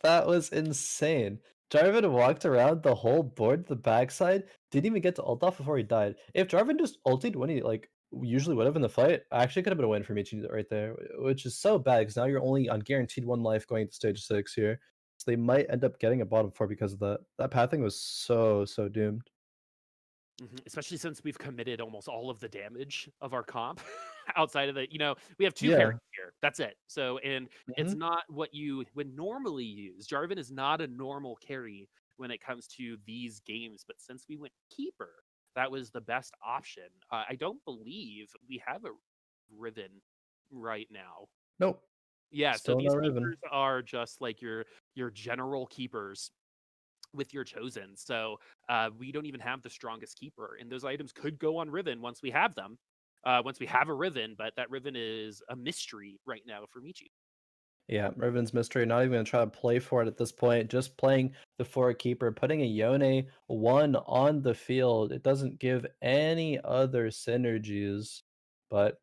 that was insane. Jarvan walked around the whole board to the backside, didn't even get to ult off before he died. If Jarvan just ulted when he like usually would have in the fight, actually could have been a win for Michi right there, which is so bad because now you're only on guaranteed 1 life going to stage 6 here. So they might end up getting a bottom 4 because of that. That pathing was so doomed. Especially since we've committed almost all of the damage of our comp outside of the, we have 2 Yeah. carries here. That's it. So, and it's Mhm. not what you would normally use. Jarvan is not a normal carry when it comes to these games, but since we went keeper, that was the best option. I don't believe we have a Riven right now. Nope. Yeah, so Still these no Riven. keepers are just like your general keepers with your chosen. So we don't even have the strongest keeper, and those items could go on Riven once we have them. Once we have a Riven, but that Riven is a mystery right now for Michi. Yeah, Riven's mystery. Not even gonna try to play for it at this point. Just playing the 4 keeper, putting a Yone 1 on the field. It doesn't give any other synergies, but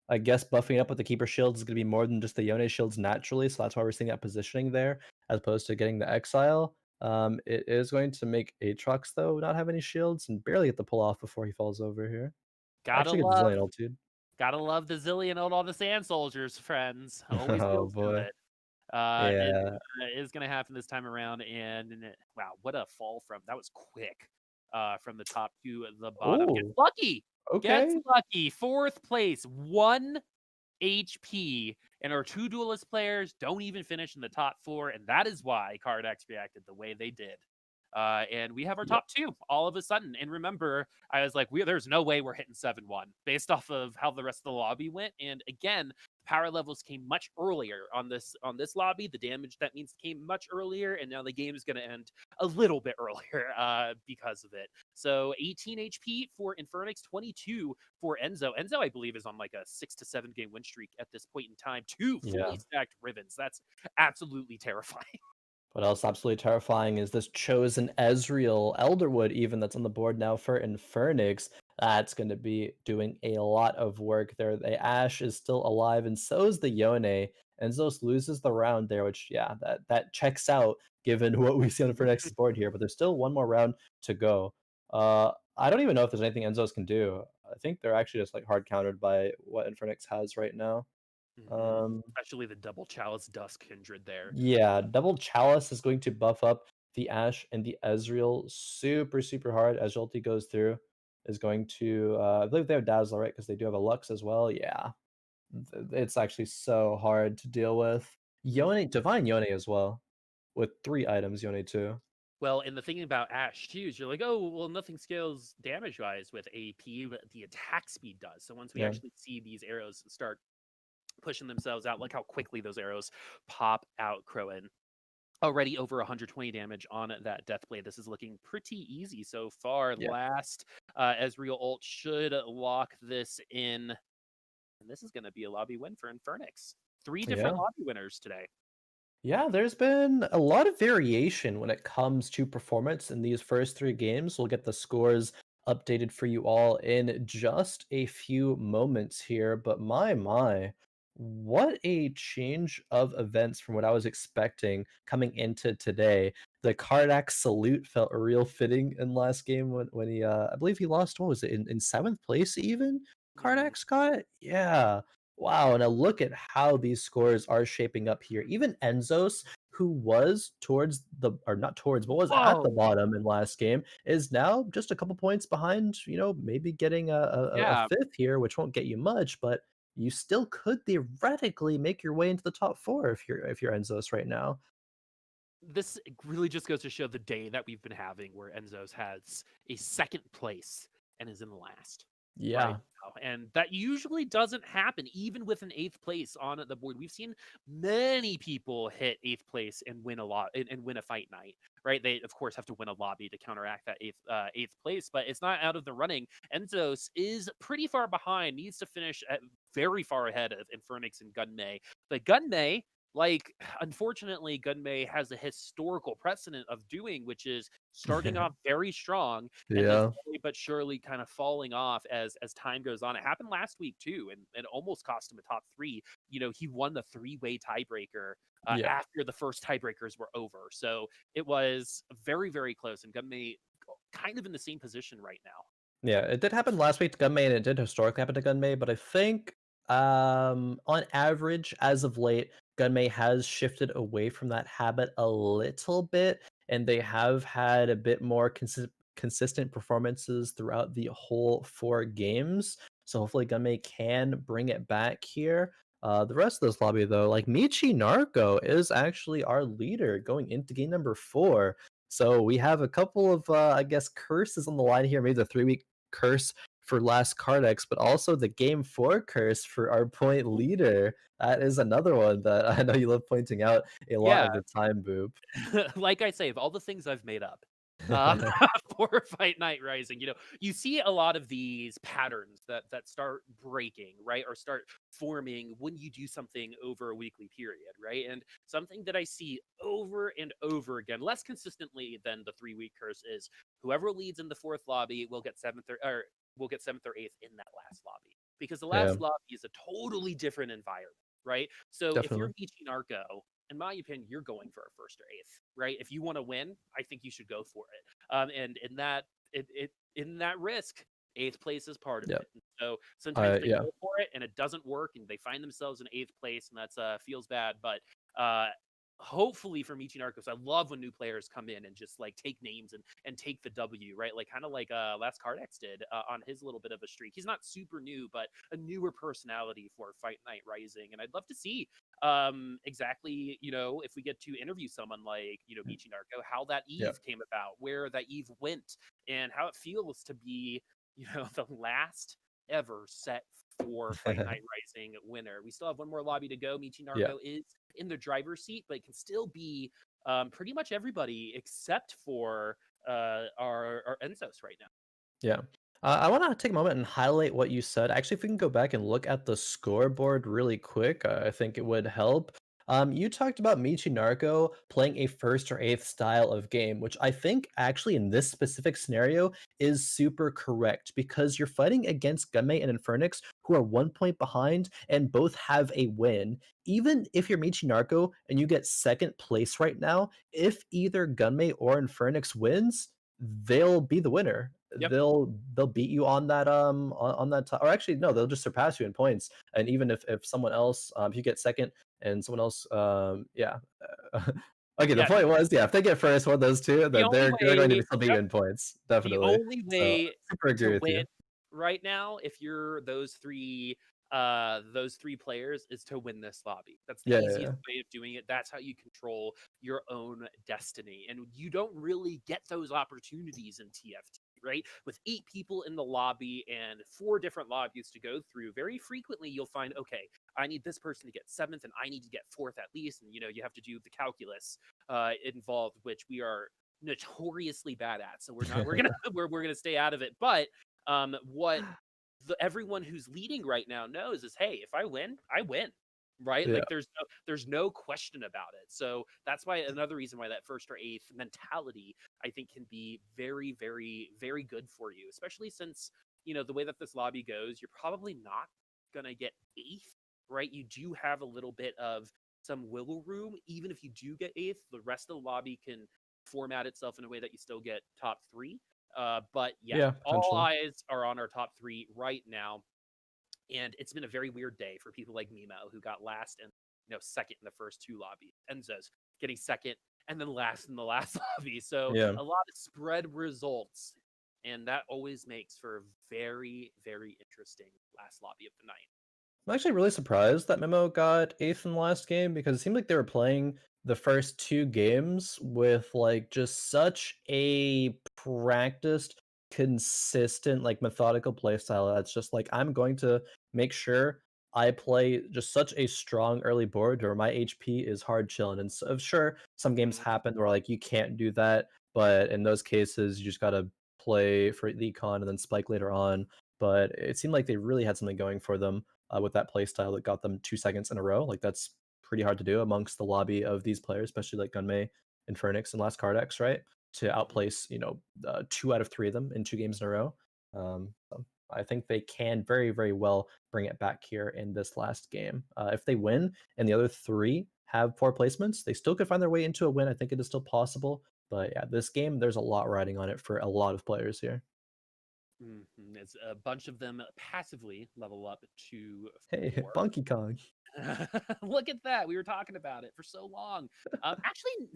I guess buffing up with the keeper shields is gonna be more than just the Yone shields naturally. So that's why we're seeing that positioning there, as opposed to getting the exile. It is going to make Aatrox though not have any shields and barely get the pull off before he falls over here. Gotta Actually, get the love, Zillion ult, dude. gotta love the zillion ult on the Sand Soldiers, friends. Always Oh feels boy. good. It Yeah. is gonna happen this time around, and wow, what a fall from that was quick. From the top to the bottom. Gets Oh, lucky. Gets okay. lucky. Fourth place, 1 HP, and our two duelist players don't even finish in the top four, and that is why Kardax reacted the way they did. And we have our Yeah. top two all of a sudden. And remember, I was like, there's no way we're hitting 7-1 based off of how the rest of the lobby went. And again, power levels came much earlier on this lobby. The damage that means came much earlier, and now the game is going to end a little bit earlier because of it. So 18 HP for Infern1x, 22 for Enzo. Enzo, I believe, is on like a 6 to 7 game win streak at this point in time. Two Yeah. fully stacked ribbons. That's absolutely terrifying. What else absolutely terrifying is this chosen Ezreal Elderwood even that's on the board now for Infern1x. That's going to be doing a lot of work there. The Ashe is still alive, and so is the Yone. Enzos loses the round there, which yeah, that checks out given what we see on Infern1x's board here. But there's still one more round to go. I don't even know if there's anything Enzos can do. I think they're actually just like hard countered by what Infern1x has right now. Um, Especially the double chalice dusk kindred there. yeah, Double Chalice is going to buff up the Ashe and the Ezreal super, super hard as ulti goes through. Is going to, I believe they have Dazzle, right? Because they do have a Lux as well. Yeah, it's actually so hard to deal with. Yone, Divine Yone as well, with 3 items, Yone too. Well, and the thing about Ashe too is you're like, oh, well, nothing scales damage wise with AP, but the attack speed does. So once we Yeah, actually see these arrows start pushing themselves out, look how quickly those arrows pop out. Khroen already over 120 damage on that death blade. This is looking pretty easy so far. yeah, Last Ezreal ult should lock this in, and this is going to be a lobby win for Infern1x. 3 different yeah. lobby winners today. Yeah, there's been a lot of variation when it comes to performance in these first 3 games. We'll get the scores updated for you all in just a few moments here. But my, what a change of events from what I was expecting coming into today. The Kardax salute felt real fitting in last game when he, I believe he lost, what was it, in 7th place even? Mm, Kardax got? Yeah. Wow, and a look at how these scores are shaping up here. Even Enzos, who was towards the or not towards, but was at the whoa. bottom in last game, is now just a couple points behind, maybe getting a Yeah, fifth here, which won't get you much, but you still could theoretically make your way into the top four if you're Enzos right now. this really just goes to show the day that we've been having where Enzo's has a second place and is in last right Yeah. now. And that usually doesn't happen, even with an eighth place on the board. We've seen many people hit eighth place and win a lot and win a fight night, right? They, of course, have to win a lobby to counteract that eighth place, but it's not out of the running. Enzos is pretty far behind, needs to finish at very far ahead of Infern1x and Gunmay. But Gunmay, like, unfortunately, Gunmay has a historical precedent of doing, which is starting off very strong and then Yeah. slowly but surely kind of falling off as time goes on. It happened last week too, and it almost cost him a top three. He won the 3-way tiebreaker Yeah. after the first tiebreakers were over. So it was very, very close, and Gunmay kind of in the same position right now. Yeah, it did happen last week to Gunmay, and it did historically happen to Gunmay, but I think on average, as of late, Gunmay has shifted away from that habit a little bit, and they have had a bit more consistent performances throughout the whole 4 games. So hopefully Gunmay can bring it back here. The rest of this lobby, though, like meechygnarko is actually our leader going into game number 4. So we have a couple of, I guess, curses on the line here. Maybe the 3-week curse for last Kardax, but also the game 4 curse for our point leader. That is another one that I know you love pointing out a lot Yeah, of the time, Boop. like I say, of all the things I've made up uh, for Fight Night Rising, you see a lot of these patterns that start breaking, right, or start forming when you do something over a weekly period, right? And something that I see over and over again, less consistently than the 3-week curse, is whoever leads in the fourth lobby will get seventh or eighth in that last lobby, because the Yeah, last lobby is a totally different environment, right? So if you're definitely. Meechygnarko, in my opinion, you're going for a first or eighth, right? If you want to win, I think you should go for it. And in that risk, 8th place is part of Yeah. it. And so sometimes they Yeah. go for it and it doesn't work and they find themselves in 8th place and that's feels bad. But uh, hopefully for meechygnarko, I love when new players come in and just like take names and take the W, right? Like kind of like last Kardax did on his little bit of a streak. He's not super new, but a newer personality for Fight Night Rising, and I'd love to see exactly, if we get to interview someone like, meechygnarko, how that Yeah. eve came about, where that eve went, and how it feels to be, the last ever set for Fight Night Rising winner. We still have one more lobby to go. Yeah. meechygnarko is in the driver's seat, but it can still be pretty much everybody except for our Ensos right now. Yeah. I want to take a moment and highlight what you said. Actually, if we can go back and look at the scoreboard really quick, I think it would help. You talked about Michi playing a first or eighth style of game, which I think actually in this specific scenario is super correct because you're fighting against Gunmay and Infern1x, who are 1 point behind and both have a win. Even if you're Michi and you get second place right now, if either Gunmay or Infern1x wins, they'll be the winner. Yep. They'll beat you on that on that or actually no, they'll just surpass you in points. And even if someone else if you get second and someone else yeah. Okay, the Yeah. point was if they get first one of those two, The then only they're going to way, be still beat you yep, in points. the Definitely. only So way super agree to with win you. right now, if you're those three players, is to win this lobby. That's the Yeah, yeah, easiest yeah. way of doing it. That's how you control your own destiny. And you don't really get those opportunities in TFT, right? With 8 people in the lobby and 4 different lobbies to go through, very frequently you'll find, okay, I need this person to get 7th and I need to get 4th at least. And you have to do the calculus involved, which we are notoriously bad at. So we're gonna we're gonna stay out of it. But what everyone who's leading right now knows is, hey, if I win, I win, right? Yeah. Like there's no question about it. So that's why another reason why that first or eighth mentality I think can be very, very, very good for you, especially since the way that this lobby goes, you're probably not gonna get eighth, right? You do have a little bit of some wiggle room. Even if you do get eighth, the rest of the lobby can format itself in a way that you still get top 3. But yeah, Yeah, all potentially. eyes are on our top 3 right now. And it's been a very weird day for people like Mimo, who got last and second in the first 2 lobbies. Enzo's getting second and then last in the last lobby. So Yeah. a lot of spread results. And that always makes for a very, very interesting last lobby of the night. I'm actually really surprised that Memo got eighth in the last game because it seemed like they were playing the first 2 games with like just such a practiced, consistent, like methodical play style. That's just like I'm going to make sure I play just such a strong early board where my HP is hard chilling. And so sure, some games Mhm. happen where like you can't do that, but in those cases you just gotta play for the econ and then spike later on. But it seemed like they really had something going for them with that play style that got them 2 seconds in a row. Like that's pretty hard to do amongst the lobby of these players, especially like Gunmay, Infern1x, and last Kardax, right? To Mhm. outplace 2 out of 3 of them in 2 games in a row. So I think they can very very well bring it back here in this last game. If they win and the other 3 have poor placements, they still could find their way into a win. I think it is still possible. But yeah, this game, there's a lot riding on it for a lot of players here. It's a bunch of them passively level up to Hey, 4. Bonky Kong. Look at that. We were talking about it for so long. Actually,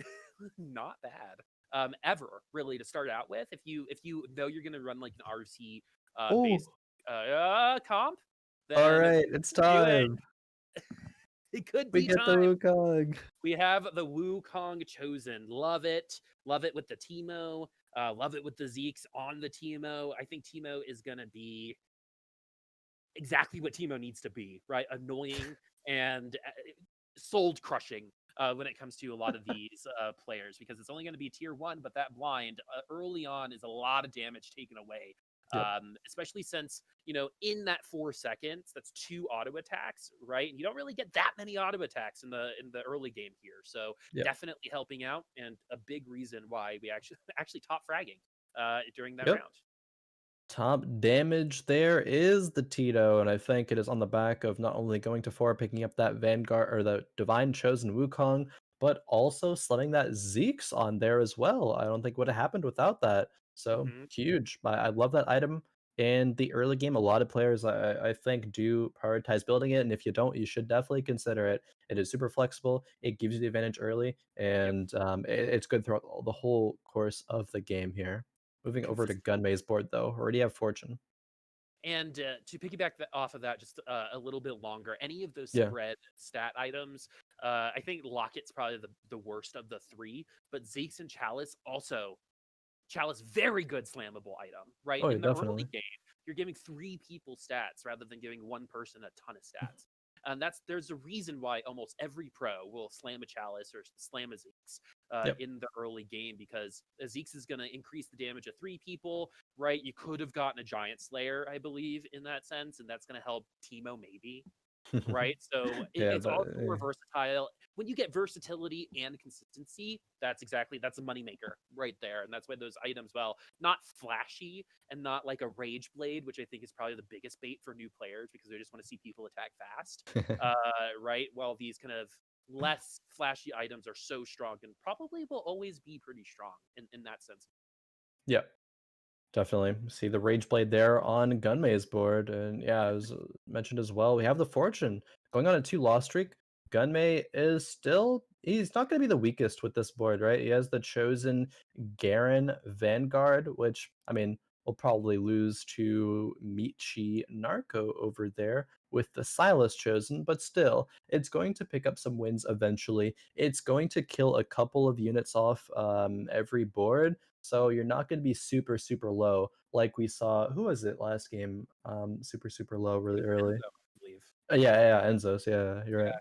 not bad. Ever really to start out with. If you know you're gonna run like an RC Oh, based comp, all then right, it's do it. time. It could We be get the time. Wukong. We have the Wukong chosen. Love it. Love it with the Teemo. Love it with the Zeeks on the Teemo. I think Teemo is gonna be exactly what Teemo needs to be, right? Annoying and soul crushing when it comes to a lot of these players, because it's only going to be tier 1, but that blind early on is a lot of damage taken away. Yep. Especially since, in that 4 seconds, that's 2 auto attacks, right? And you don't really get that many auto attacks in the early game here. So Yep. definitely helping out, and a big reason why we actually top fragging during that Yep. round. Top damage there is the Tito, and I think it is on the back of not only going to 4, picking up that Vanguard or the Divine Chosen Wukong, but also slamming that Zeke's on there as well. I don't think would have happened without that. So Hmm. huge. I love that item. in the early game. A lot of players, I think, do prioritize building it, and if you don't, you should definitely consider it. It is super flexible. It gives you the advantage early, Yep. and it's good throughout the whole course of the game here. Moving over to Consistent. Gunmay's board, though, already have Fortune. And to piggyback off of that just a little bit longer, any of those Yeah. spread stat items, I think Locket's probably the worst of the three, but Zeke's and Chalice also. Chalice, very good slammable item, right? Oh, yeah, In the early definitely. game, you're giving three people stats rather than giving one person a ton of stats. And there's a reason why almost every pro will slam a Chalice or slam a Zeke's Yep. in the early game, because a Zeke's is going to increase the damage of three people, right? You could have gotten a Giant Slayer, I believe, in that sense, and that's going to help Teemo maybe, right? So Yeah, it's but also more versatile. When you get versatility and consistency, that's a moneymaker right there. And that's why those items, well, not flashy and not like a Rage Blade, which I think is probably the biggest bait for new players because they just want to see people attack fast, right? While these kind of less flashy items are so strong and probably will always be pretty strong in that sense. yeah. Definitely. See the Rage Blade there on Gunmay's board. And yeah, as mentioned as well, we have the Fortune going on a 2 loss streak. Gunmay is still, he's not going to be the weakest with this board, right? He has the chosen Garen Vanguard, which, I mean, will probably lose to meechygnarko over there with the Silas chosen, but still, it's going to pick up some wins eventually. It's going to kill a couple of units off every board, so you're not going to be super, super low like we saw. Who was it last game? Super, super low really early. Enzo, I believe. Yeah, Enzo's. Yeah, you're right.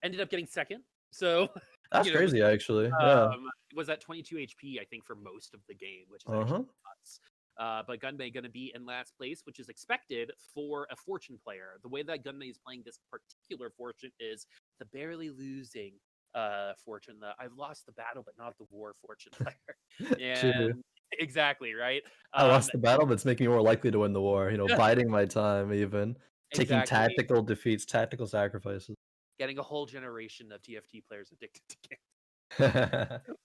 Ended up getting second. So, That's was crazy, actually. Yeah. was at 22 HP, I think, for most of the game, which is Uh actually huh. nuts. But Gunmay going to be in last place, which is expected for a Fortune player. The way that Gunmay is playing this particular Fortune is the barely losing Fortune. I've lost the battle, but not the war Fortune player. True. And exactly, right? I Um, lost the battle, but it's making me more likely to win the war. Biding my time, even taking exactly. tactical defeats, tactical sacrifices. Getting a whole generation of TFT players addicted to games.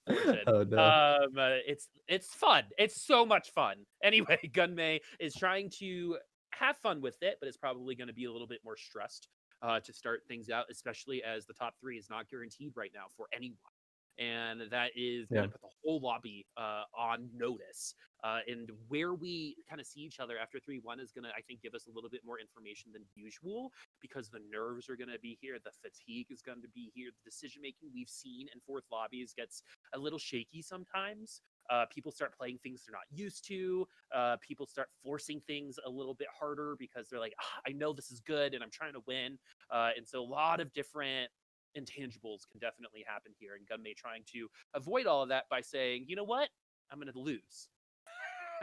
Fortune. Oh no. It's fun. It's so much fun. Anyway, Gunmay is trying to have fun with it, but it's probably going to be a little bit more stressed to start things out, especially as the top three is not guaranteed right now for anyone. And that is going Yeah. to put the whole lobby on notice. And where we kind of see each other after 3-1 is going to, I think, give us a little bit more information than usual, because the nerves are going to be here. The fatigue is going to be here. The decision making we've seen in fourth lobbies gets a little shaky sometimes. People start playing things they're not used to. People start forcing things a little bit harder because they're like, I know this is good and I'm trying to win. And so a lot of different intangibles can definitely happen here. And Gunmay trying to avoid all of that by saying, you know what? I'm going to lose.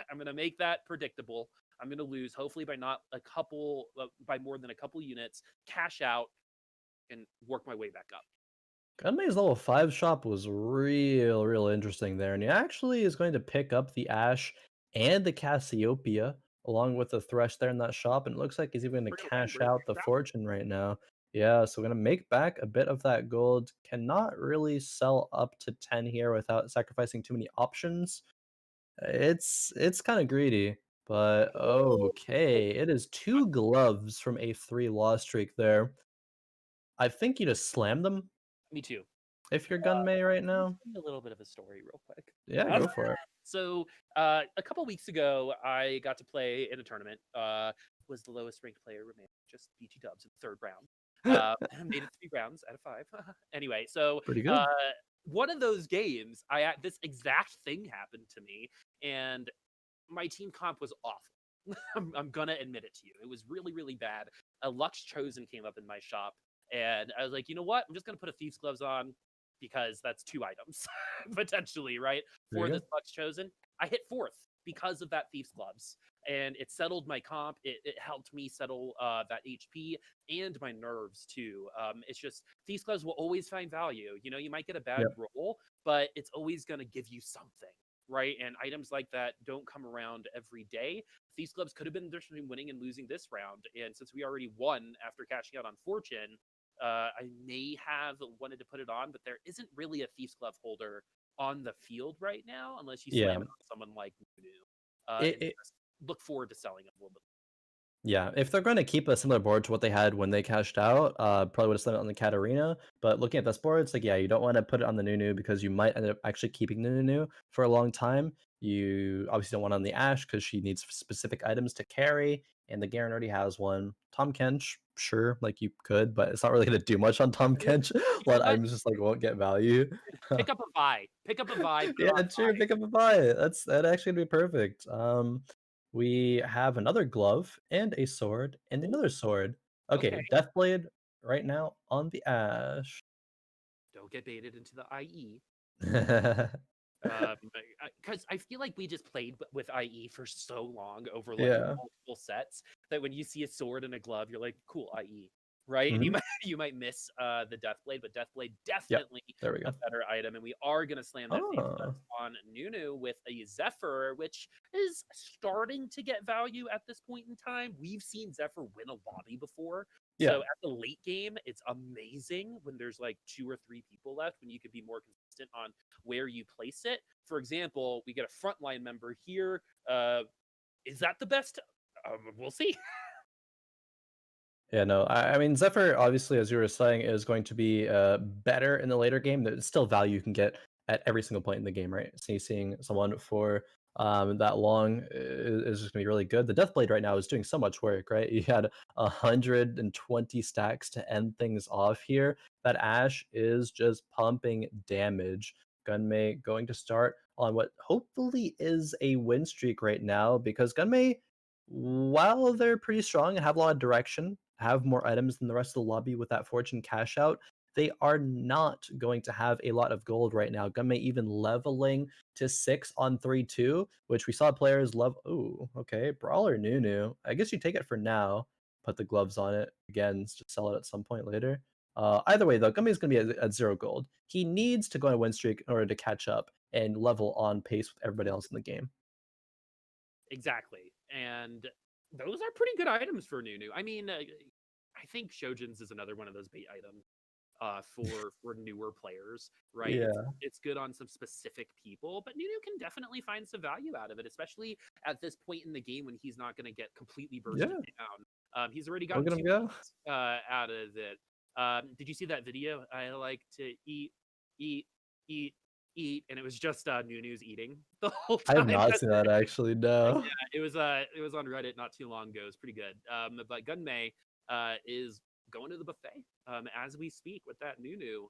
I'm going to make that predictable. I'm going to lose, hopefully by not by more than a couple units, cash out, and work my way back up. Gunmay's level 5 shop was real interesting there, and he actually is going to pick up the Ash and the Cassiopeia along with the Thresh there in that shop, and it looks like he's even going to cash out the Fortune right now. Yeah, so we're going to make back a bit of that gold. Cannot really sell up to 10 here without sacrificing too many options. It's kind of greedy, but okay. It is 2 gloves from a 3 loss streak there. I think you just slam them Me too. if you're Gunmay right Let me now. tell you a little bit of a story real quick. Yeah, Um, go for it. so a couple weeks ago, I got to play in a tournament. Was the lowest ranked player remaining, just BT Dubs in the third round. Made it 3 rounds out of 5. Anyway, so Pretty uh, good. one of those games, this exact thing happened to me, and my team comp was awful. I'm gonna admit it to you. It was really bad. A Lux Chosen came up in my shop, and I was like, you know what? I'm just gonna put a Thief's Gloves on because that's 2 items potentially, right? Pretty For this good. Lux Chosen, I hit 4th because of that Thief's Gloves, and it settled my comp. It helped me settle that HP and my nerves too. It's just Thief's Gloves will always find value. You might get a bad Yep. roll, but it's always gonna give you something, right? And items like that don't come around every day. Thieves Gloves could have been the difference between winning and losing this round. And since we already won after cashing out on Fortune, I may have wanted to put it on, but there isn't really a Thieves Glove holder on the field right now, unless you Yeah. slam it on someone like Nunu. It, it look forward to selling them a little bit. Yeah, if they're going to keep a similar board to what they had when they cashed out, probably would have spent it on the Katarina. But looking at this board, it's like, yeah, you don't want to put it on the Nunu because you might end up actually keeping the Nunu for a long time. You obviously don't want it on the Ashe because she needs specific items to carry, and the Garen already has one. Tom Kench, sure, like you could, but it's not really going to do much on Tom Kench. A You know lot of what? items just like won't get value. Pick up a Vi. Pick up a Vi. Put Yeah, her on sure, Vi. pick up a buy. That actually would be perfect. We have another glove and a sword and Ooh, another sword. okay. Okay, Deathblade right now on the Ashe. Don't get baited into the IE. Yeah, Because I feel like we just played with IE for so long over like multiple sets that when you see a sword and a glove, you're like, cool, IE, right? And you mhm, might you might miss the Deathblade, but Deathblade yep, definitely there we a go. better item, and we are gonna slam that face Oh, button on Nunu with a Zephyr, which is starting to get value at this point in time. We've seen Zephyr win a lobby before. yeah. So at the late game, it's amazing when there's like 2 or 3 people left, when you could be more consistent on where you place it. For example, we get a frontline member here. Is that the best? We'll see. Yeah, no, I mean Zephyr obviously, as you were saying, is going to be better in the later game. There's still value you can get at every single point in the game, right? So seeing someone for that long is just gonna be really good. The Deathblade right now is doing so much work, right? You had 120 stacks to end things off here. That Ashe is just pumping damage. Gunmay going to start on what hopefully is a win streak right now because Gunmay, while they're pretty strong and have a lot of direction, have more items than the rest of the lobby with that fortune cash out, they are not going to have a lot of gold right now. Gunmay even leveling to 6 on 3-2, which we saw players love. Ooh, okay. Brawler Nunu. I guess you take it for now. Put the gloves on it. Again, just sell it at some point later. Either way, though, Gummay's going to be at 0 gold. He needs to go on a win streak in order to catch up and level on pace with everybody else in the game. Exactly. And those are pretty good items for Nunu. I mean, I think Shojin's is another one of those bait items for newer players, right? Yeah. It's good on some specific people, but Nunu can definitely find some value out of it, especially at this point in the game when he's not going to get completely bursted Yeah. down. He's already Look gotten at him 2 go. points out of it. Did you see that video? I like to eat, eat, eat, eat, and it was just Nunu's eating the whole I have time. not seen that actually, no. Yeah, it was on Reddit not too long ago. It's pretty good. But Gunmay is going to the buffet as we speak with that Nunu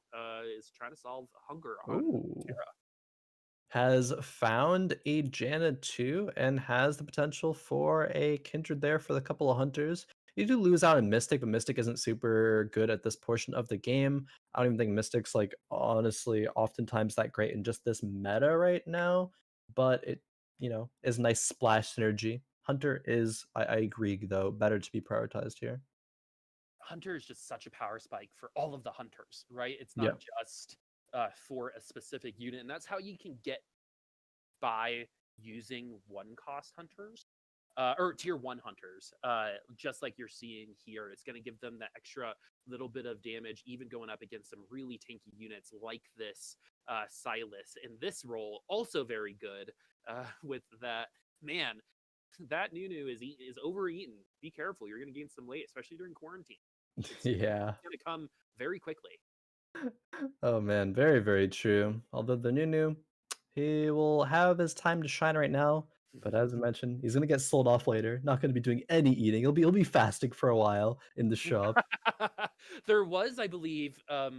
is trying to solve hunger on Ooh. Terra. Has found a Janet too, and has the potential for a Kindred there for the couple of hunters. You do lose out in Mystic, but Mystic isn't super good at this portion of the game. I don't even think Mystic's like honestly oftentimes that great in just this meta right now. But it, is nice splash synergy. Hunter is, I agree though, better to be prioritized here. Hunter is just such a power spike for all of the hunters, right? It's Yeah. not just for a specific unit, and that's how you can get by using 1-cost hunters. Or tier 1 hunters, just like you're seeing here. It's going to give them that extra little bit of damage, even going up against some really tanky units like this Silas. In this role, also very good with that. Man, that Nunu is overeaten. Be careful. You're going to gain some weight, especially during quarantine. It's Yeah. going to come very quickly. Oh man, very, very true. Although the Nunu, he will have his time to shine right now. But as I mentioned, he's gonna get sold off later. Not gonna be doing any eating. He'll be fasting for a while in the shop. There was, I believe, a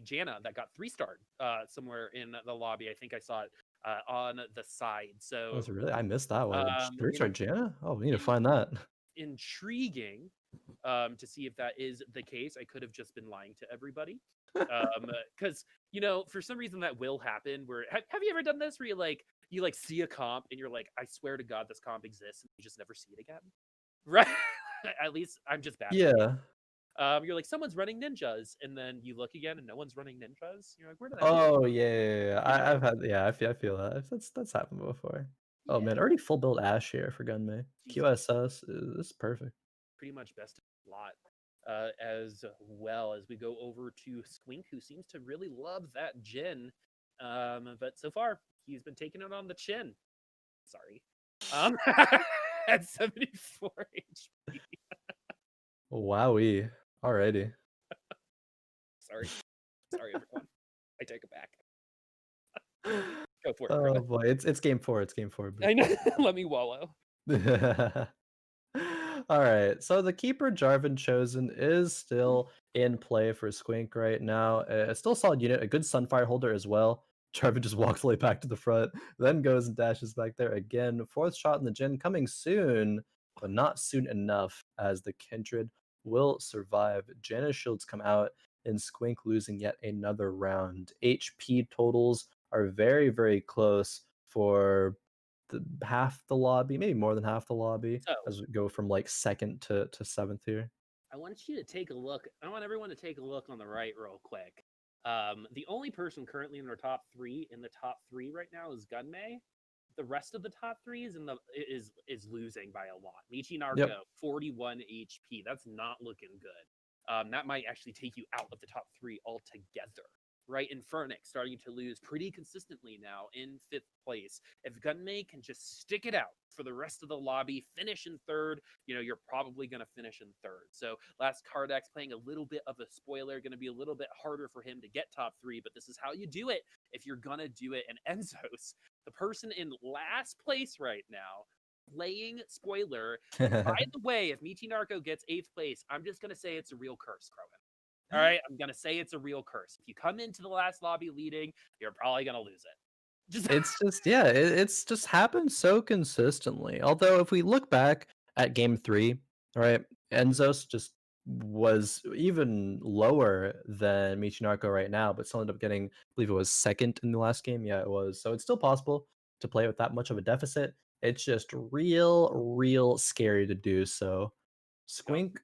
Janna that got 3-starred somewhere in the lobby. I think I saw it on the side. Oh, So, is it really? I missed that one. Three you know, star Jana? Oh, we need to in, find that. intriguing to see if that is the case. I could have just been lying to everybody. Because for some reason that will happen. Where have you ever done this? Where you see a comp and you're like, I swear to God, this comp exists, and you just never see it again, right? At least I'm just bad. Yeah. You're like, someone's running ninjas, and then you look again and no one's running ninjas. You're like, where did I go? Oh yeah, yeah, yeah. You know? I've had, yeah, I feel that. That's happened before. Oh Yeah. man, already full build Ash here for Gunmay. Jeez, QSS is perfect. pretty much best of lot. As well as we go over to Squink, who seems to really love that Jin. But so far, he's been taking it on the chin. Sorry. at 74 HP. Wowee. Alrighty. Sorry. Sorry, everyone. I take it back. Go for it, Oh Khroen. boy, it's game four. It's game four. I know. Let me wallow. All right, so the keeper Jarvan chosen is still in play for Squink right now. A still solid unit, a good Sunfire holder as well. Jarvan just walks way back to the front, then goes and dashes back there again. Fourth shot in the gen coming soon, but not soon enough as the Kindred will survive. Janna's shields come out and Squink losing yet another round. HP totals are very, very close for half the lobby, maybe more than half the lobby, So, as we go from like second to seventh here. I want you to take a look. I want everyone to take a look on the right real quick. The only person currently in the top three right now is Gunmay. The rest of the top three is losing by a lot. Meechygnarko, Yep. 41 HP. That's not looking good. That might actually take you out of the top three altogether. Right, Infern1x starting to lose pretty consistently now in 5th place. If Gunmay can just stick it out for the rest of the lobby, finish in 3rd, you're probably going to finish in 3rd. So last Kardax playing a little bit of a spoiler, going to be a little bit harder for him to get top 3, but this is how you do it if you're going to do it. And Enzos, the person in last place right now, playing spoiler. By the way, if meechygnarko gets 8th place, I'm just going to say it's a real curse, Khroen. All right, I'm gonna say it's a real curse. If you come into the last lobby leading, you're probably gonna lose it. It's just it's just happened so consistently. Although if we look back at game 3, all right, Enzos just was even lower than Meechygnarko right now, but still ended up getting, I believe it was second in the last game. Yeah, it was. So it's still possible to play with that much of a deficit. It's just real scary to do so. Squink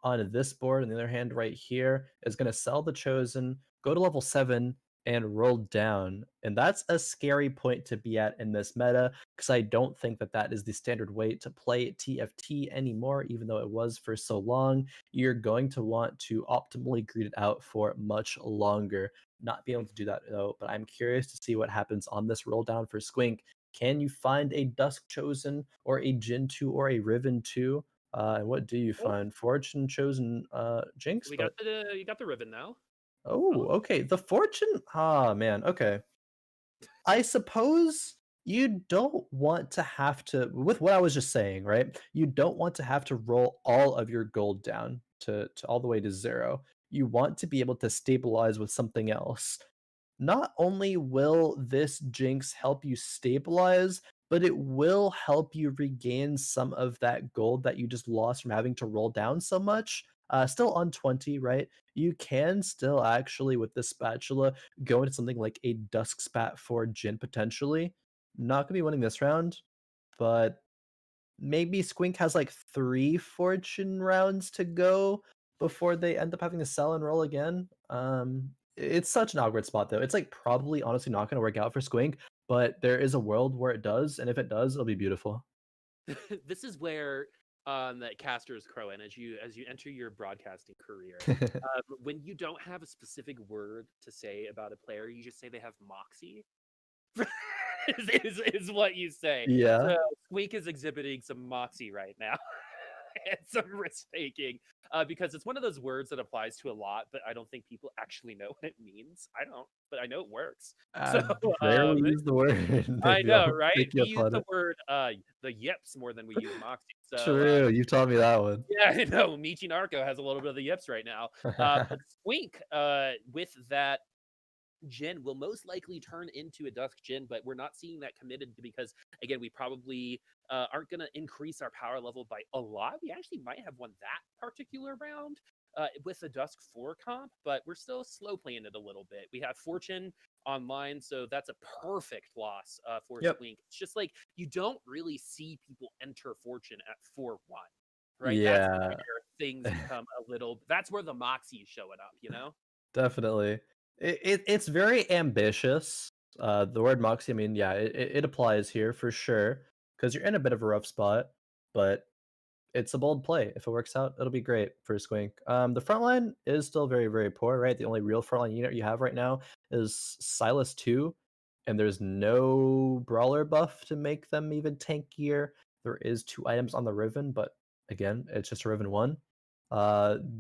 on this board, on the other hand, right here, is going to sell the Chosen, go to level 7, and roll down. And that's a scary point to be at in this meta, because I don't think that that is the standard way to play TFT anymore, even though it was for so long. You're going to want to optimally greed it out for much longer. Not be able to do that, though, but I'm curious to see what happens on this roll down for Squink. Can you find a Dusk Chosen, or a Jin 2, or a Riven 2? And what do you find? Fortune chosen Jinx, We but got you got the ribbon now. oh, okay. The fortune, ah man, okay. I suppose you don't want to have to, with what I was just saying, right? You don't want to have to roll all of your gold down to all the way to 0. You want to be able to stabilize with something else. Not only will this Jinx help you stabilize, but it will help you regain some of that gold that you just lost from having to roll down so much. Still on 20, right? You can still actually, with this spatula, go into something like a Dusk Spat for Jin potentially. Not gonna be winning this round, but maybe Squink has like 3 fortune rounds to go before they end up having to sell and roll again. It's such an awkward spot though. It's like probably honestly not going to work out for Squink, but there is a world where it does, and if it does, it'll be beautiful. This is where that casters Khroen as you enter your broadcasting career. When you don't have a specific word to say about a player, you just say they have moxie. is what you say. Yeah. So Squeak is exhibiting some moxie right now. And some risk taking because it's one of those words that applies to a lot, but I don't think people actually know what it means. I don't, but I know it works. So Rarely use the word. I Maybe know, I'll right? take We you up use on the it. word the yips more than we use moxie. So True, you taught me that one. yeah, I know. meechygnarko has a little bit of the yips right now. But Squink, with that Jin will most likely turn into a Dusk Jin, but we're not seeing that committed because, again, we probably aren't going to increase our power level by a lot. We actually might have won that particular round with the Dusk 4 comp, but we're still slow playing it a little bit. We have Fortune online, so that's a perfect loss for Squink. It's just like you don't really see people enter Fortune at 4-1. Right? Yeah. That's where things become a little, that's where the Moxie is showing up, you know? Definitely. It's very ambitious. The word moxie, I mean, yeah, it applies here for sure because you're in a bit of a rough spot, but it's a bold play. If it works out, it'll be great for Squink. The front line is still very poor, right? The only real frontline unit you have right now is Sylas 2, and there's no brawler buff to make them even tankier. there is 2 items on the Riven, but again, it's just a Riven 1.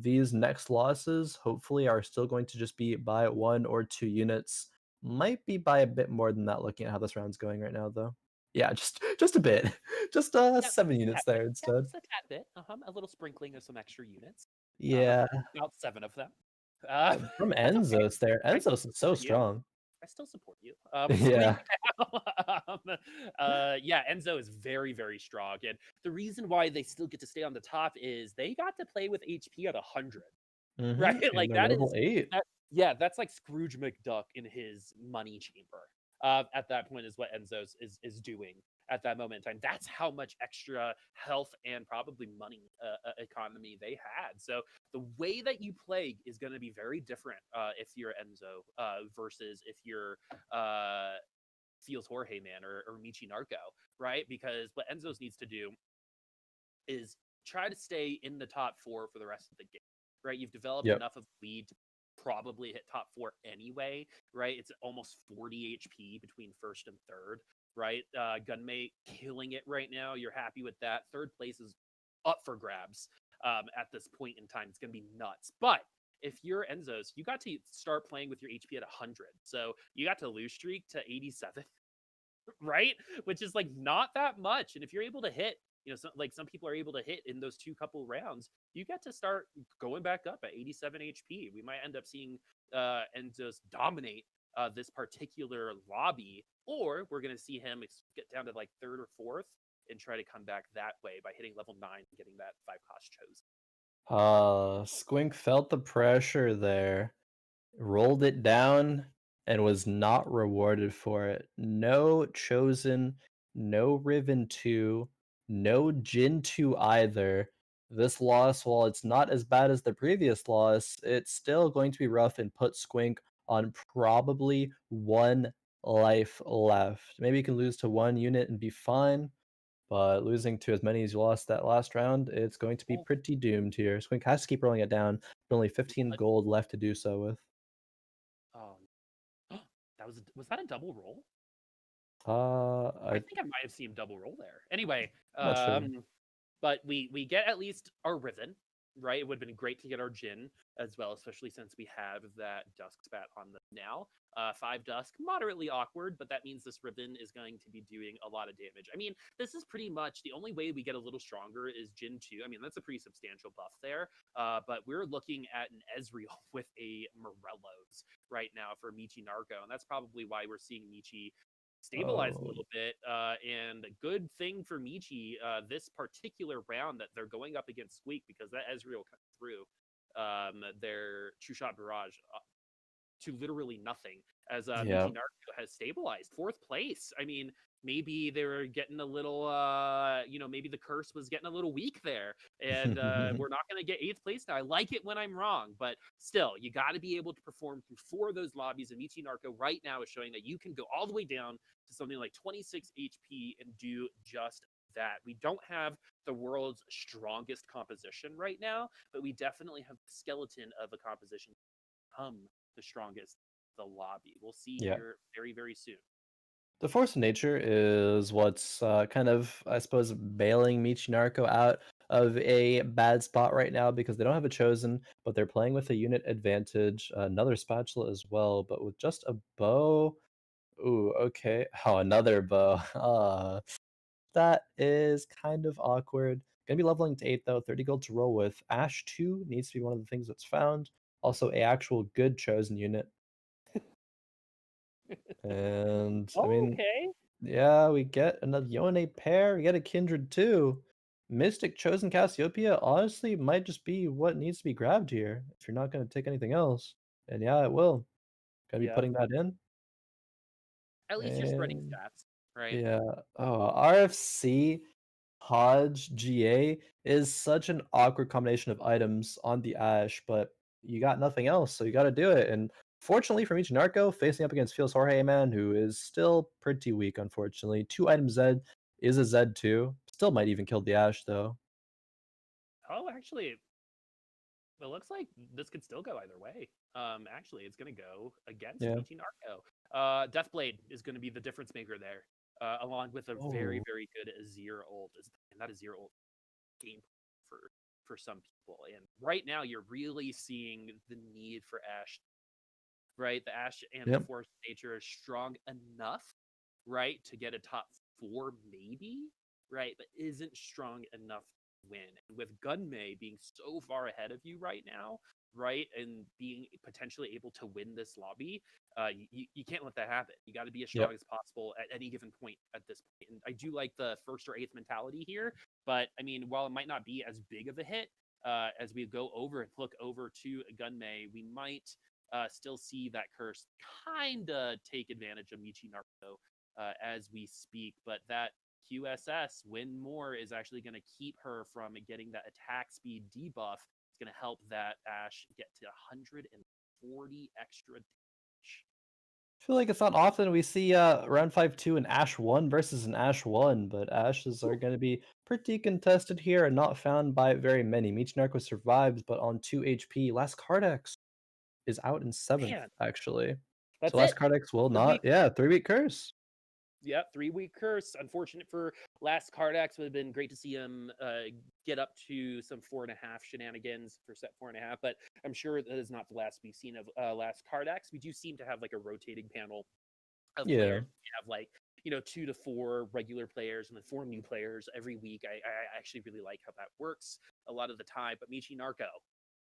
These next losses hopefully are still going to just be by 1 or 2 units. Might be by a bit more than that looking at how this round's going right now, though. Yeah, just a bit. Just, Yeah, 7 just a units tad bit. there Yeah, instead. just a tad bit. A little sprinkling of some extra units. Yeah, About 7 of them. Uh, from that's okay. Enzos there. I still Enzos is so support you. strong. I still support you. Squink Yeah. now. Yeah, Enzo is very, very strong. And the reason why they still get to stay on the top is they got to play with HP at 100. Right? Mhm, and Like they're that level is 8. that yeah, that's like Scrooge McDuck in his money chamber. At that point is what Enzo's is doing at that moment in time. That's how much extra health and probably money economy they had. So the way that you play is going to be very different if you're Enzo versus if you're feels Jorge man or Michi right? Because what Enzo's needs to do is try to stay in the top 4 for the rest of the game, right? You've developed Yep. enough of lead to probably hit top 4 anyway, right? It's almost 40 HP between first and third, right? Gunmay killing it right now. You're happy with that. Third place is up for grabs at this point in time. It's going to be nuts. But if you're Enzo's, you got to start playing with your HP at 100. So you got to lose streak to 87, right? Which is like not that much. And if you're able to hit, some people are able to hit in those 2 couple rounds, you get to start going back up at 87 HP. We might end up seeing Enzo's dominate this particular lobby, or we're going to see him get down to like third or fourth and try to come back that way by hitting level 9 and getting that 5 cost chosen. Squink felt the pressure there, rolled it down, and was not rewarded for it. No Chosen, no Riven 2, no Jin 2 either. This loss, while it's not as bad as the previous loss, it's still going to be rough and put Squink on probably 1 life left. Maybe you can lose to 1 unit and be fine, but losing to as many as you lost that last round, it's going to be Oh, pretty doomed here. Squink has to keep rolling it down, but only 15 gold left to do so with. oh, was that a double roll? I I'm think I might have seen double roll there. Anyway, not sure. but we get at least our Riven, right? It would have been great to get our Jin as well, especially since we have that Dusk spat on the now. 5 Dusk, moderately awkward, but that means this Riven is going to be doing a lot of damage. I mean, this is pretty much the only way we get a little stronger is Jin 2. I mean, that's a pretty substantial buff there. But we're looking at an Ezreal with a Morellos right now for meechygnarko, and that's probably why we're seeing Meechy stabilize a Oh, little bit. And a good thing for Meechy this particular round that they're going up against Squeak because that Ezreal cut through their True Shot Barrage to literally nothing as yeah. meechygnarko has stabilized 4th place. I mean, maybe they were getting a little, maybe the curse was getting a little weak there, and we're not going to get 8th place now. I like it when I'm wrong, but still, you got to be able to perform through 4 of those lobbies, and meechygnarko right now is showing that you can go all the way down to something like 26 HP and do just that. We don't have the world's strongest composition right now, but we definitely have the skeleton of a composition become the strongest the lobby. We'll see Yeah. here very, very soon. The force of nature is what's kind of, I suppose, bailing Miichinarco out of a bad spot right now because they don't have a chosen, but they're playing with a unit advantage, another spatula as well, but with just a bow. Ooh, okay. Oh, another bow. That is kind of awkward. Gonna be leveling to 8 though, 30 gold to roll with. Ash 2 needs to be one of the things that's found. Also, a actual good chosen unit. And I Oh, mean, okay. yeah, we get another Yone pair, we get a Kindred too. Mystic Chosen Cassiopeia honestly might just be what needs to be grabbed here if you're not gonna take anything else. And yeah, it will. Gonna be Yeah. putting that in. At least you're spreading And stats, right? yeah. Oh, RFC Hodge GA is such an awkward combination of items on the Ash, but you got nothing else, so you got to do it. And fortunately for Narco, facing up against Feels Jorge Man, who is still pretty weak, unfortunately. 2 item Zed is a Zed too. Still might even kill the Ash though. Oh, actually, it looks like this could still go either way. Actually, it's going to go against Yeah. Michi Narco. Deathblade is going to be the difference maker there. along with a very, Oh, very good Azir ult. And that Azir ult game for some people. And right now, you're really seeing the need for Ashe, right? The Ashe and the yep. Force of Nature is strong enough, right, to get a top 4 maybe, right, but isn't strong enough to win. And with Gunmay being so far ahead of you right now, right, and being potentially able to win this lobby, you can't let that happen. You got to be as strong Yep. as possible at any given point at this point. And I do like the first or eighth mentality here, but I mean, while it might not be as big of a hit, as we go over and look over to Gunmay, we might still see that curse kind of take advantage of meechygnarko as we speak. But that QSS win more is actually going to keep her from getting that attack speed debuff. It's going to help that Ashe get to 140 extra damage. I feel like it's not often we see round 5-2 an Ashe 1 versus an Ashe 1, but Ashes are Ooh, going to be pretty contested here and not found by very many. Meechnarko survives, but on 2 HP. Last Kardax is out in 7th, man, actually. So that's last it. Kardax will 1 week. not. Yeah, 3-week curse. Yep, 3-week curse. Unfortunate for last Kardax. Would have been great to see him get up to some 4.5 shenanigans for set 4.5. But I'm sure that is not the last we've seen of last Kardax. We do seem to have like a rotating panel of Yeah. players. We have like 2 to 4 regular players and then 4 new players every week. I actually really like how that works a lot of the time. But Meechygnarko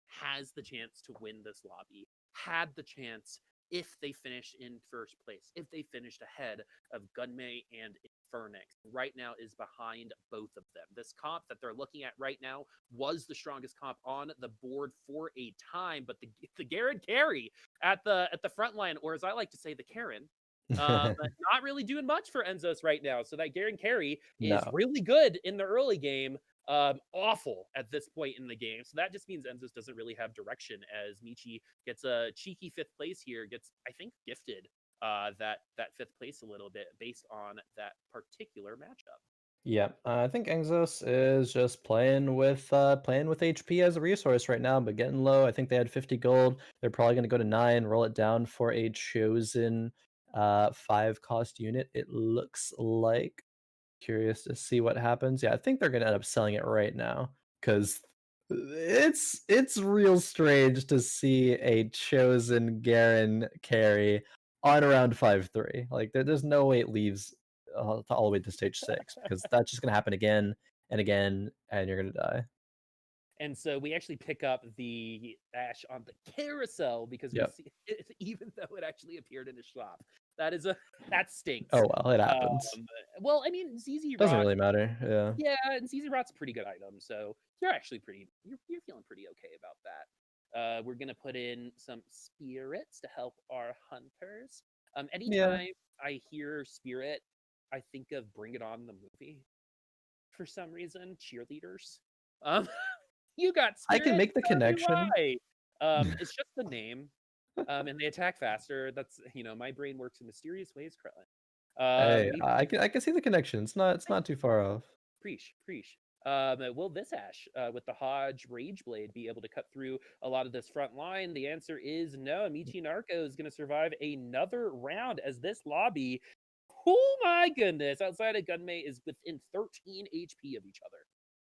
has the chance to win this lobby. Had the chance if they finished in first place, if they finished ahead of Gunmay and Infern1x. Right now is behind both of them. This comp that they're looking at right now was the strongest comp on the board for a time, but the Garen carry at the front line, or as I like to say, the Karen, not really doing much for Enzos right now. So that Garen carry is No. really good in the early game, awful at this point in the game. So that just means Enzos doesn't really have direction as Meechy gets a cheeky 5th place here, gets, I think, gifted that 5th place a little bit based on that particular matchup. Yeah, I think Exos is just playing with HP as a resource right now, but getting low. I think they had 50 gold. They're probably going to go to 9, roll it down for a chosen 5 cost unit. It looks like. Curious to see what happens. Yeah, I think they're going to end up selling it right now because it's real strange to see a chosen Garen carry on around 5-3. Like there's no way it leaves all the way to stage 6 because that's just gonna happen again and again, and you're gonna die. And so we actually pick up the Ashe on the carousel because we Yep. see it, even though it actually appeared in a shop. That Oh stinks. well, it happens. Well, I mean, ZZ Doesn't Rot, really matter. Yeah. yeah, and ZZ Rot's a pretty good item, so you're actually you're feeling pretty okay about that. We're gonna put in some spirits to help our hunters. Yeah. Anytime I hear spirit, I think of Bring It On the movie for some reason. Cheerleaders. Um, you got I can spirit. make the Tell me connection. why. It's just the name. And they attack faster. That's my brain works in mysterious ways, Khroen. Hey, We I can see the connection. It's not too far off. preach. Will this Ashe with the Hodge Rage Blade be able to cut through a lot of this front line? The answer is no. Meechygnarko is going to survive another round as this lobby. Oh my goodness! Outside of Gunmay is within 13 HP of each other.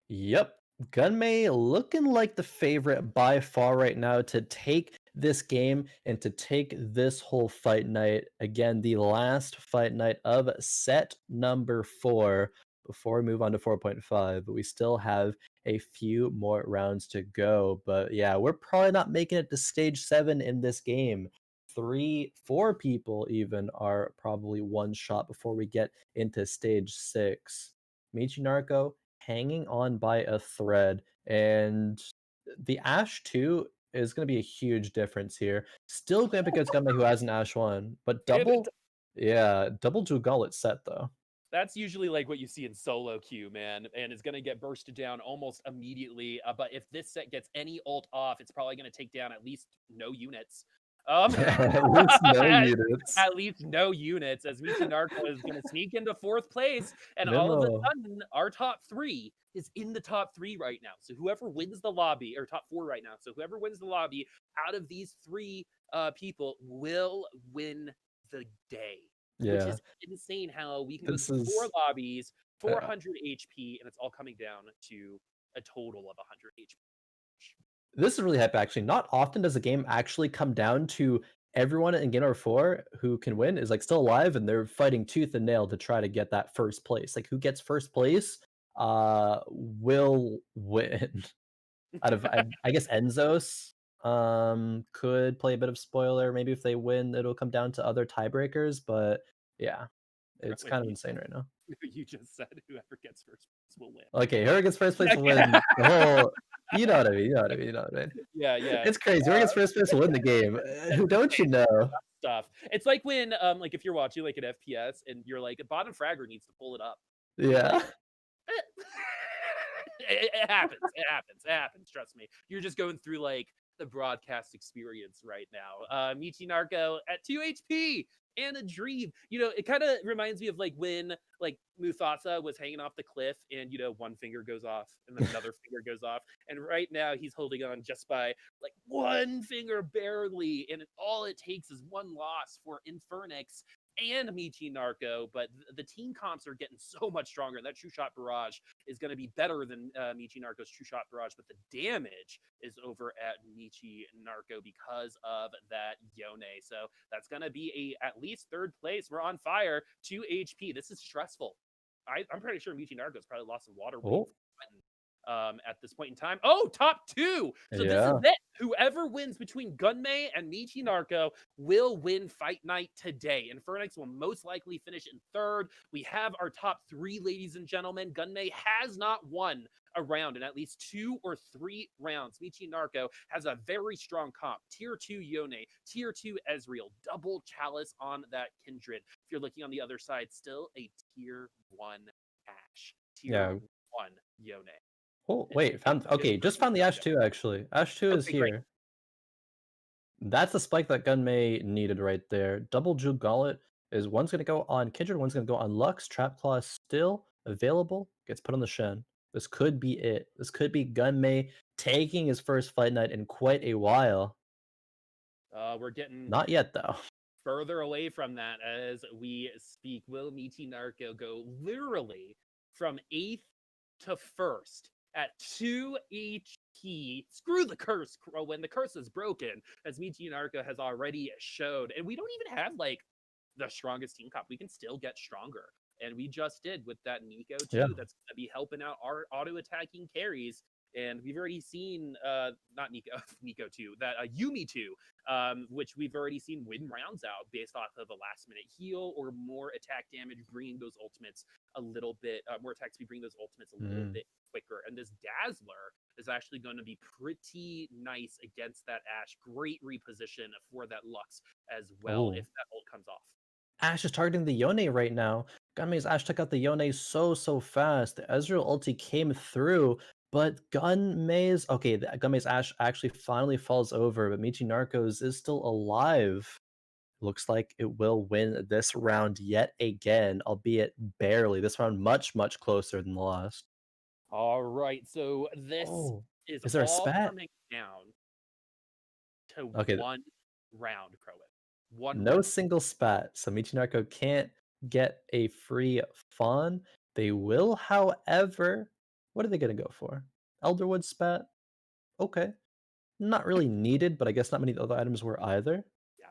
Yep. Gunmay looking like the favorite by far right now to take this game and to take this whole fight night. Again, the last fight night of set number 4 before we move on to 4.5. But we still have a few more rounds to go. But yeah, we're probably not making it to stage 7 in this game. 4 people even are probably one shot before we get into stage 6. Michi hanging on by a thread, and the Ash 2 is going to be a huge difference here. Still going to be against Gunmay who has an Ash 1, but And double to gauntlet set though. that's usually like what you see in solo queue, man, and it's going to get bursted down almost immediately. But if this set gets any ult off, it's probably going to take down at least no units. At least no at, units. at least no units, as Meechygnarko is going to sneak into 4th place, and all of a Memo. sudden, our top 3 is in the top 3 right now. So whoever wins the lobby, or top 4 right now, so whoever wins the lobby out of these 3 people will win the day. which Yeah. is insane how we can go This through 4 is lobbies, yeah. 400 HP, and it's all coming down to a total of 100 HP. This is really hype actually. Not often does a game actually come down to everyone in game number 4 who can win is like still alive and they're fighting tooth and nail to try to get that first place. Like who gets first place will win. Out of I guess Enzos could play a bit of spoiler. Maybe if they win, it'll come down to other tiebreakers. But yeah, it's Khroen, kind of insane right now. you just said whoever gets first place will win. Okay, whoever gets first place will win the whole. You know what I mean. You know what I mean. You know what I mean. Yeah, yeah. It's crazy. Whoever gets first place will win the game. Who don't you know? Stuff. It's like when like if you're watching like an FPS and you're like a bottom fragger needs to pull it up. Yeah. It happens. It happens. It happens. Trust me. You're just going through like the broadcast experience right now. Meechygnarko at 2 HP and a dream. You know, it kind of reminds me of like when like Mufasa was hanging off the cliff and you know one finger goes off and then another finger goes off. And right now he's holding on just by like one finger barely. And all it takes is one loss for Infern1x and meechygnarko, but the team comps are getting so much stronger. That true shot barrage is going to be better than meechygnarko's true shot barrage, but the damage is over at meechygnarko because of that Yone. So that's going to be a at least third place. We're on fire. 2 HP. This is stressful. I'm pretty sure meechygnarko's probably lost some water weight at this point in time. Oh, top 2. So this is it. Whoever wins between Gunmay and meechygnarko will win Fight Night today. Infern1x will most likely finish in 3rd. We have our top 3, ladies and gentlemen. Gunmay has not won a round in at least 2 or 3 rounds. meechygnarko has a very strong comp. Tier 2 Yone, Tier 2 Ezreal, double Chalice on that Kindred. If you're looking on the other side, still a Tier 1 Ashe. Tier 1 Yone. Oh, wait, just found the Ashe 2 actually. Ashe 2 is Okay, great. here. That's the spike that Gunmay needed right there. Double Jewel Gauntlet is one's gonna go on Kindred, one's gonna go on Lux. Trap Claw is still available. Gets put on the Shen. This could be it. This could be Gunmay taking his first Fight Night in quite a while. We're getting Not yet though. further away from that as we speak. Will meechygnarko go literally from 8th to 1st at 2 HP? Screw the curse, Khroen. The curse is broken, as meechygnarko has already showed. And we don't even have like the strongest team comp. We can still get stronger. And we just did with that Neeko too. Yeah. That's going to be helping out our auto attacking carries. And we've already seen not Neeko, Neeko 2, that Yuumi 2, which we've already seen win rounds out based off of a last minute heal or more attack damage, bringing those ultimates a little bit more attack speed, bringing those ultimates a little bit quicker. And this Dazzler is actually going to be pretty nice against that Ashe. Great reposition for that Lux as well if that ult comes off. Ashe is targeting the Yone right now. Gunmay's Ashe took out the Yone so fast. The Ezreal ulti came through, but Gunmay's Ashe actually finally falls over, but meechygnarko's is still alive. Looks like it will win this round yet again, albeit barely. This round much closer than the last. All right, so this is there a all spat? coming down to Okay, one round, Khroen. One no round. single spat, so meechygnarko can't get a free fawn. They will, however, what are they gonna go for? Elderwood spat? Okay. Not really needed, but I guess not many other items were either. Yeah.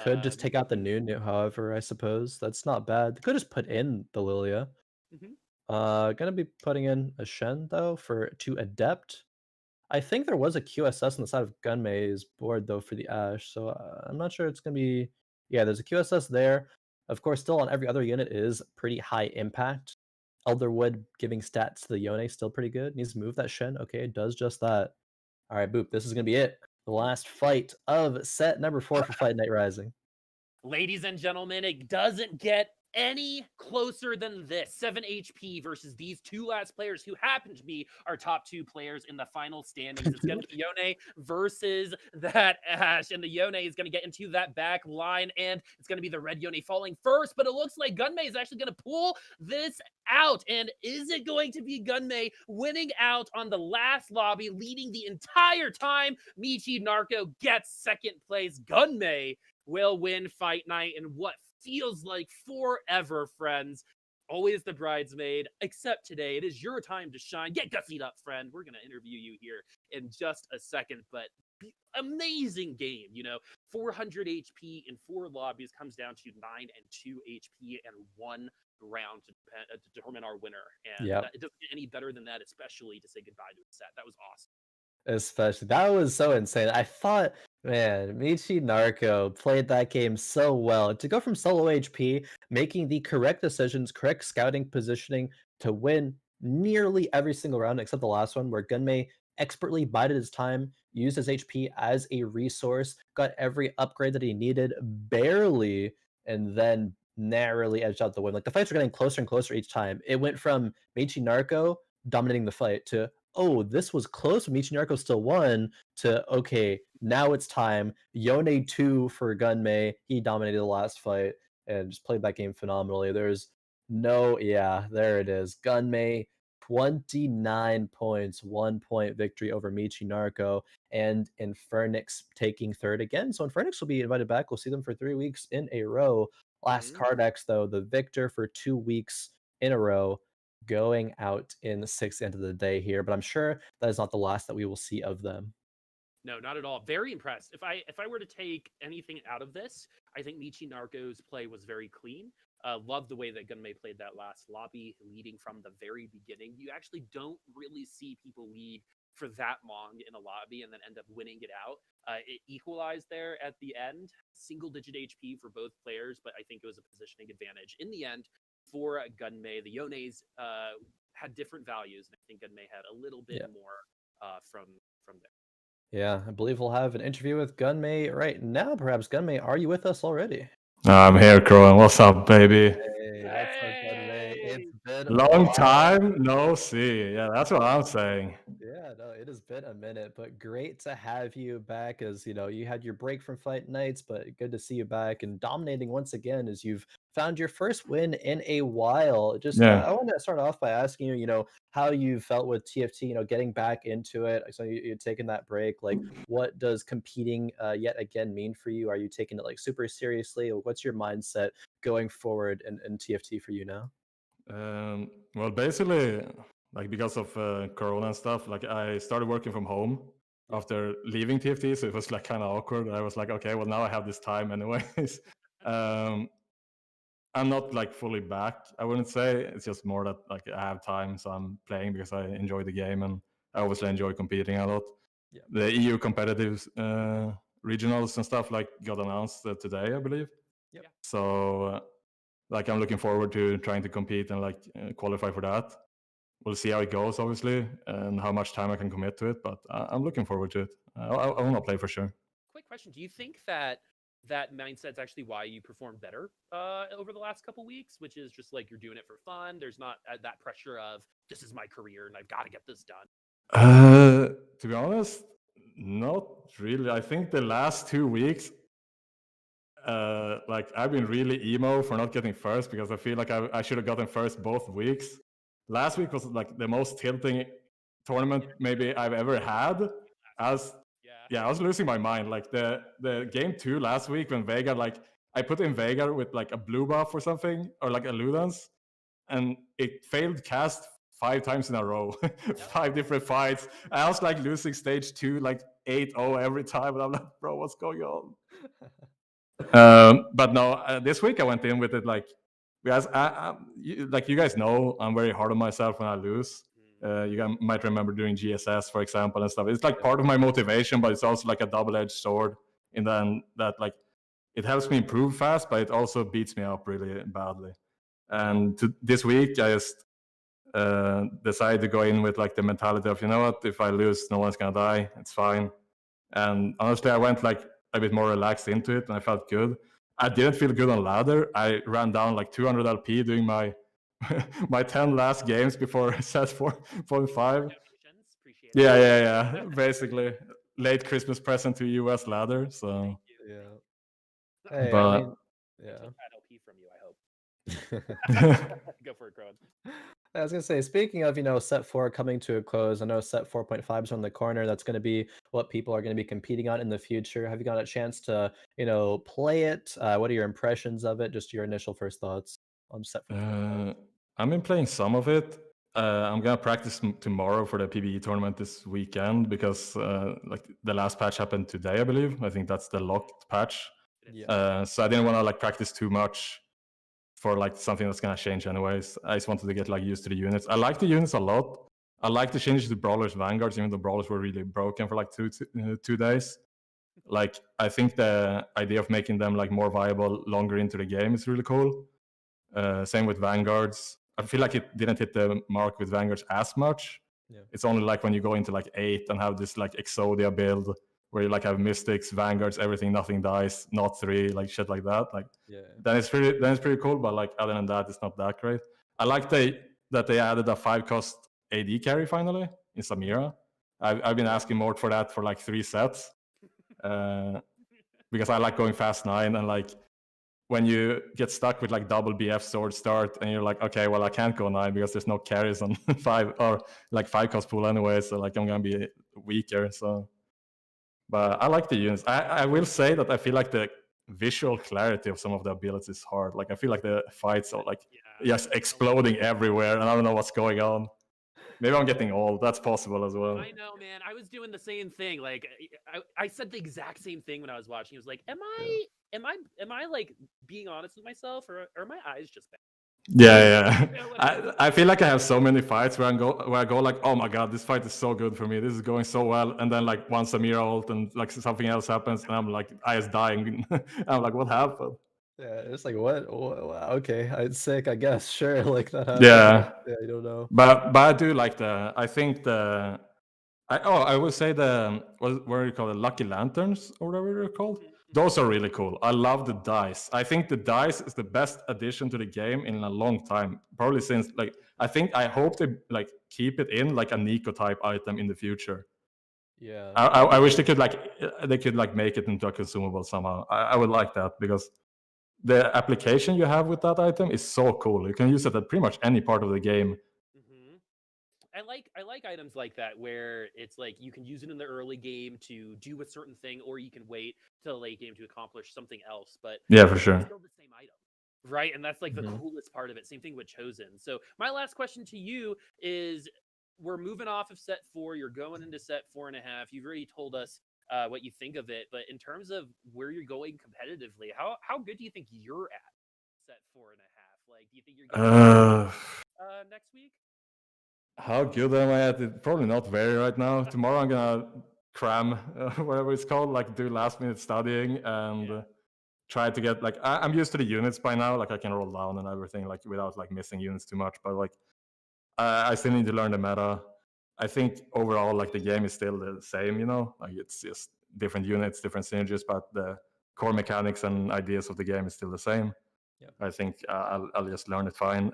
Could just take out the new, however, I suppose. That's not bad. Could just put in the Lilia. Gonna be putting in a Shen though for to Adept. I think there was a QSS on the side of Gunmay's board though for the Ashe, so I'm not sure it's gonna be. Yeah, there's a QSS there. Of course, still on every other unit is pretty high impact. Elderwood giving stats to the Yone still pretty good. Needs to move that Shen. Okay, it does just that. All right, Boop. This is gonna be it. The last fight of set number 4 for Fight Night Rising. Ladies and gentlemen, it doesn't get any closer than this. 7 HP versus these two last players who happen to be our top 2 players in the final standings. It's going to be Yone versus that Ashe, and the Yone is going to get into that back line, and it's going to be the red Yone falling first, but it looks like Gunmay is actually going to pull this out. And is it going to be Gunmay winning out on the last lobby, leading the entire time? meechygnarko gets second place. Gunmay will win fight night in what feels like forever, friends. Always the bridesmaid, except today. It is your time to shine. Get gussied up, friend. We're going to interview you here in just a second, but amazing game. 400 HP in 4 lobbies comes down to 9 and 2 HP and 1 round to determine our winner. And it doesn't get any better than that, especially to say goodbye to a set. That was awesome. Especially, that was so insane. I thought, man, meechygnarko played that game so well. To go from solo HP, making the correct decisions, correct scouting positioning to win nearly every single round except the last one, where Gunmay expertly bided his time, used his HP as a resource, got every upgrade that he needed, barely, and then narrowly edged out the win. Like, the fights were getting closer and closer each time. It went from meechygnarko dominating the fight to, oh, this was close, meechygnarko still won, to, okay, now it's time. Yone 2 for Gunmay. He dominated the last fight and just played that game phenomenally. There's no, there it is. Gunmay, 29 points, 1 point victory over meechygnarko, and Infern1x taking third again. So Infern1x will be invited back. We'll see them for 3 weeks in a row. Last Kardax, though, the victor for 2 weeks in a row, going out in the 6th end of the day here, but I'm sure that is not the last that we will see of them. No, not at all. Very impressed. If I were to take anything out of this, I think meechygnarko's play was very clean. Love the way that Gunmay played that last lobby, leading from the very beginning. You actually don't really see people lead for that long in a lobby and then end up winning it out. It equalized there at the end, single-digit HP for both players, but I think it was a positioning advantage in the end for Gunmay. The Yones had different values, and I think Gunmay had a little bit more from there. Yeah, I believe we'll have an interview with Gunmay right now. Perhaps, Gunmay, are you with us already? I'm here, Khroen. What's up, baby? Hey, what's up, Gunmay? It's been long time no see. Yeah, that's what I'm saying. Yeah, no, it has been a minute, but great to have you back. As you had your break from fight nights, but good to see you back and dominating once again as you've found your first win in a while. Just I want to start off by asking you, how you felt with TFT, getting back into it. So you're taking that break. Like, what does competing yet again mean for you? Are you taking it like super seriously? What's your mindset going forward in TFT for you now? Well, basically, like, because of Corona and stuff, like, I started working from home after leaving TFT, so it was like kind of awkward. I was like, okay, well, now I have this time anyways. I'm not like fully back, I wouldn't say. It's just more that like I have time, so I'm playing because I enjoy the game, and I obviously enjoy competing a lot. Yeah. The EU competitive regionals and stuff like got announced today, I believe. Yep. So like, I'm looking forward to trying to compete and like qualify for that. We'll see how it goes, obviously, and how much time I can commit to it, but I'm looking forward to it. I want to play for sure. Quick question. Do you think that mindset's actually why you performed better over the last couple weeks, which is just like you're doing it for fun? There's not that pressure of, this is my career and I've got to get this done. To be honest, not really. I think the last 2 weeks, like, I've been really emo for not getting first, because I feel like I should have gotten first both weeks. Last week was like the most tilting tournament maybe I've ever had. I was losing my mind. Like, the game 2 last week when Veigar, like, I put in Veigar with like a blue buff or something, or like a Ludens, and it failed cast 5 times in a row. 5 different fights. I was like losing stage 2 like 8-0 every time, and I'm like, bro, what's going on? But no, this week I went in with it like, because like you guys know, I'm very hard on myself when I lose. You might remember doing GSS, for example, and stuff. It's like part of my motivation, but it's also like a double-edged sword in that like, it helps me improve fast, but it also beats me up really badly. And this week, I just decided to go in with like the mentality of, you know what, if I lose, no one's gonna die. It's fine. And honestly, I went like a bit more relaxed into it, and I felt good. I didn't feel good on ladder. I ran down like 200 LP doing my my 10 last games before set 4.5. Appreciate it. Yeah. Basically, late Christmas present to US ladder. So Yeah. I Hey, I but mean, yeah. took that LP from you, I hope. Go for it, Khroen. I was gonna say, speaking of, set 4 coming to a close, I know set 4.5 is on the corner. That's gonna be what people are gonna be competing on in the future. Have you got a chance to, play it? What are your impressions of it? Just your initial first thoughts on set 4.5. I've been playing some of it. I'm gonna practice tomorrow for the PBE tournament this weekend because like the last patch happened today, I believe. I think that's the locked patch. Yeah. So I didn't want to like practice too much for like something that's gonna change anyways. I just wanted to get like used to the units. I like the units a lot. I like the changes to Brawlers Vanguards, even though Brawlers were really broken for like 2 days. Like I think the idea of making them like more viable longer into the game is really cool. Same with Vanguards. I feel like it didn't hit the mark with Vanguards as much. Yeah. It's only like when you go into like 8 and have this like Exodia build where you like have Mystics, Vanguards, everything, nothing dies, not 3, like shit like that. Like then it's pretty cool, but like other than that, it's not that great. I like that they added a 5-cost AD carry finally in Samira. I've been asking more for that for like 3 sets. Because I like going fast 9 and like when you get stuck with like double BF sword start and you're like, okay, well I can't go 9 because there's no carries on 5 or like 5-cost pool anyway, so like I'm gonna be weaker. So but I like the units. I will say that I feel like the visual clarity of some of the abilities is hard. Like I feel like the fights are like just exploding everywhere and I don't know what's going on. Maybe I'm getting old. That's possible as well. I know, man. I was doing the same thing. Like, I said the exact same thing when I was watching. I was like, am I like being honest with myself, or are my eyes just bad? Yeah. I feel like I have so many fights where I go like, oh my god, this fight is so good for me. This is going so well, and then like one Samira ult and like something else happens, and I'm like, I is dying. I'm like, what happened? Yeah, it's like what? Okay, it's sick. I guess sure, like that happens. Yeah. I don't know. But I do like I would say what do you call it, Lucky Lanterns or whatever they're called. Those are really cool. I love the dice. I think the dice is the best addition to the game in a long time. Probably since like I hope they like keep it in like a Nico type item in the future. Yeah. I wish they could make it into a consumable somehow. I would like that because the application you have with that item is so cool. You can use it at pretty much any part of the game. I like items like that where it's like you can use it in the early game to do a certain thing, or you can wait till the late game to accomplish something else. But yeah, for sure, it's still the same item, right? And that's like the coolest part of it. Same thing with Chosen. So my last question to you is: we're moving off of set 4. You're going into set 4.5. You've already told us what you think of it, but in terms of where you're going competitively, how good do you think you're at set 4.5? Like, do you think you're going next week? How good am I at it? Probably not very right now. Tomorrow I'm gonna cram whatever it's called, like do last minute studying and try to get like I'm used to the units by now. Like I can roll down and everything like without like missing units too much. But like I still need to learn the meta. I think overall like the game is still the same. Like it's just different units, different synergies, but the core mechanics and ideas of the game is still the same. Yeah. I think I'll just learn it fine.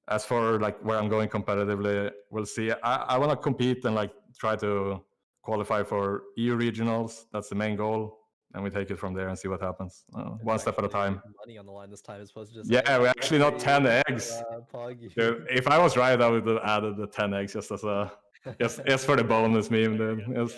As for like where I'm going competitively, we'll see. I want to compete and like try to qualify for EU regionals. That's the main goal, and we take it from there and see what happens. One step at a time. Money on the line this time as opposed to just we're actually not 10 eggs. Dude, if I was right, I would have added the 10 eggs just as a just for the bonus meme. Dude. Yes.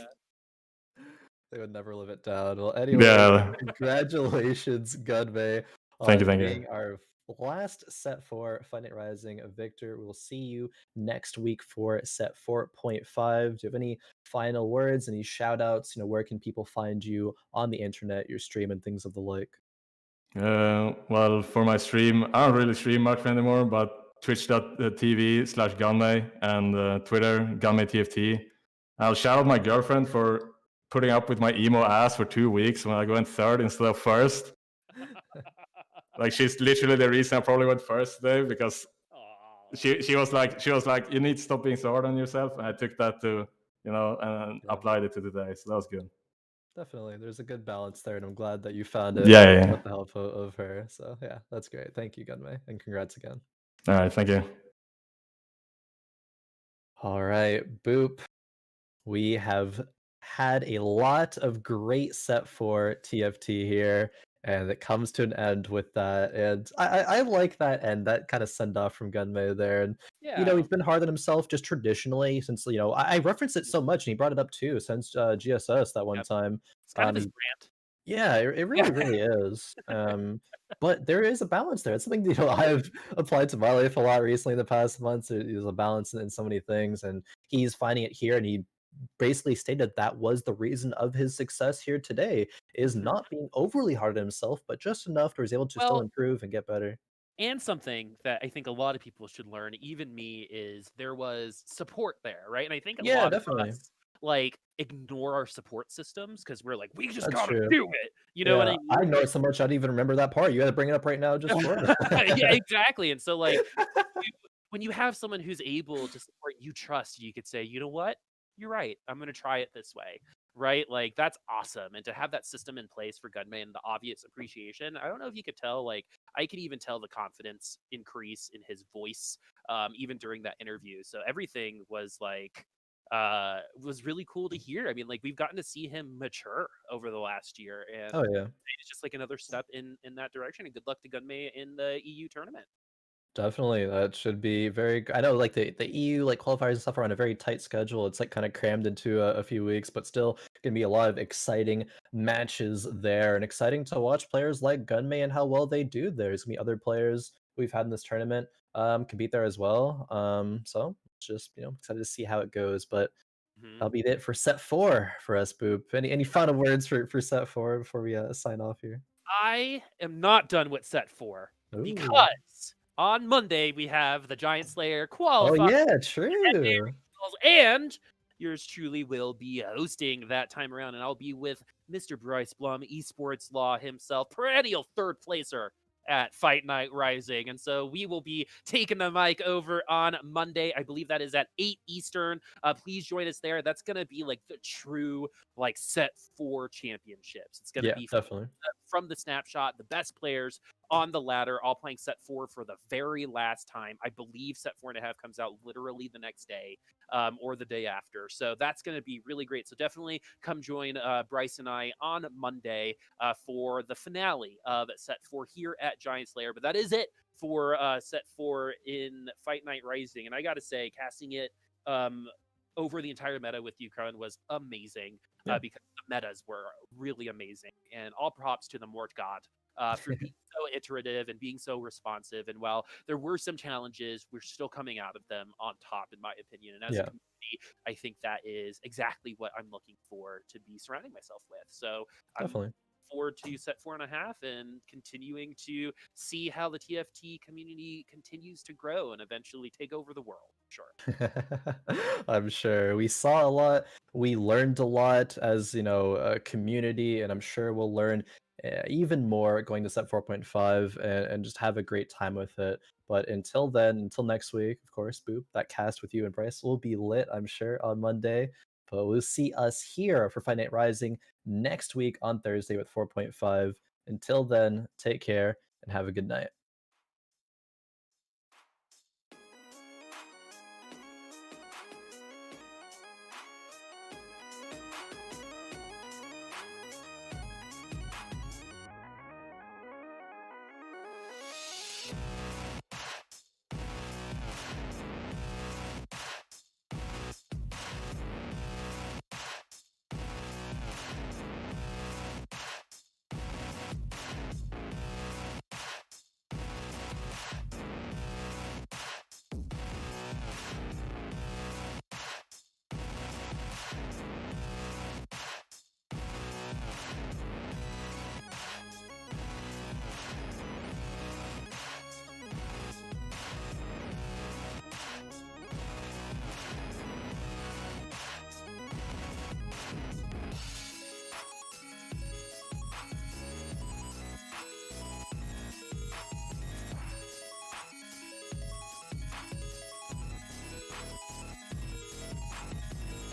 They would never live it down. Well, anyway, congratulations, Gunmay. Thank you. Being our last set 4 Fight Night Rising victor. We'll see you next week for set 4.5. Do you have any final words, any shout outs? Where can people find you on the internet, your stream and things of the like? Well, for my stream, I don't really stream much anymore, but twitch.tv/Gunmay and Twitter, Gunmay TFT. I'll shout out my girlfriend for putting up with my emo ass for 2 weeks when I went 3rd instead of 1st. Like she's literally the reason I probably went 1st today because she was like, you need to stop being so hard on yourself, and I took that to and applied it to today, so that was good. Definitely. There's a good balance there, and I'm glad that you found it Yeah, yeah, yeah. with the help of her. So yeah, that's great. Thank you, Gunmay, and congrats again. All right, thank you. All right, Boop. We have had a lot of great set for TFT here, and it comes to an end with that. And I like that end, that kind of send off from Gunmay there. And Yeah. he's been hard on himself just traditionally since I referenced it so much, and he brought it up too since GSS that one Yep. time. It's kind of his He brand. Yeah, it really, really is. But there is a balance there. It's something that, I've applied to my life a lot recently in the past months. There's a balance in so many things, and he's finding it here. And he basically stated that was the reason of his success here today, is Mhm. not being overly hard on himself, but just enough where he's able to still Well, improve and get better. and something that I think a lot of people should learn, even me, is there was support there, right? And I think a Yeah, lot of definitely. us like ignore our support systems because we're like, we just That's gotta true. do it. You know what Yeah, I I mean? know it so much I'd even remember that part. You got to bring it up right now just for Yeah, it. exactly. And so like when you have someone who's able to support you trust, you could say, you know what? You're right. I'm going to try it this way. Right. Like that's awesome. And to have that system in place for Gunman and the obvious appreciation, I don't know if you could tell, like, I could even tell the confidence increase in his voice, even during that interview. So everything was really cool to hear. I mean, like we've gotten to see him mature over the last year, and Oh yeah. it's just like another step in that direction. And good luck to Gunmay in the EU tournament. Definitely, that should be I know, like, the EU, like, qualifiers and stuff are on a very tight schedule. It's, like, kinda crammed into a few weeks, but still gonna be a lot of exciting matches there, and exciting to watch players like Gunmay and how well they do there. There's gonna be other players we've had in this tournament, compete there as well. So just, excited to see how it goes, but Mhm. that'll be it for set 4 for us, Boop. Any final words for set 4 before we, sign off here? I am not done with set 4 Ooh. because on Monday we have the Giant Slayer Oh, qualifying yeah, NBA true. regionals, and yours truly will be hosting that time around, and I'll be with Mr. Bryce Blum, Esports Law himself, perennial third placer at Fight Night Rising. And so we will be taking the mic over on Monday. I believe that is at 8 Eastern. Please join us there. That's going to be like the true like set 4 championships. It's going to Yeah, be definitely. from the snapshot, the best players on the ladder, all playing set 4 for the very last time. I believe set 4.5 comes out literally the next day, or the day after. So that's going to be really great. So definitely come join Bryce and I on Monday for the finale of set 4 here at Giant Slayer. But that is it for set 4 in Fight Night Rising. And I got to say, casting it over the entire meta with you, Khroen, was amazing. Yeah. Because the metas were really amazing. And all props to the Mort God for being so iterative and being so responsive. And while there were some challenges, we're still coming out of them on top, in my opinion. And as a Yeah, community, I think that is exactly what I'm looking for to be surrounding myself with. So I'm definitely. forward to set 4.5 and continuing to see how the TFT community continues to grow and eventually take over the world. Sure. I'm sure we saw a lot. We learned a lot as, a community, and I'm sure we'll learn even more going to set 4.5 and just have a great time with it. But until then, until next week, of course, Boop, that cast with you and Bryce will be lit, I'm sure, on Monday. But we'll see us here for Fight Night Rising next week on Thursday with 4.5. Until then, take care and have a good night.